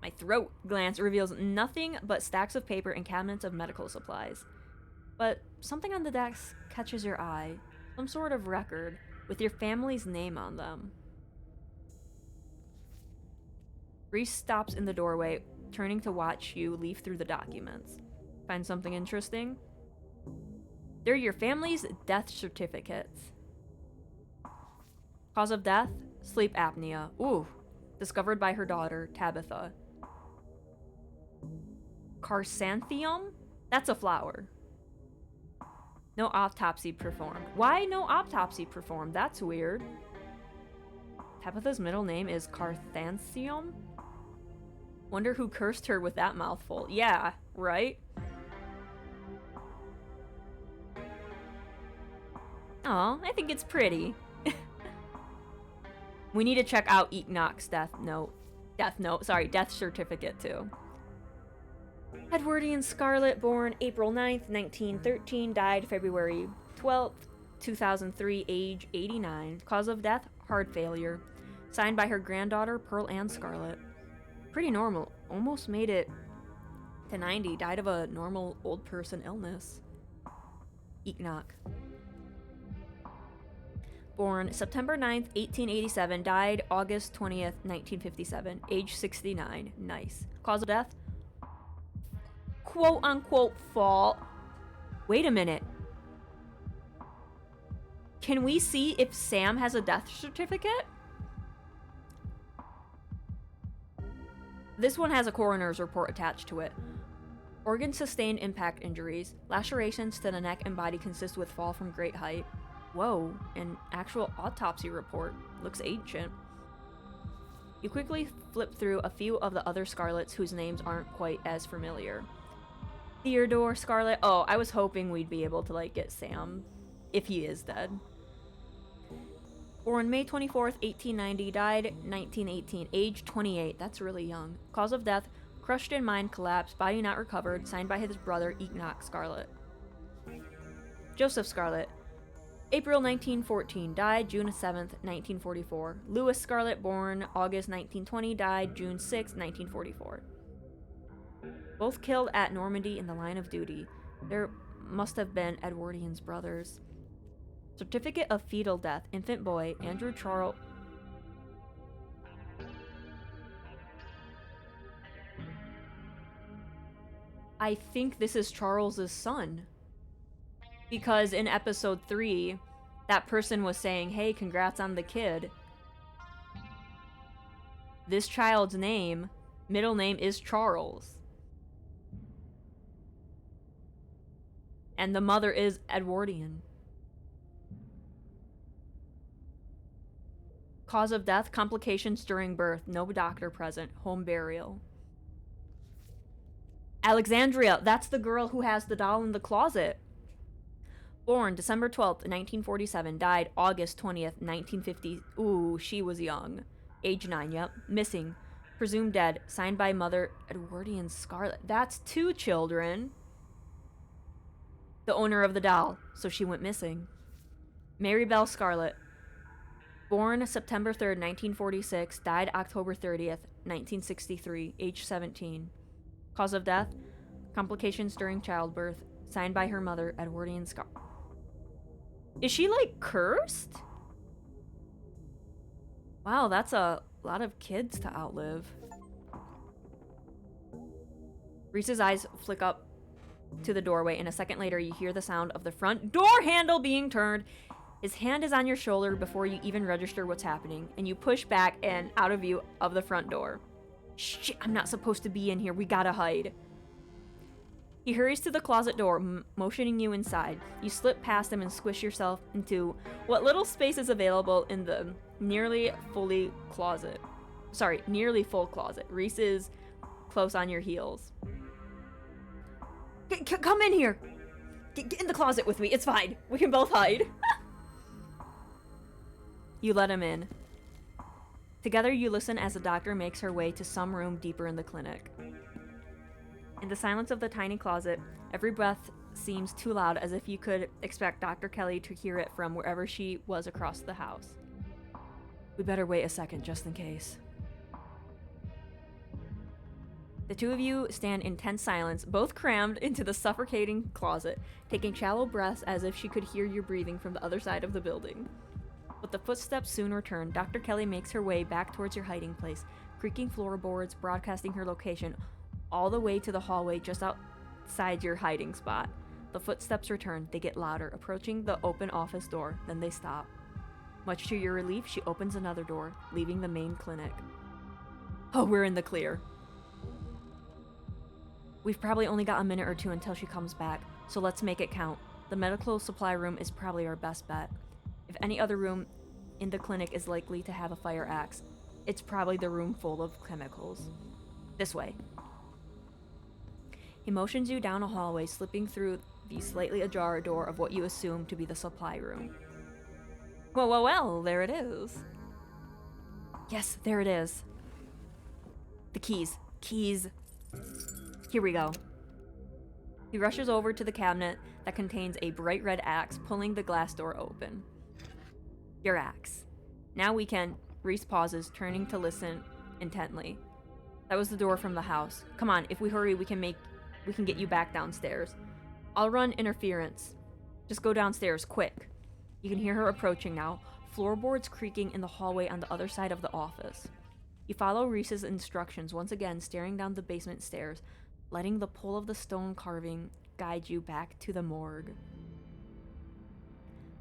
my throat glance reveals nothing but stacks of paper and cabinets of medical supplies. But something on the desk catches your eye. Some sort of record with your family's name on them. Reese stops in the doorway, turning to watch you leaf through the documents. Find something interesting? They're your family's death certificates. Cause of death? Sleep apnea. Ooh. Discovered by her daughter, Tabitha. Chrysanthemum? That's a flower. No autopsy performed. Why no autopsy performed? That's weird. Tabitha's middle name is Carthansium? Wonder who cursed her with that mouthful. Yeah, right? Aw, I think it's pretty. We need to check out Enoch's death certificate too. Edwardian Scarlet, born April 9th, 1913, died February 12th, 2003, age 89. Cause of death, heart failure. Signed by her granddaughter, Pearl Ann Scarlet. Pretty normal. Almost made it to 90. Died of a normal old person illness. Enoch. Born September 9th, 1887, died August 20th, 1957, age 69. Nice. Cause of death? Quote unquote fault. Wait a minute. Can we see if Sam has a death certificate? This one has a coroner's report attached to it. Organs sustained impact injuries. Lacerations to the neck and body consist with fall from great height. Whoa, an actual autopsy report. Looks ancient. You quickly flip through a few of the other Scarlets whose names aren't quite as familiar. Theodore Scarlet. Oh, I was hoping we'd be able to, get Sam, if he is dead. Born May 24th, 1890, died 1918, age 28. That's really young. Cause of death, crushed in mind collapse, body not recovered, signed by his brother Enoch Scarlet. Joseph Scarlet. April 1914, died June 7th, 1944. Louis Scarlet, born August 1920, died June 6th, 1944. Both killed at Normandy in the line of duty. There must have been Edwardian's brothers. Certificate of fetal death. Infant boy, Andrew Charles. I think this is Charles's son. Because in episode 3, that person was saying, hey, congrats on the kid. This child's name, middle name, is Charles. And the mother is Edwardian. Cause of death, complications during birth, no doctor present, home burial. Alexandria, that's the girl who has the doll in the closet. Born December 12th, 1947, died August 20th, 1950. Ooh, she was young. Age 9, yep. Missing. Presumed dead. Signed by mother Edwardian Scarlet. That's 2 children. The owner of the doll, so she went missing. Mary Bell Scarlet. Born September 3rd, 1946, died October 30th, 1963, age 17. Cause of death, complications during childbirth, signed by her mother, Edwardian Scarlet. Is she, like, cursed? Wow, that's a lot of kids to outlive. Reese's eyes flick up to the doorway, and a second later you hear the sound of the front door handle being turned. His hand is on your shoulder before you even register what's happening, and you push back and out of view of the front door. Shit, I'm not supposed to be in here. We gotta hide. He hurries to the closet door, motioning you inside. You slip past him and squish yourself into what little space is available in the nearly full closet. Reese is close on your heels. Come in here. Get in the closet with me. It's fine. We can both hide. You let him in. Together you listen as the doctor makes her way to some room deeper in the clinic. In the silence of the tiny closet, every breath seems too loud, as if you could expect Dr. Kelly to hear it from wherever she was across the house. We better wait a second, just in case. The two of you stand in tense silence, both crammed into the suffocating closet, taking shallow breaths as if she could hear you breathing from the other side of the building. But the footsteps soon return. Dr. Kelly makes her way back towards your hiding place, creaking floorboards, broadcasting her location, all the way to the hallway just outside your hiding spot. The footsteps return. They get louder, approaching the open office door, then they stop. Much to your relief, she opens another door, leaving the main clinic. Oh, we're in the clear. We've probably only got a minute or two until she comes back, so let's make it count. The medical supply room is probably our best bet. If any other room in the clinic is likely to have a fire axe, it's probably the room full of chemicals. This way. He motions you down a hallway, slipping through the slightly ajar door of what you assume to be the supply room. Well, there it is. Yes, there it is. The keys. Here we go. He rushes over to the cabinet that contains a bright red axe, pulling the glass door open. Your axe. Now we can... Reese pauses, turning to listen intently. That was the door from the house. Come on, if we hurry, we can get you back downstairs. I'll run interference. Just go downstairs, quick. You can hear her approaching now, floorboards creaking in the hallway on the other side of the office. You follow Reese's instructions, once again staring down the basement stairs, letting the pull of the stone carving guide you back to the morgue.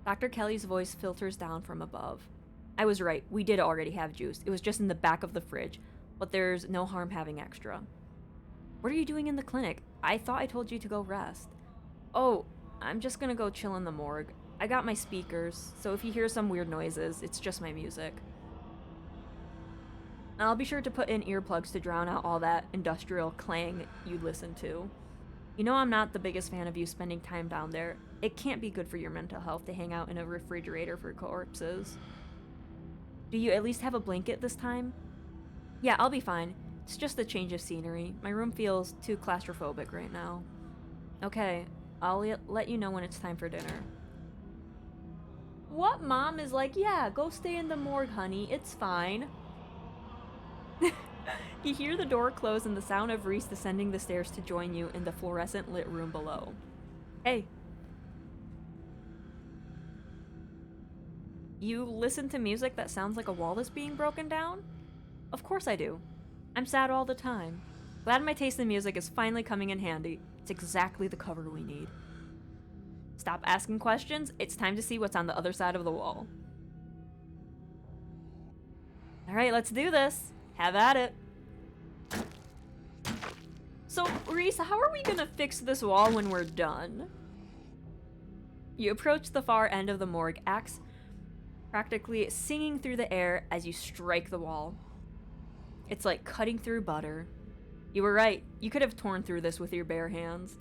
Dr. Kelly's voice filters down from above. I was right, we did already have juice. It was just in the back of the fridge, but there's no harm having extra. What are you doing in the clinic? I thought I told you to go rest. Oh, I'm just gonna go chill in the morgue. I got my speakers, so if you hear some weird noises, it's just my music. I'll be sure to put in earplugs to drown out all that industrial clang you listen to. You know I'm not the biggest fan of you spending time down there. It can't be good for your mental health to hang out in a refrigerator for corpses. Do you at least have a blanket this time? Yeah, I'll be fine. It's just a change of scenery. My room feels too claustrophobic right now. Okay, I'll let you know when it's time for dinner. What mom is like, yeah, go stay in the morgue, honey. It's fine. You hear the door close and the sound of Reese descending the stairs to join you in the fluorescent lit room below. Hey. You listen to music that sounds like a wall is being broken down? Of course I do. I'm sad all the time. Glad my taste in music is finally coming in handy. It's exactly the cover we need. Stop asking questions. It's time to see what's on the other side of the wall. Alright, let's do this. Have at it. So, Reese, how are we gonna fix this wall when we're done? You approach the far end of the morgue, axe practically singing through the air as you strike the wall. It's like cutting through butter. You were right. You could have torn through this with your bare hands.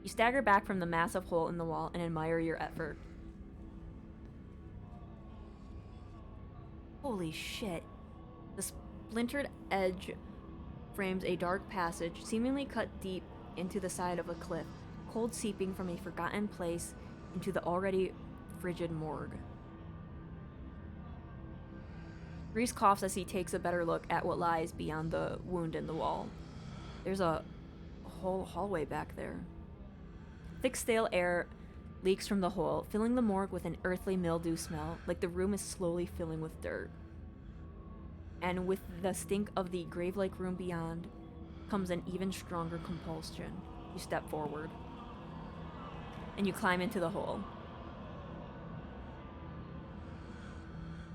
You stagger back from the massive hole in the wall and admire your effort. Holy shit. The splintered edge frames a dark passage, seemingly cut deep into the side of a cliff, cold seeping from a forgotten place into the already frigid morgue. Reese coughs as he takes a better look at what lies beyond the wound in the wall. There's a whole hallway back there. Thick, stale air leaks from the hole, filling the morgue with an earthly mildew smell, like the room is slowly filling with dirt. And with the stink of the grave-like room beyond comes an even stronger compulsion. You step forward. And you climb into the hole.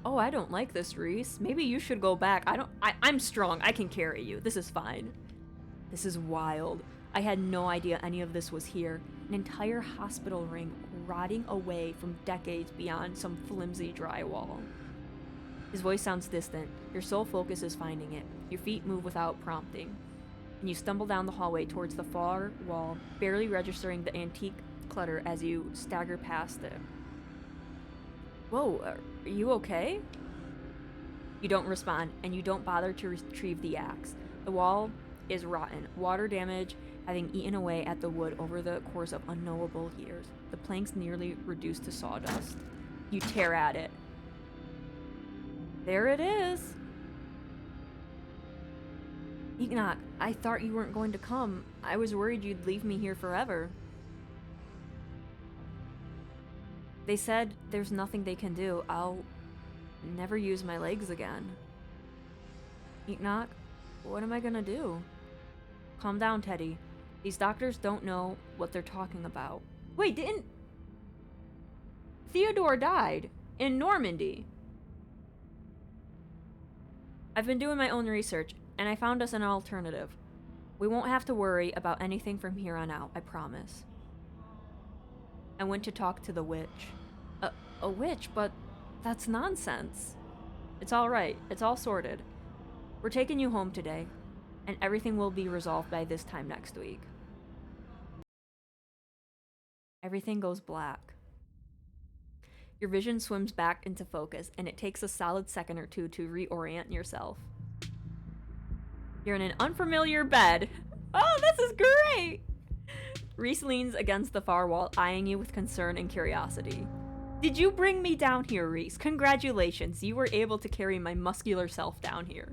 Oh, I don't like this, Reese. Maybe you should go back. I'm strong. I can carry you. This is fine. This is wild. I had no idea any of this was here. An entire hospital ring rotting away from decades beyond some flimsy drywall. His voice sounds distant. Your sole focus is finding it. Your feet move without prompting. And you stumble down the hallway towards the far wall, barely registering the antique clutter as you stagger past it. Whoa, are you okay? You don't respond, and you don't bother to retrieve the axe. The wall is rotten, water damage having eaten away at the wood over the course of unknowable years. The planks nearly reduced to sawdust. You tear at it. There it is! Enoch, I thought you weren't going to come. I was worried you'd leave me here forever. They said there's nothing they can do. I'll never use my legs again. Enoch, what am I gonna do? Calm down, Teddy. These doctors don't know what they're talking about. Wait, didn't... Theodore died in Normandy. I've been doing my own research, and I found us an alternative. We won't have to worry about anything from here on out, I promise. I went to talk to the witch. A witch? But that's nonsense. It's all right. It's all sorted. We're taking you home today, and everything will be resolved by this time next week. Everything goes black. Your vision swims back into focus, and it takes a solid second or two to reorient yourself. You're in an unfamiliar bed. Oh, this is great! Reese leans against the far wall, eyeing you with concern and curiosity. Did you bring me down here, Reese? Congratulations, you were able to carry my muscular self down here.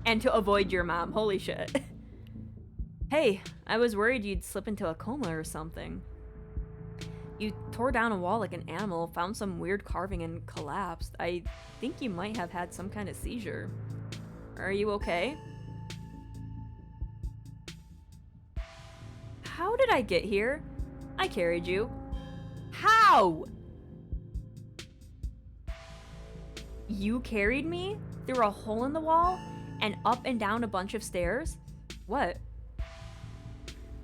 And to avoid your mom, holy shit. Hey, I was worried you'd slip into a coma or something. You tore down a wall like an animal, found some weird carving and collapsed. I think you might have had some kind of seizure. Are you okay? How did I get here? I carried you. How? You carried me through a hole in the wall and up and down a bunch of stairs? What?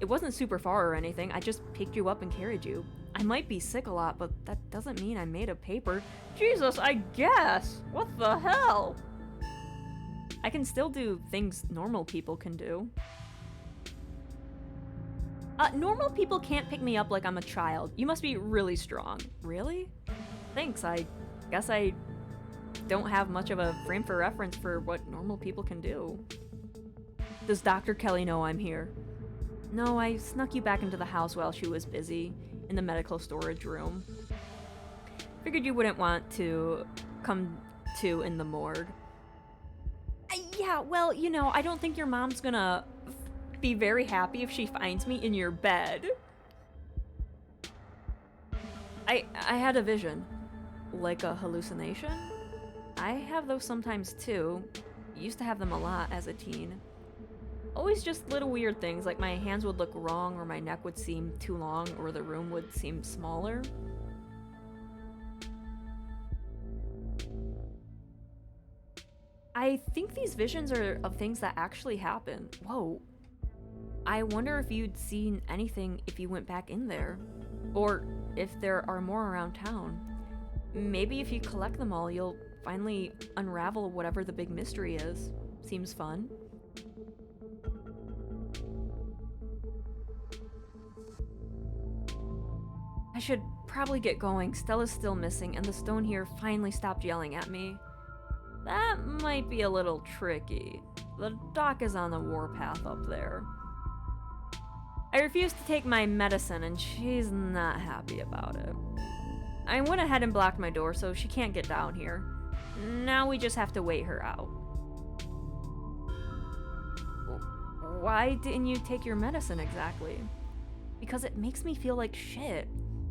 It wasn't super far or anything. I just picked you up and carried you. I might be sick a lot, but that doesn't mean I'm made of paper. Jesus, I guess. What the hell? I can still do things normal people can do. Normal people can't pick me up like I'm a child. You must be really strong. Really? Thanks, I guess I don't have much of a frame for reference for what normal people can do. Does Dr. Kelly know I'm here? No, I snuck you back into the house while she was busy in the medical storage room. Figured you wouldn't want to come to in the morgue. Yeah, well, you know, I don't think your mom's gonna be very happy if she finds me in your bed. I had a vision. like a hallucination? I have those sometimes too. Used to have them a lot as a teen. Always just little weird things, like my hands would look wrong, or my neck would seem too long, or the room would seem smaller. I think these visions are of things that actually happen. Whoa. I wonder if you'd seen anything if you went back in there. Or if there are more around town. Maybe if you collect them all, you'll finally unravel whatever the big mystery is. Seems fun. I should probably get going. Stella's still missing, and the stone here finally stopped yelling at me. That might be a little tricky. The doc is on the warpath up there. I refused to take my medicine, and she's not happy about it. I went ahead and blocked my door so she can't get down here. Now we just have to wait her out. Why didn't you take your medicine exactly? Because it makes me feel like shit.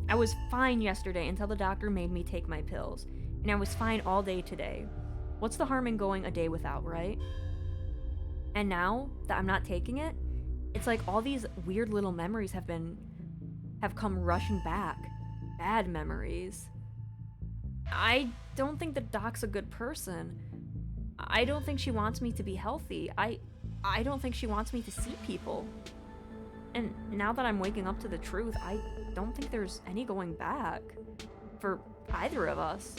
I was fine yesterday until the doctor made me take my pills, and I was fine all day today. What's the harm in going a day without, right? And now that I'm not taking it, it's like all these weird little memories have come rushing back. Bad memories. I don't think the doc's a good person. I don't think she wants me to be healthy. I don't think she wants me to see people. And now that I'm waking up to the truth, I don't think there's any going back. For either of us.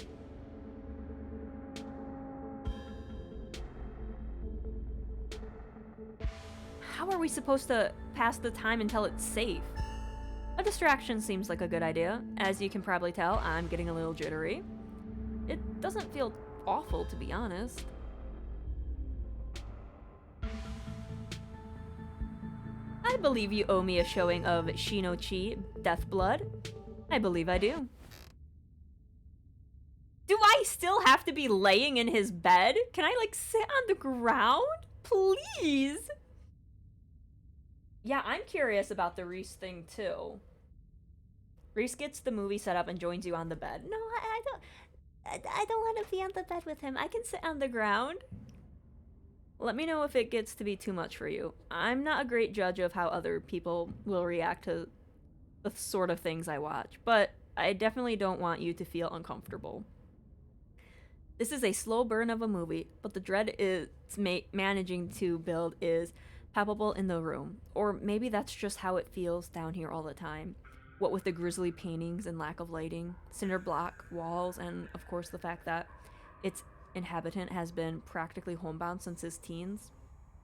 How are we supposed to pass the time until it's safe? A distraction seems like a good idea. As you can probably tell, I'm getting a little jittery. It doesn't feel awful, to be honest. I believe you owe me a showing of Shino-Chi, Death Blood. I believe I do. Do I still have to be laying in his bed? Can I, like, sit on the ground? Please! Yeah, I'm curious about the Reese thing, too. Reese gets the movie set up and joins you on the bed. No, I don't want to be on the bed with him. I can sit on the ground. Let me know if it gets to be too much for you. I'm not a great judge of how other people will react to the sort of things I watch, but I definitely don't want you to feel uncomfortable. This is a slow burn of a movie, but the dread it's managing to build is palpable in the room. Or maybe that's just how it feels down here all the time. What with the grisly paintings and lack of lighting, cinder block walls, and of course the fact that its inhabitant has been practically homebound since his teens.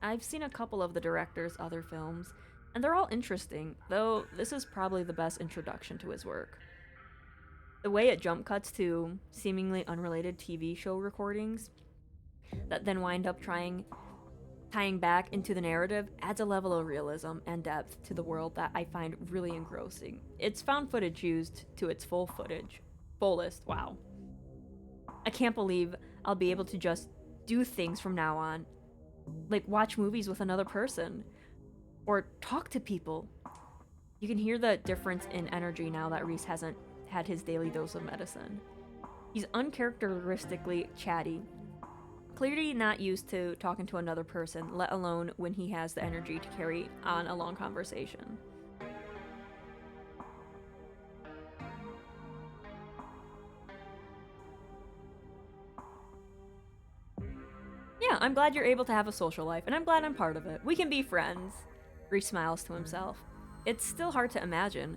I've seen a couple of the director's other films, and they're all interesting, though this is probably the best introduction to his work. The way it jump cuts to seemingly unrelated TV show recordings that then wind up tying back into the narrative adds a level of realism and depth to the world that I find really engrossing. It's found footage used to its fullest. Wow. I can't believe I'll be able to just do things from now on. Like watch movies with another person. Or talk to people. You can hear the difference in energy now that Reese hasn't had his daily dose of medicine. He's uncharacteristically chatty. Clearly not used to talking to another person, let alone when he has the energy to carry on a long conversation. Yeah, I'm glad you're able to have a social life, and I'm glad I'm part of it. We can be friends. Reese smiles to himself. It's still hard to imagine.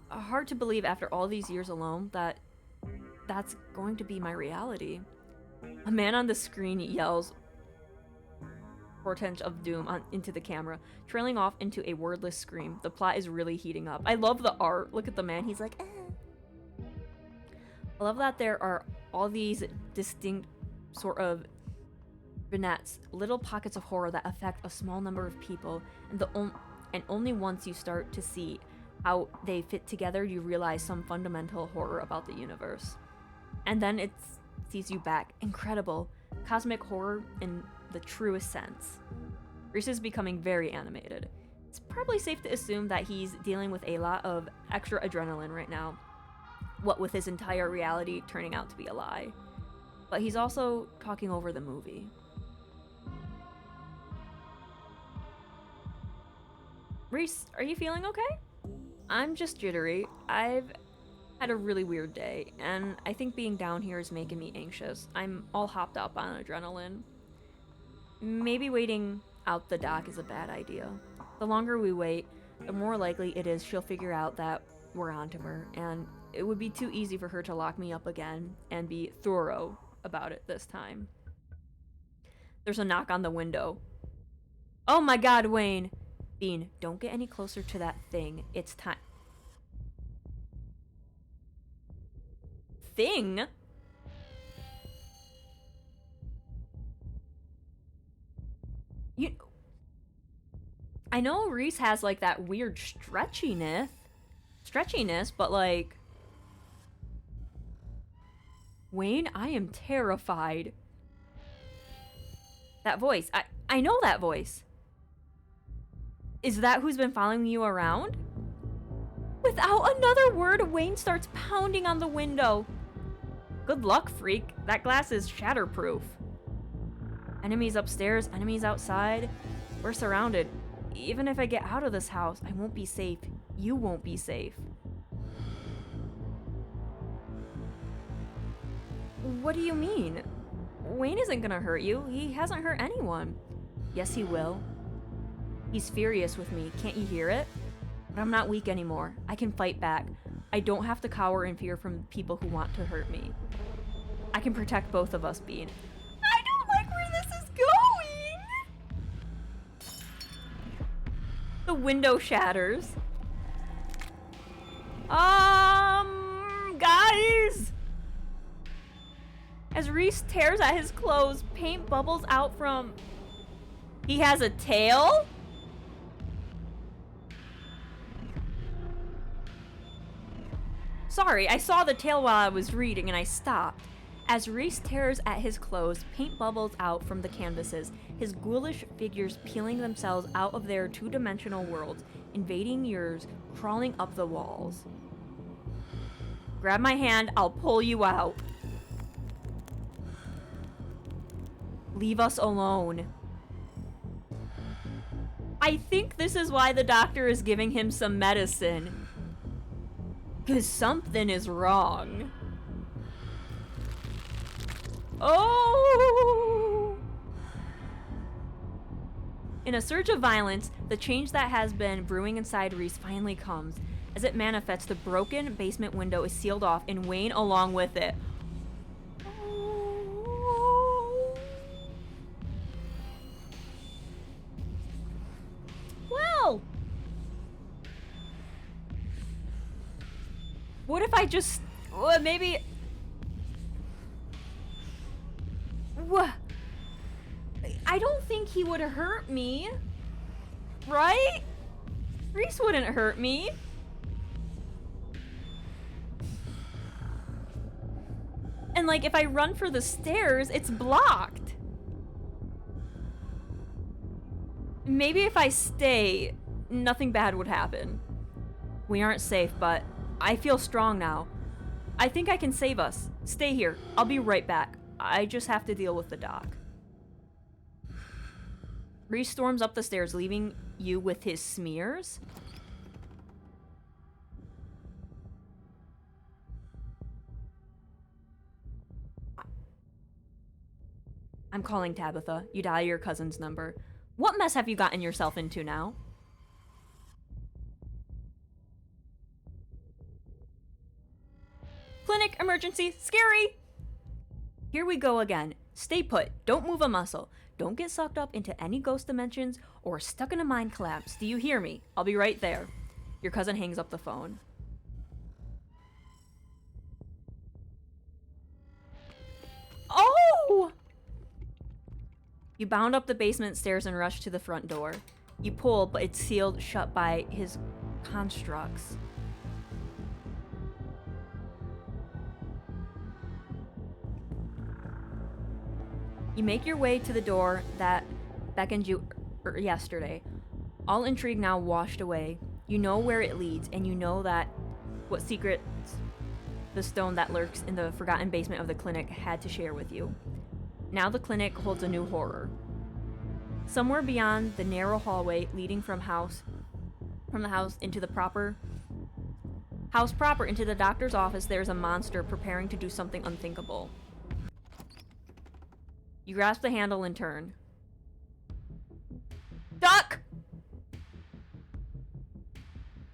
Hard to believe after all these years alone that that's going to be my reality. A man on the screen yells portent of doom into the camera, trailing off into a wordless scream. The plot is really heating up. I love the art. Look at the man. He's like, eh. I love that there are all these distinct sort of vignettes, little pockets of horror that affect a small number of people, and only once you start to see how they fit together, you realize some fundamental horror about the universe. And then it sees you back. Incredible. Cosmic horror in the truest sense. Reese is becoming very animated. It's probably safe to assume that he's dealing with a lot of extra adrenaline right now. what with his entire reality turning out to be a lie. But he's also talking over the movie. Reese, are you feeling okay? I'm just jittery. I've had a really weird day, and I think being down here is making me anxious. I'm all hopped up on adrenaline. Maybe waiting out the dock is a bad idea. The longer we wait, the more likely it is she'll figure out that we're onto her, and it would be too easy for her to lock me up again and be thorough about it this time. There's a knock on the window. Oh my god, Wayne! Bean, don't get any closer to that thing. It's time. Thing? I know Reese has like that weird stretchiness, but like, Wayne, I am terrified. That voice, I know that voice. Is that who's been following you around? Without another word, Wayne starts pounding on the window. Good luck, freak. That glass is shatterproof. Enemies upstairs, enemies outside. We're surrounded. Even if I get out of this house, I won't be safe. You won't be safe. What do you mean? Wayne isn't gonna hurt you. He hasn't hurt anyone. Yes, he will. He's furious with me. Can't you hear it? But I'm not weak anymore. I can fight back. I don't have to cower in fear from people who want to hurt me. I can protect both of us, Bean. I don't like where this is going! The window shatters. Guys! As Reese tears at his clothes, paint bubbles out from... He has a tail? Sorry, I saw the tail while I was reading and I stopped. As Reese tears at his clothes, paint bubbles out from the canvases, his ghoulish figures peeling themselves out of their two-dimensional worlds, invading yours, crawling up the walls. Grab my hand, I'll pull you out. Leave us alone. I think this is why the doctor is giving him some medicine. 'Cause something is wrong. Oh! In a surge of violence, the change that has been brewing inside Reese finally comes. As it manifests, the broken basement window is sealed off and Wayne along with it. Well, what if I just maybe I don't think he would hurt me, right? Reese wouldn't hurt me. And like if I run for the stairs, it's blocked. Maybe if I stay, nothing bad would happen. We aren't safe, but I feel strong now. I think I can save us. Stay here. I'll be right back. I just have to deal with the doc. Reese storms up the stairs, leaving you with his smears. I'm calling Tabitha. You dial your cousin's number. What mess have you gotten yourself into now? Clinic, emergency, scary! Here we go again. Stay put. Don't move a muscle. Don't get sucked up into any ghost dimensions or stuck in a mind collapse. Do you hear me? I'll be right there. Your cousin hangs up the phone. Oh! You bound up the basement stairs and rush to the front door. You pull, but it's sealed shut by his constructs. You make your way to the door that beckoned you yesterday. All intrigue now washed away. You know where it leads, and you know that what secrets the stone that lurks in the forgotten basement of the clinic had to share with you. Now the clinic holds a new horror. Somewhere beyond the narrow hallway leading from the house into the house proper into the doctor's office, there's a monster preparing to do something unthinkable. You grasp the handle and turn. Duck!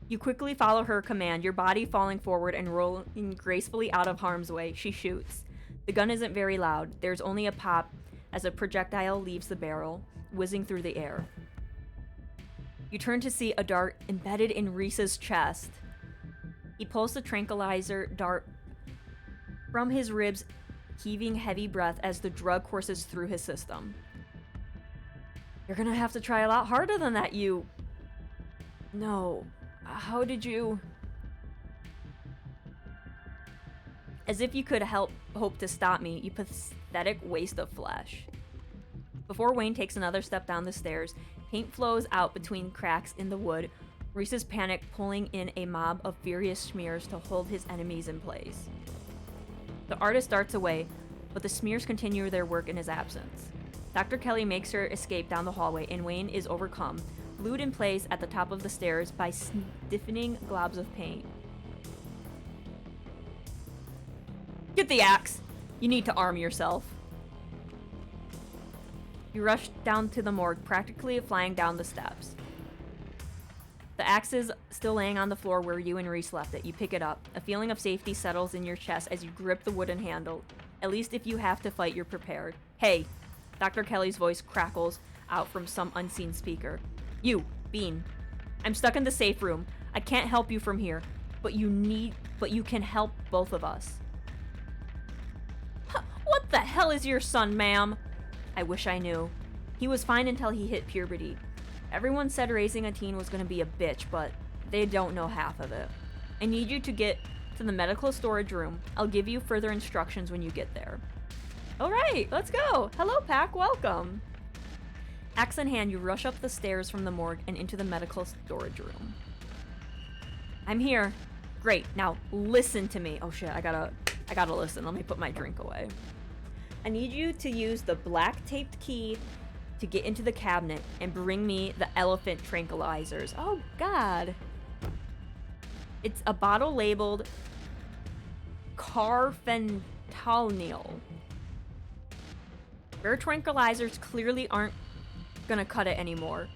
You quickly follow her command, your body falling forward and rolling gracefully out of harm's way. She shoots. The gun isn't very loud. There's only a pop as a projectile leaves the barrel, whizzing through the air. You turn to see a dart embedded in Reese's chest. He pulls the tranquilizer dart from his ribs, heaving heavy breath as the drug courses through his system. You're gonna have to try a lot harder than that, you... No. How did you... As if you could hope to stop me, you pathetic waste of flesh. Before Wayne takes another step down the stairs, paint flows out between cracks in the wood, Reese's panic pulling in a mob of furious smears to hold his enemies in place. The artist darts away, but the smears continue their work in his absence. Dr. Kelly makes her escape down the hallway, and Wayne is overcome, glued in place at the top of the stairs by stiffening globs of paint. Get the axe! You need to arm yourself. You rush down to the morgue, practically flying down the steps. The axe is still laying on the floor where you and Reese left it. You pick it up. A feeling of safety settles in your chest as you grip the wooden handle. At least if you have to fight, you're prepared. Hey! Dr. Kelly's voice crackles out from some unseen speaker. You, Bean. I'm stuck in the safe room. I can't help you from here, but you can help both of us. What the hell is your son, ma'am? I wish I knew. He was fine until he hit puberty. Everyone said raising a teen was gonna be a bitch, but they don't know half of it. I need you to get to the medical storage room. I'll give you further instructions when you get there. Alright, let's go. Hello, Pac, welcome. Axe in hand, you rush up the stairs from the morgue and into the medical storage room. I'm here. Great, now listen to me. Oh shit, I gotta listen. Let me put my drink away. I need you to use the black taped key to get into the cabinet and bring me the elephant tranquilizers. Oh god. It's a bottle labeled carfentanil. Rare tranquilizers clearly aren't gonna cut it anymore.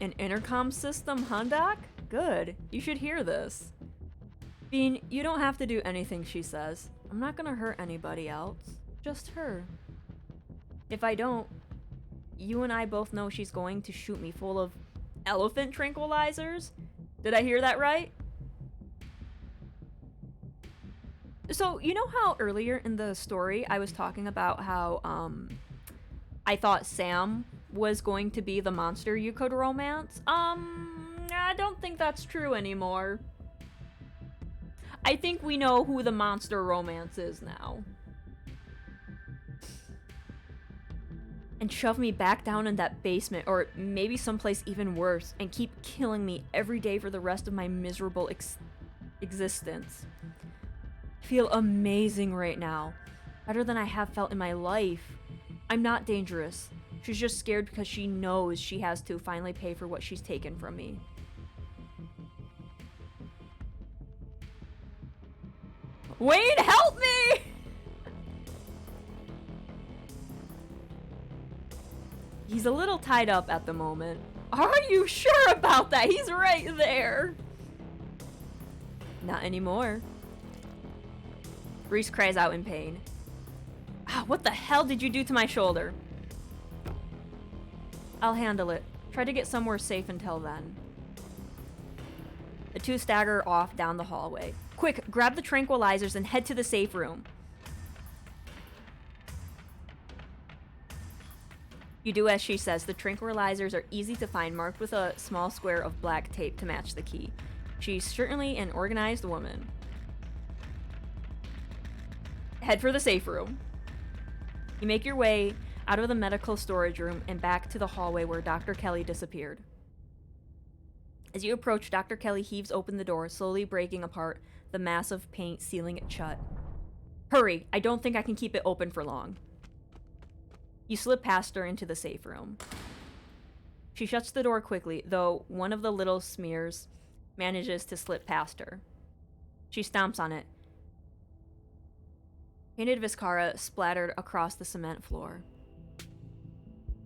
An intercom system, huh, Doc? Good. You should hear this. Bean, you don't have to do anything she says. I'm not gonna hurt anybody else. Just her. If I don't, you and I both know she's going to shoot me full of elephant tranquilizers. Did I hear that right? So, you know how earlier in the story I was talking about how, I thought Sam was going to be the monster you could romance? I don't think that's true anymore. I think we know who the monster romance is now. And shove me back down in that basement, or maybe someplace even worse, and keep killing me every day for the rest of my miserable existence. I feel amazing right now. Better than I have felt in my life. I'm not dangerous. She's just scared because she knows she has to finally pay for what she's taken from me. Wayne, help me! He's a little tied up at the moment. Are you sure about that? He's right there. Not anymore. Reese cries out in pain. Ah, what the hell did you do to my shoulder? I'll handle it. Try to get somewhere safe until then. The two stagger off down the hallway. Quick, grab the tranquilizers and head to the safe room. You do as she says. The tranquilizers are easy to find, marked with a small square of black tape to match the key. She's certainly an organized woman. Head for the safe room. You make your way out of the medical storage room and back to the hallway where Dr. Kelly disappeared. As you approach, Dr. Kelly heaves open the door, slowly breaking apart the mass of paint sealing it shut. Hurry, I don't think I can keep it open for long. You slip past her into the safe room. She shuts the door quickly, though one of the little smears manages to slip past her. She stomps on it. Painted viscara splattered across the cement floor.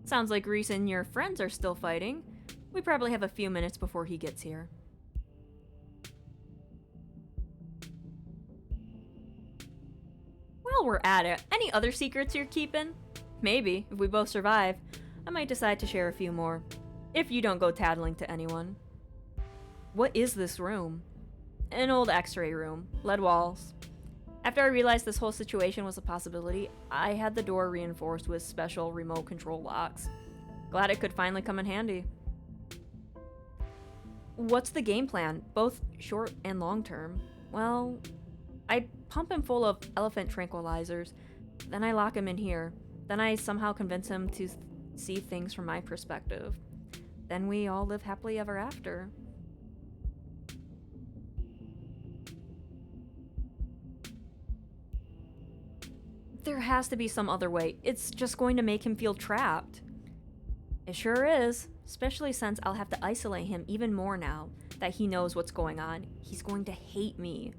Sounds like Reese and your friends are still fighting. We probably have a few minutes before he gets here. While we're at it, any other secrets you're keeping? Maybe, if we both survive, I might decide to share a few more. If you don't go tattling to anyone. What is this room? An old x-ray room. Lead walls. After I realized this whole situation was a possibility, I had the door reinforced with special remote control locks. Glad it could finally come in handy. What's the game plan, both short and long term? Well, I pump him full of elephant tranquilizers, then I lock him in here. Then I somehow convince him to see things from my perspective. Then we all live happily ever after. There has to be some other way. It's just going to make him feel trapped. It sure is, especially since I'll have to isolate him even more now that he knows what's going on. He's going to hate me.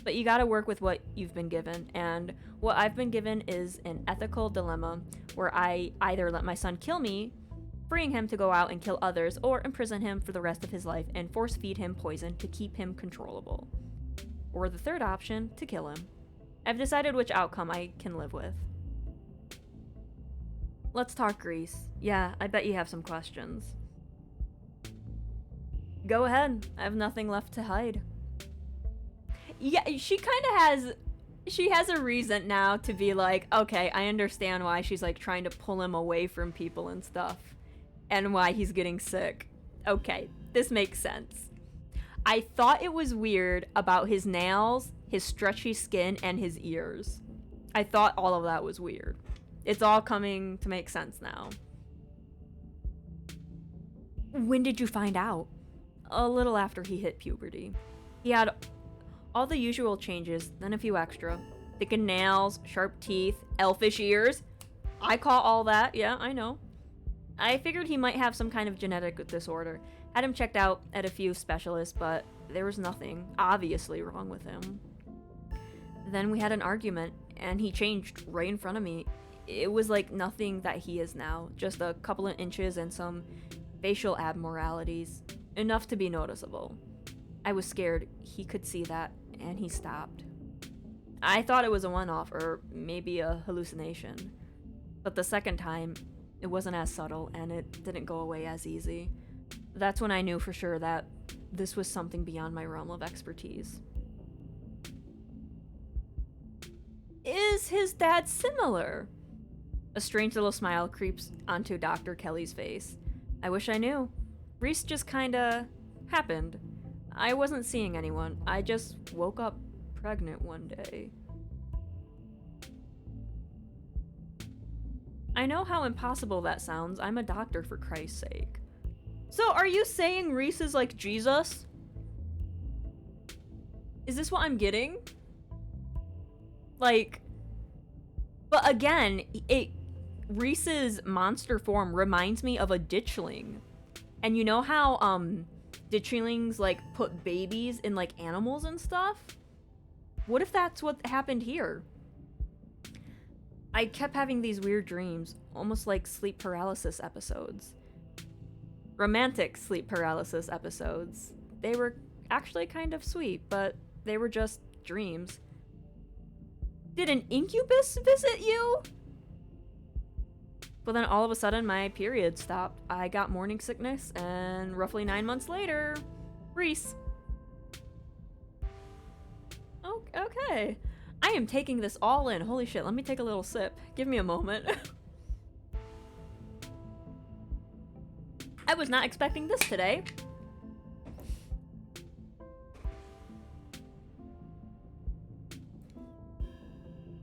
But you gotta work with what you've been given, and what I've been given is an ethical dilemma where I either let my son kill me, freeing him to go out and kill others, or imprison him for the rest of his life and force feed him poison to keep him controllable. Or the third option, to kill him. I've decided which outcome I can live with. Let's talk Grease. Yeah, I bet you have some questions. Go ahead, I have nothing left to hide. Yeah, she has a reason now to be like, okay, I understand why she's like trying to pull him away from people and stuff, and why he's getting sick. Okay, this makes sense. I thought it was weird about his nails, his stretchy skin, and his ears. I thought all of that was weird. It's all coming to make sense now. When did you find out? A little after he hit puberty. He had all the usual changes, then a few extra. Thickened nails, sharp teeth, elfish ears. I call all that, yeah, I know. I figured he might have some kind of genetic disorder. Had him checked out at a few specialists, but there was nothing obviously wrong with him. Then we had an argument, and he changed right in front of me. It was like nothing that he is now, just a couple of inches and some facial abnormalities, enough to be noticeable. I was scared he could see that, and he stopped. I thought it was a one-off, or maybe a hallucination. But the second time, it wasn't as subtle, and it didn't go away as easy. That's when I knew for sure that this was something beyond my realm of expertise. Is his dad similar? A strange little smile creeps onto Dr. Kelly's face. I wish I knew. Reese just kinda happened. I wasn't seeing anyone. I just woke up pregnant one day. I know how impossible that sounds. I'm a doctor, for Christ's sake. So are you saying Reese is like Jesus? Is this what I'm getting? Like, but again, Reese's monster form reminds me of a ditchling. And you know how ditchlings like put babies in like animals and stuff? What if that's what happened here? I kept having these weird dreams, almost like sleep paralysis episodes. Romantic sleep paralysis episodes. They were actually kind of sweet, but they were just dreams. Did an incubus visit you? But then all of a sudden my period stopped. I got morning sickness, and roughly 9 months later, Reese. Oh, okay. I am taking this all in. Holy shit, let me take a little sip. Give me a moment. I was not expecting this today.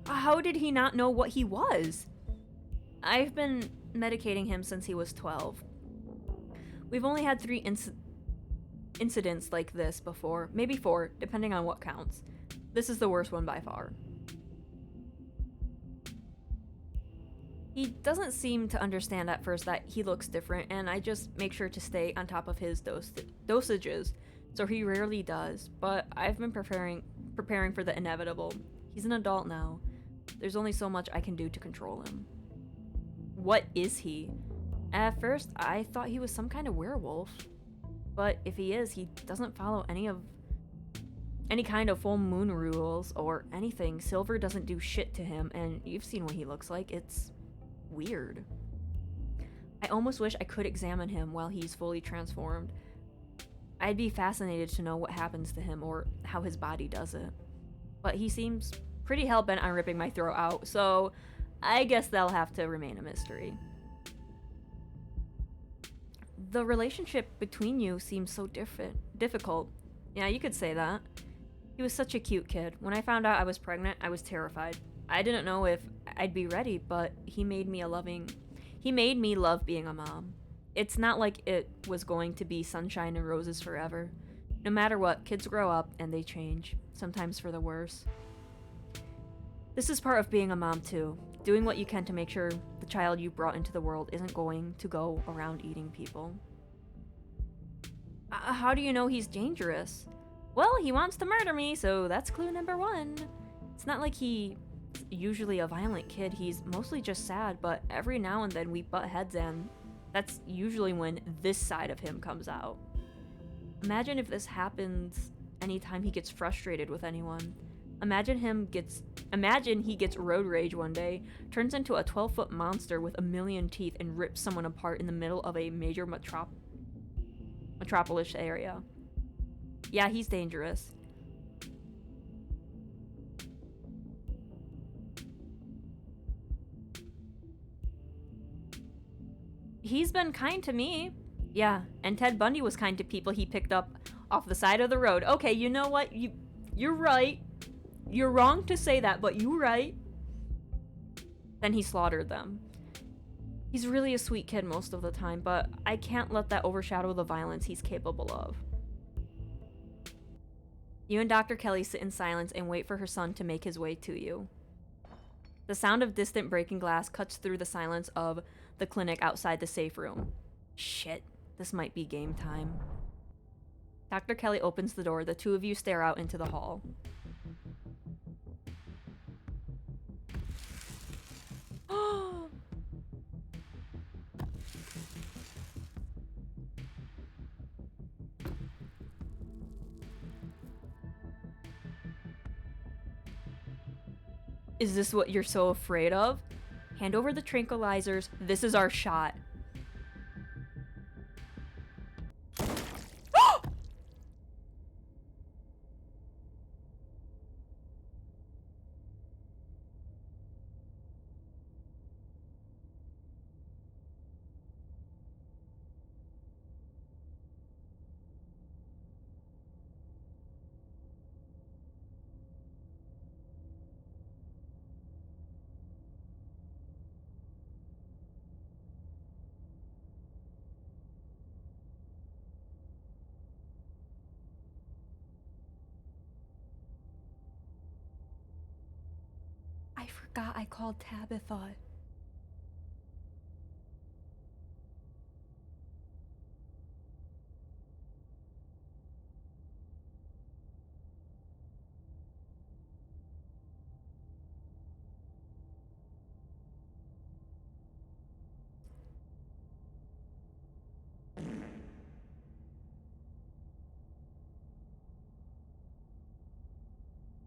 How did he not know what he was? I've been medicating him since he was 12. We've only had 3 incidents like this before, maybe 4, depending on what counts. This is the worst one by far. He doesn't seem to understand at first that he looks different, and I just make sure to stay on top of his dosages, so he rarely does, but I've been preparing for the inevitable. He's an adult now. There's only so much I can do to control him. What is he? At first, I thought he was some kind of werewolf. But if he is, he doesn't follow any kind of full moon rules or anything. Silver doesn't do shit to him, and you've seen what he looks like. It's weird. I almost wish I could examine him while he's fully transformed. I'd be fascinated to know what happens to him or how his body does it. But he seems pretty hell-bent on ripping my throat out, so I guess that'll have to remain a mystery. The relationship between you seems so difficult. Yeah, you could say that. He was such a cute kid. When I found out I was pregnant, I was terrified. I didn't know if I'd be ready, but he made me love being a mom. It's not like it was going to be sunshine and roses forever. No matter what, kids grow up and they change, sometimes for the worse. This is part of being a mom too, doing what you can to make sure the child you brought into the world isn't going to go around eating people. How do you know he's dangerous? Well, he wants to murder me, so that's clue number 1. It's not like he's usually a violent kid, he's mostly just sad, but every now and then we butt heads and that's usually when this side of him comes out. Imagine if this happens anytime he gets frustrated with anyone. Imagine he gets road rage one day, turns into a 12-foot monster with a million teeth and rips someone apart in the middle of a major metropolis area. Yeah, he's dangerous. He's been kind to me. Yeah, and Ted Bundy was kind to people he picked up off the side of the road. Okay, you know what? You're right. You're wrong to say that, but you're right. Then he slaughtered them. He's really a sweet kid most of the time, but I can't let that overshadow the violence he's capable of. You and Dr. Kelly sit in silence and wait for her son to make his way to you. The sound of distant breaking glass cuts through the silence of the clinic outside the safe room. Shit, this might be game time. Dr. Kelly opens the door. The two of you stare out into the hall. Is this what you're so afraid of? Hand over the tranquilizers. This is our shot. I forgot I called Tabitha.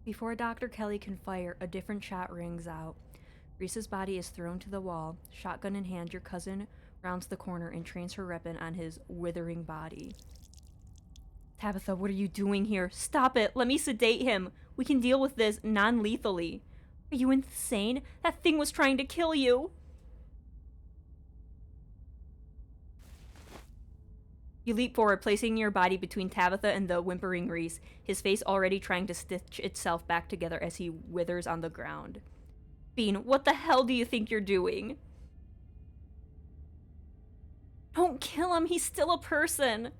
Before Dr. Kelly can fire, a different shot rings out. Reese's body is thrown to the wall. Shotgun in hand, your cousin rounds the corner and trains her weapon on his withering body. Tabitha, what are you doing here? Stop it! Let me sedate him! We can deal with this non-lethally. Are you insane? That thing was trying to kill you! You leap forward, placing your body between Tabitha and the whimpering Reese, his face already trying to stitch itself back together as he withers on the ground. Bean, what the hell do you think you're doing? Don't kill him, he's still a person.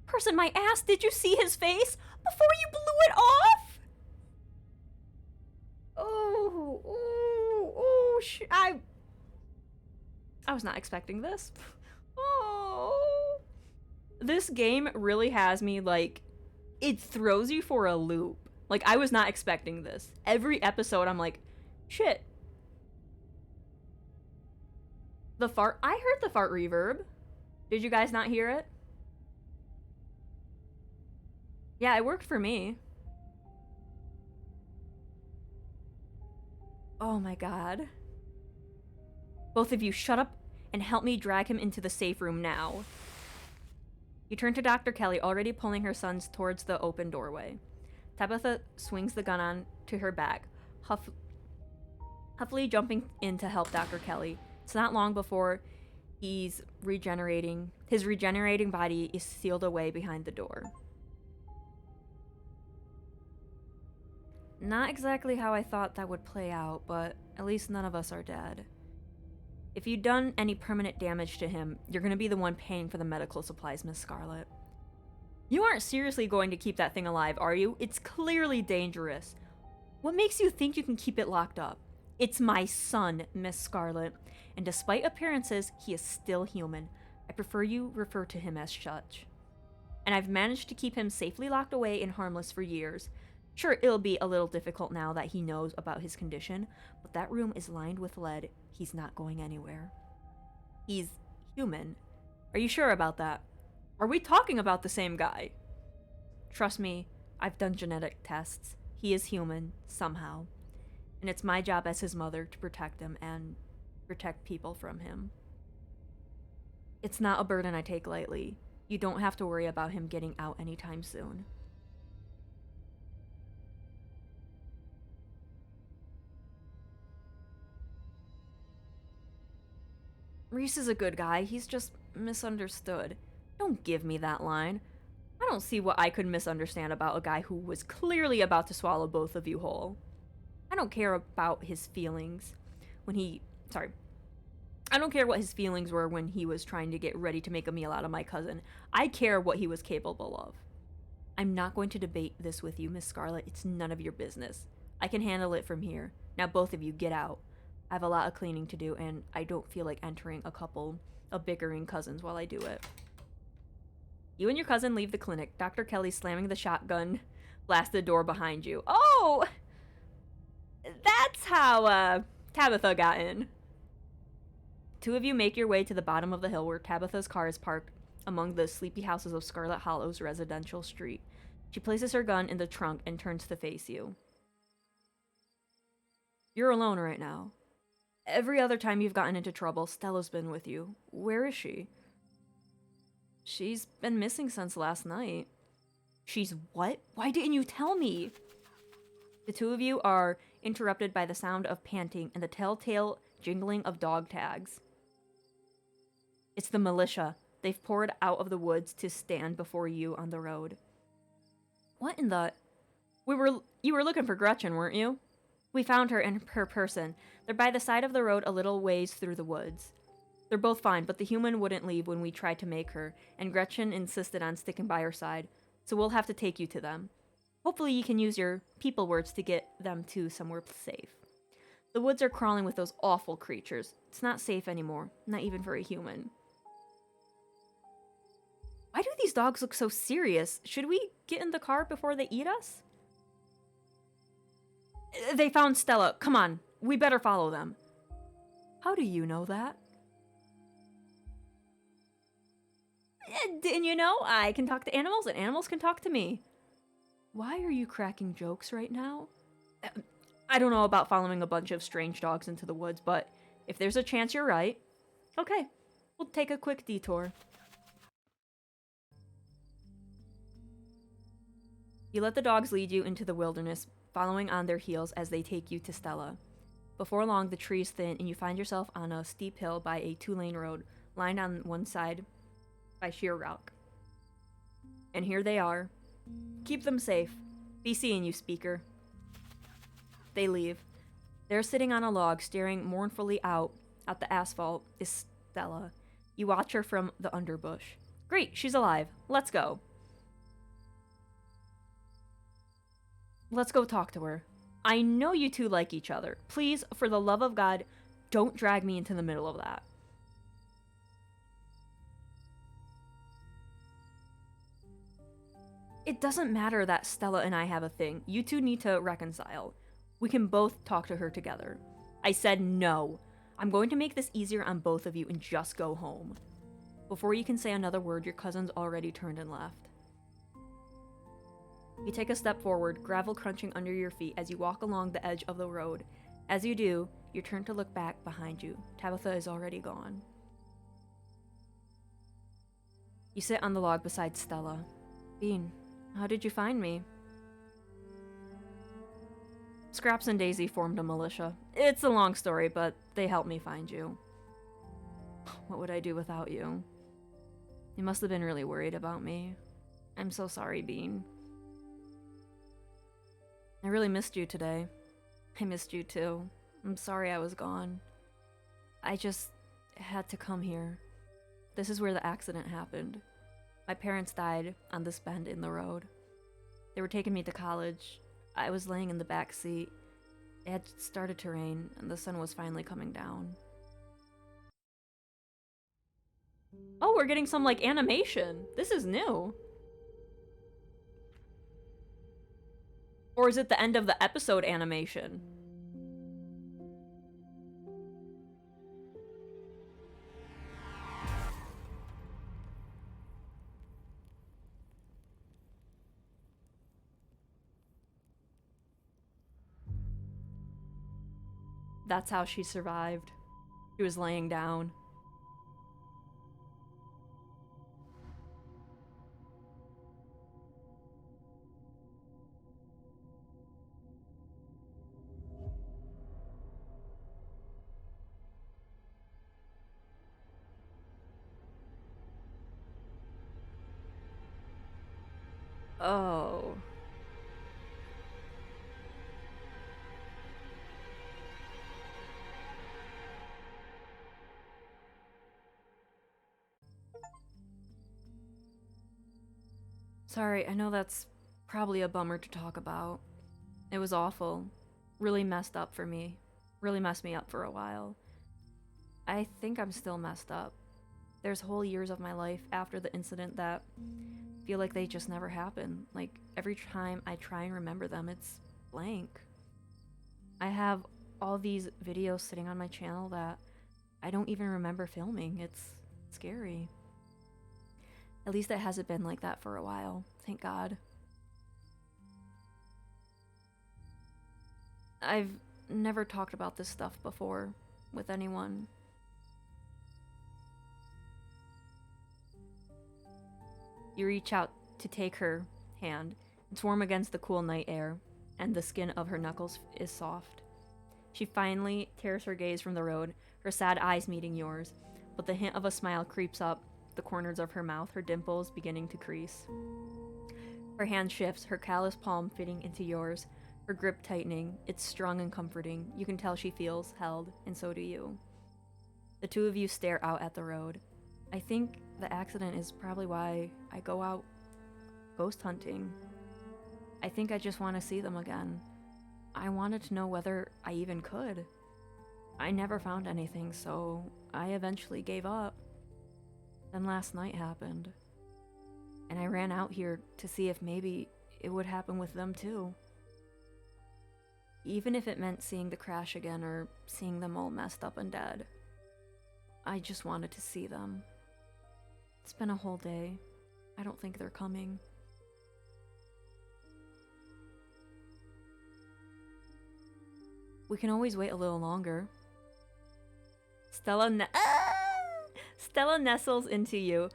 Person my ass, did you see his face before you blew it off? I was not expecting this. Oh. This game really has me, like, it throws you for a loop. Like, I was not expecting this. Every episode, I'm like, shit. The fart, I heard the fart reverb. Did you guys not hear it? Yeah, it worked for me. Oh my god. Both of you shut up and help me drag him into the safe room now. You turn to Dr. Kelly, already pulling her sons towards the open doorway. Tabitha swings the gun on to her back, huffily jumping in to help Dr. Kelly. It's not long before his regenerating body is sealed away behind the door. Not exactly how I thought that would play out, but at least none of us are dead. If you've done any permanent damage to him, you're gonna be the one paying for the medical supplies, Miss Scarlet. You aren't seriously going to keep that thing alive, are you? It's clearly dangerous. What makes you think you can keep it locked up? It's my son, Miss Scarlet, and despite appearances, he is still human. I prefer you refer to him as such. And I've managed to keep him safely locked away and harmless for years. Sure, it'll be a little difficult now that he knows about his condition, but that room is lined with lead. He's not going anywhere. He's human. Are you sure about that? Are we talking about the same guy? Trust me, I've done genetic tests. He is human, somehow. And it's my job as his mother to protect him and protect people from him. It's not a burden I take lightly. You don't have to worry about him getting out anytime soon. Reese is a good guy, he's just misunderstood. Don't give me that line. I don't see what I could misunderstand about a guy who was clearly about to swallow both of you whole. I don't care about his feelings I don't care what his feelings were when he was trying to get ready to make a meal out of my cousin. I care what he was capable of. I'm not going to debate this with you, Miss Scarlet. It's none of your business. I can handle it from here. Now both of you get out. I have a lot of cleaning to do, and I don't feel like entering a couple of bickering cousins while I do it. You and your cousin leave the clinic. Dr. Kelly slamming the shotgun blasted door behind you. Oh! That's how, Tabitha got in. Two of you make your way to the bottom of the hill where Tabitha's car is parked among the sleepy houses of Scarlet Hollow's residential street. She places her gun in the trunk and turns to face you. You're alone right now. Every other time you've gotten into trouble, Stella's been with you. Where is she? She's been missing since last night. She's what? Why didn't you tell me? The two of you are interrupted by the sound of panting and the telltale jingling of dog tags. It's the militia. They've poured out of the woods to stand before you on the road. What in the... You were looking for Gretchen, weren't you? We found her and her person. They're by the side of the road a little ways through the woods. They're both fine, but the human wouldn't leave when we tried to make her, and Gretchen insisted on sticking by her side, so we'll have to take you to them. Hopefully you can use your people words to get them to somewhere safe. The woods are crawling with those awful creatures. It's not safe anymore, not even for a human. Why do these dogs look so serious? Should we get in the car before they eat us? They found Stella. Come on, we better follow them. How do you know that? Didn't you know? I can talk to animals and animals can talk to me. Why are you cracking jokes right now? I don't know about following a bunch of strange dogs into the woods, but if there's a chance you're right, okay, we'll take a quick detour. You let the dogs lead you into the wilderness, following on their heels as they take you to Stella. Before long, the trees thin and you find yourself on a steep hill by a two-lane road, lined on one side by sheer rock. And here they are. Keep them safe. Be seeing you, speaker. They leave. They're sitting on a log, staring mournfully out at the asphalt, is Stella. You watch her from the underbush. Great, she's alive. Let's go. Let's go talk to her. I know you two like each other. Please, for the love of God, don't drag me into the middle of that. It doesn't matter that Stella and I have a thing. You two need to reconcile. We can both talk to her together. I said no. I'm going to make this easier on both of you and just go home. Before you can say another word, your cousin's already turned and left. You take a step forward, gravel crunching under your feet as you walk along the edge of the road. As you do, you turn to look back behind you. Tabitha is already gone. You sit on the log beside Stella. Bean, how did you find me? Scraps and Daisy formed a militia. It's a long story, but they helped me find you. What would I do without you? You must have been really worried about me. I'm so sorry, Bean. I really missed you today. I missed you too. I'm sorry I was gone. I just had to come here. This is where the accident happened. My parents died on this bend in the road. They were taking me to college. I was laying in the back seat. It had started to rain, and the sun was finally coming down. Oh, we're getting some, like, animation. This is new. Or is it the end of the episode animation? That's how she survived. She was laying down. Oh. Sorry, I know that's probably a bummer to talk about. It was awful. Really messed up for me. Really messed me up for a while. I think I'm still messed up. There's whole years of my life after the incident that feel like they just never happened. Like, every time I try and remember them, it's blank. I have all these videos sitting on my channel that I don't even remember filming. It's scary. At least it hasn't been like that for a while. Thank God. I've never talked about this stuff before with anyone. You reach out to take her hand. It's warm against the cool night air, and the skin of her knuckles is soft. She finally tears her gaze from the road, her sad eyes meeting yours, but the hint of a smile creeps up the corners of her mouth, her dimples beginning to crease. Her hand shifts, her callous palm fitting into yours, her grip tightening. It's strong and comforting. You can tell she feels held, and so do you. The two of you stare out at the road. I think the accident is probably why I go out ghost hunting. I think I just want to see them again. I wanted to know whether I even could. I never found anything, so I eventually gave up. Then last night happened, and I ran out here to see if maybe it would happen with them too. Even if it meant seeing the crash again or seeing them all messed up and dead. I just wanted to see them. It's been a whole day. I don't think they're coming. We can always wait a little longer. Stella nestles into you,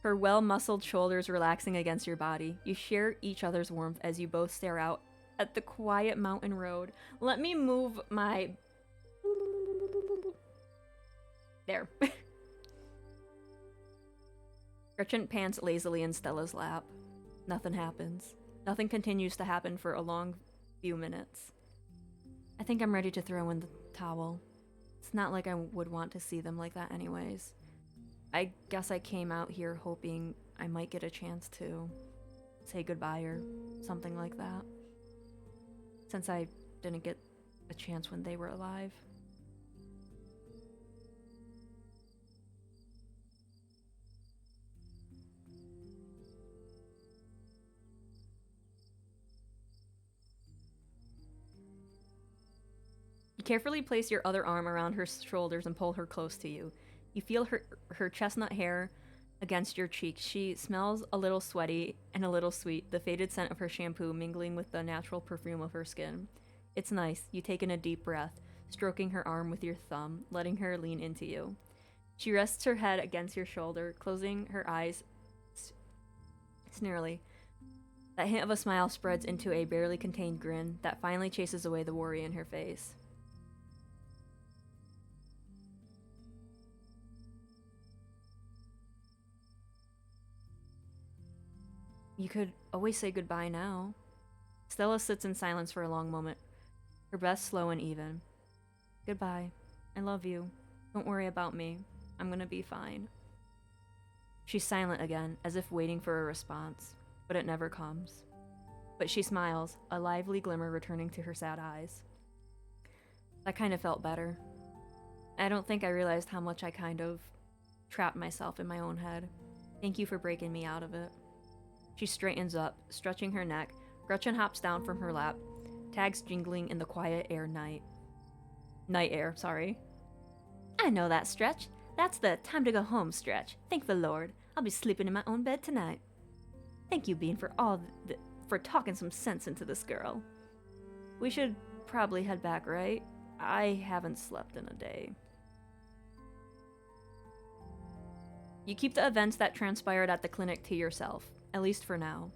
her well-muscled shoulders relaxing against your body. You share each other's warmth as you both stare out at the quiet mountain road. Let me move my... There. Gretchen pants lazily in Stella's lap. Nothing happens. Nothing continues to happen for a long few minutes. I think I'm ready to throw in the towel. It's not like I would want to see them like that anyways. I guess I came out here hoping I might get a chance to say goodbye or something like that. since I didn't get a chance when they were alive. You carefully place your other arm around her shoulders and pull her close to you. You feel her chestnut hair against your cheeks. She smells a little sweaty and a little sweet, the faded scent of her shampoo mingling with the natural perfume of her skin. It's nice. You take in a deep breath, stroking her arm with your thumb, letting her lean into you. She rests her head against your shoulder, closing her eyes sneerily. That hint of a smile spreads into a barely contained grin that finally chases away the worry in her face. You could always say goodbye now. Stella sits in silence for a long moment, her breath slow and even. Goodbye. I love you. Don't worry about me. I'm gonna be fine. She's silent again, as if waiting for a response, but it never comes. But she smiles, a lively glimmer returning to her sad eyes. That kind of felt better. I don't think I realized how much I kind of trapped myself in my own head. Thank you for breaking me out of it. She straightens up, stretching her neck. Gretchen hops down from her lap, tags jingling in the quiet air night air, sorry. I know that stretch. That's the time to go home stretch. Thank the Lord. I'll be sleeping in my own bed tonight. Thank you, Bean, for talking some sense into this girl. We should probably head back, right? I haven't slept in a day. You keep the events that transpired at the clinic to yourself. At least for now.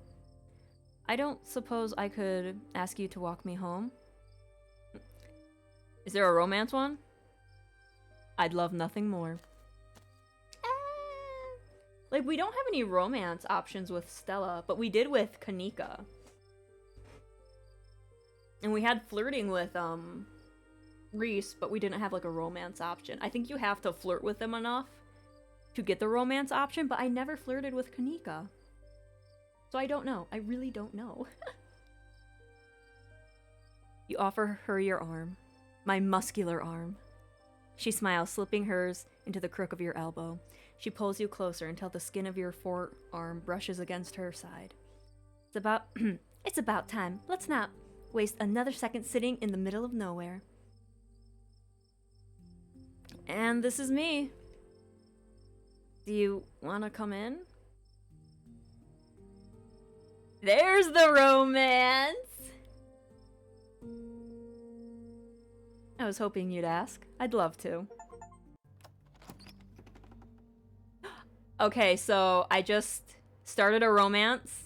I don't suppose I could ask you to walk me home? Is there a romance one? I'd love nothing more. Like, we don't have any romance options with Stella, but we did with Kanika. And we had flirting with, Reese, but we didn't have, like, a romance option. I think you have to flirt with them enough to get the romance option, but I never flirted with Kanika. So I don't know. I really don't know. You offer her your arm. My muscular arm. She smiles, slipping hers into the crook of your elbow. She pulls you closer until the skin of your forearm brushes against her side. It's about time. Let's not waste another second sitting in the middle of nowhere. And this is me. Do you want to come in? There's the romance! I was hoping you'd ask. I'd love to. Okay, so I just started a romance,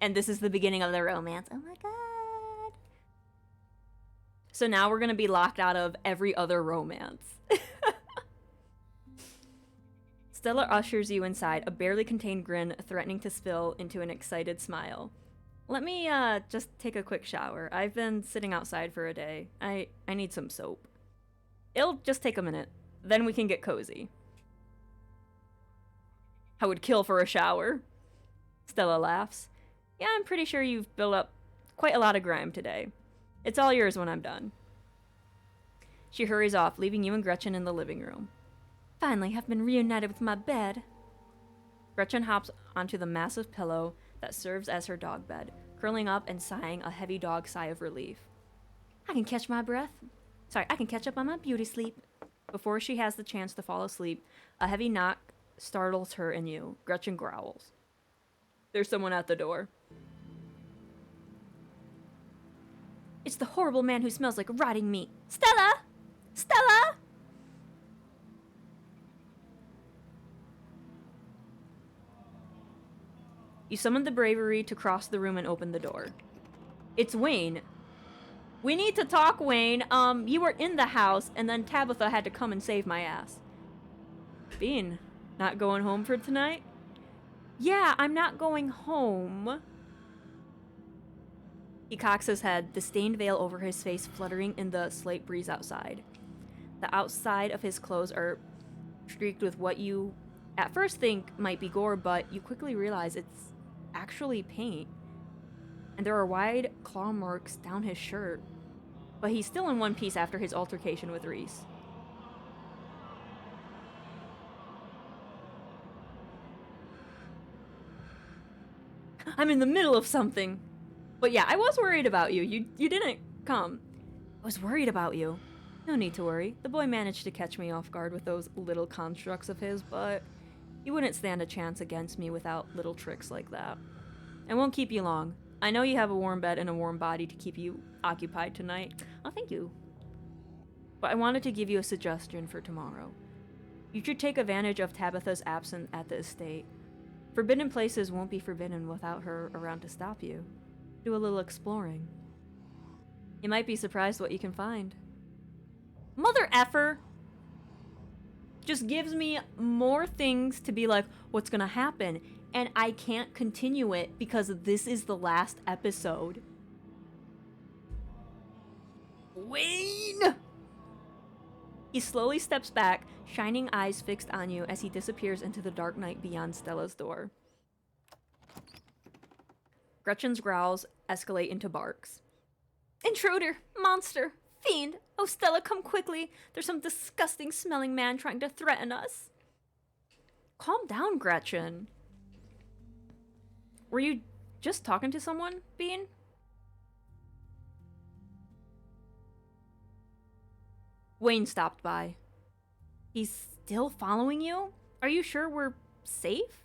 and this is the beginning of the romance. Oh my god. So now we're gonna be locked out of every other romance. Stella ushers you inside, a barely contained grin threatening to spill into an excited smile. Let me just take a quick shower. I've been sitting outside for a day. I need some soap. It'll just take a minute. Then we can get cozy. I would kill for a shower. Stella laughs. Yeah, I'm pretty sure you've built up quite a lot of grime today. It's all yours when I'm done. She hurries off, leaving you and Gretchen in the living room. Finally, I've been reunited with my bed. Gretchen hops onto the massive pillow that serves as her dog bed, curling up and sighing a heavy dog sigh of relief. I can catch up on my beauty sleep. Before she has the chance to fall asleep, a heavy knock startles her and you. Gretchen growls. There's someone at the door. It's the horrible man who smells like rotting meat. Stella! Stella! You summon the bravery to cross the room and open the door. It's Wayne. We need to talk, Wayne. You were in the house, and then Tabitha had to come and save my ass. Bean, not going home for tonight? Yeah, I'm not going home. He cocks his head, the stained veil over his face fluttering in the slight breeze outside. The outside of his clothes are streaked with what you at first think might be gore, but you quickly realize it's actually paint. and there are wide claw marks down his shirt. But he's still in one piece after his altercation with Reese. I'm in the middle of something. But yeah, I was worried about you. You didn't come. I was worried about you. No need to worry. The boy managed to catch me off guard with those little constructs of his, but he wouldn't stand a chance against me without little tricks like that. I won't keep you long. I know you have a warm bed and a warm body to keep you occupied tonight. Oh, thank you. But I wanted to give you a suggestion for tomorrow. You should take advantage of Tabitha's absence at the estate. Forbidden places won't be forbidden without her around to stop you. Do a little exploring. You might be surprised what you can find. Mother effer! Just gives me more things to be like, what's gonna happen? And I can't continue it because this is the last episode. Wayne! He slowly steps back, shining eyes fixed on you as he disappears into the dark night beyond Stella's door. Gretchen's growls escalate into barks. Intruder! Monster! Fiend! Oh, Stella, come quickly! There's some disgusting smelling man trying to threaten us. Calm down, Gretchen. Were you just talking to someone, Bean? Wayne stopped by. He's still following you? Are you sure we're safe?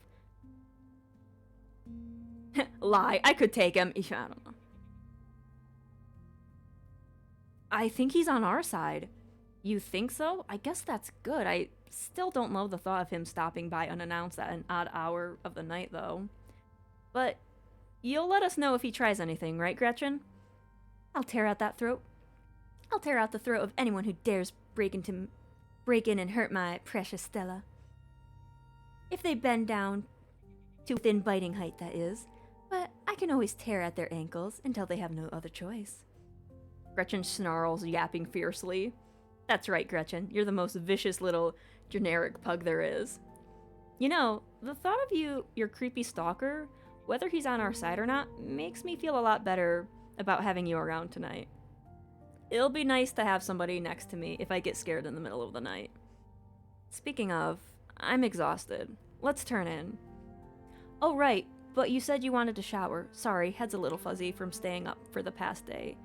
Lie, I could take him. I don't know. I think he's on our side. You think so? I guess that's good. I still don't love the thought of him stopping by unannounced at an odd hour of the night, though. But you'll let us know if he tries anything, right, Gretchen? I'll tear out that throat. I'll tear out the throat of anyone who dares break in and hurt my precious Stella. If they bend down to within biting height, that is. But I can always tear at their ankles until they have no other choice. Gretchen snarls, yapping fiercely. That's right, Gretchen. You're the most vicious little generic pug there is. You know, the thought of your creepy stalker, whether he's on our side or not, makes me feel a lot better about having you around tonight. It'll be nice to have somebody next to me if I get scared in the middle of the night. Speaking of, I'm exhausted. Let's turn in. Oh, right, but you said you wanted to shower. Sorry, head's a little fuzzy from staying up for the past day.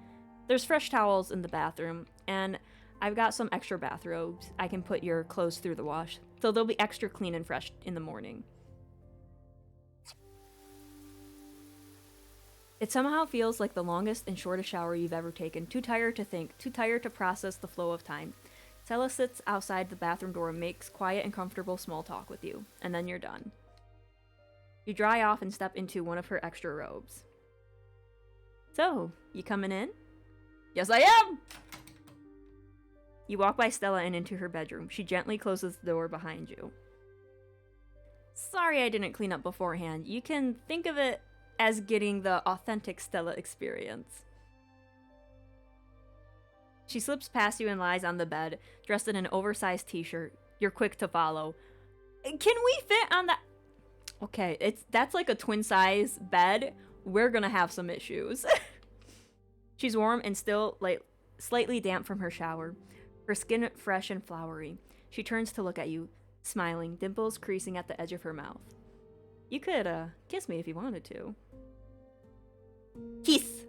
There's fresh towels in the bathroom, and I've got some extra bathrobes. I can put your clothes through the wash, so they'll be extra clean and fresh in the morning. It somehow feels like the longest and shortest shower you've ever taken. Too tired to think, too tired to process the flow of time. Stella sits outside the bathroom door and makes quiet and comfortable small talk with you, and then you're done. You dry off and step into one of her extra robes. So, you coming in? Yes, I am! You walk by Stella and into her bedroom. She gently closes the door behind you. Sorry I didn't clean up beforehand. You can think of it as getting the authentic Stella experience. She slips past you and lies on the bed, dressed in an oversized t-shirt. You're quick to follow. Can we fit on that? Okay, that's like a twin-size bed. We're gonna have some issues. She's warm and still slightly damp from her shower. Her skin fresh and flowery. She turns to look at you, smiling, dimples creasing at the edge of her mouth. You could, kiss me if you wanted to. Kiss!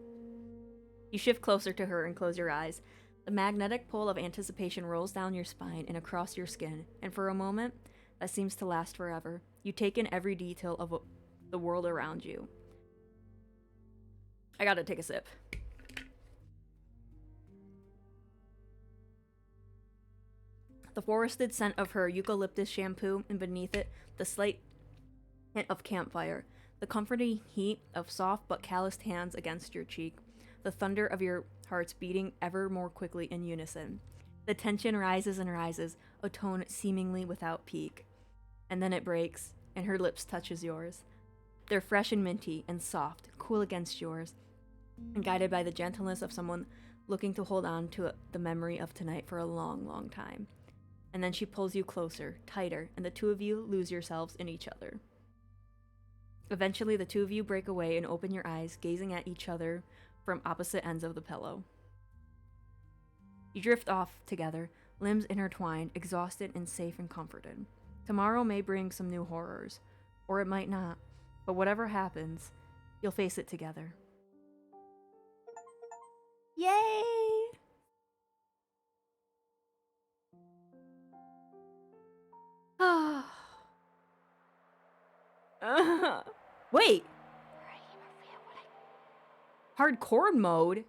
You shift closer to her and close your eyes. The magnetic pull of anticipation rolls down your spine and across your skin, and for a moment, that seems to last forever, you take in every detail of the world around you. I gotta take a sip. The forested scent of her eucalyptus shampoo, and beneath it, the slight hint of campfire, the comforting heat of soft but calloused hands against your cheek, the thunder of your hearts beating ever more quickly in unison. The tension rises and rises, a tone seemingly without peak. And then it breaks, and her lips touches yours. They're fresh and minty and soft, cool against yours, and guided by the gentleness of someone looking to hold on to the memory of tonight for a long, long time. And then she pulls you closer, tighter, and the two of you lose yourselves in each other. Eventually, the two of you break away and open your eyes, gazing at each other from opposite ends of the pillow. You drift off together, limbs intertwined, exhausted and safe and comforted. Tomorrow may bring some new horrors, or it might not, but whatever happens, you'll face it together. Yay! Wait! Hardcore mode?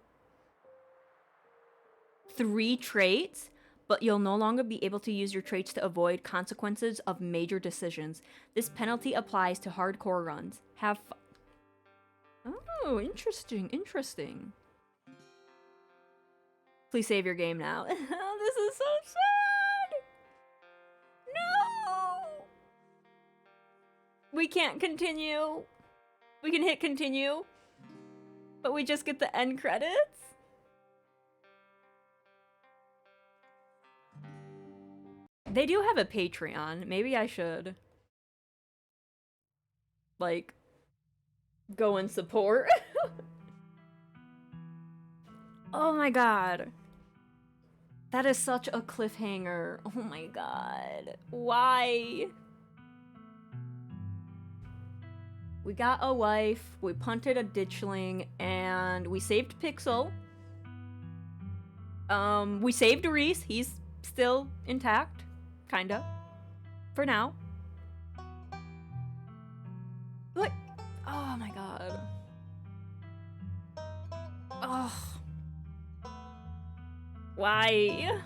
3 traits? But you'll no longer be able to use your traits to avoid consequences of major decisions. This penalty applies to hardcore runs. Have fun. Oh, interesting, interesting. Please save your game now. This is so sad! No! We can't continue. We can hit continue, but we just get the end credits? They do have a Patreon. Maybe I should, like, go and support. Oh my god. That is such a cliffhanger. Oh my god. Why? We got a wife, we punted a ditchling, and we saved Pixel. We saved Reese. He's still intact. Kinda. For now. What? Oh my god. Ugh. Why?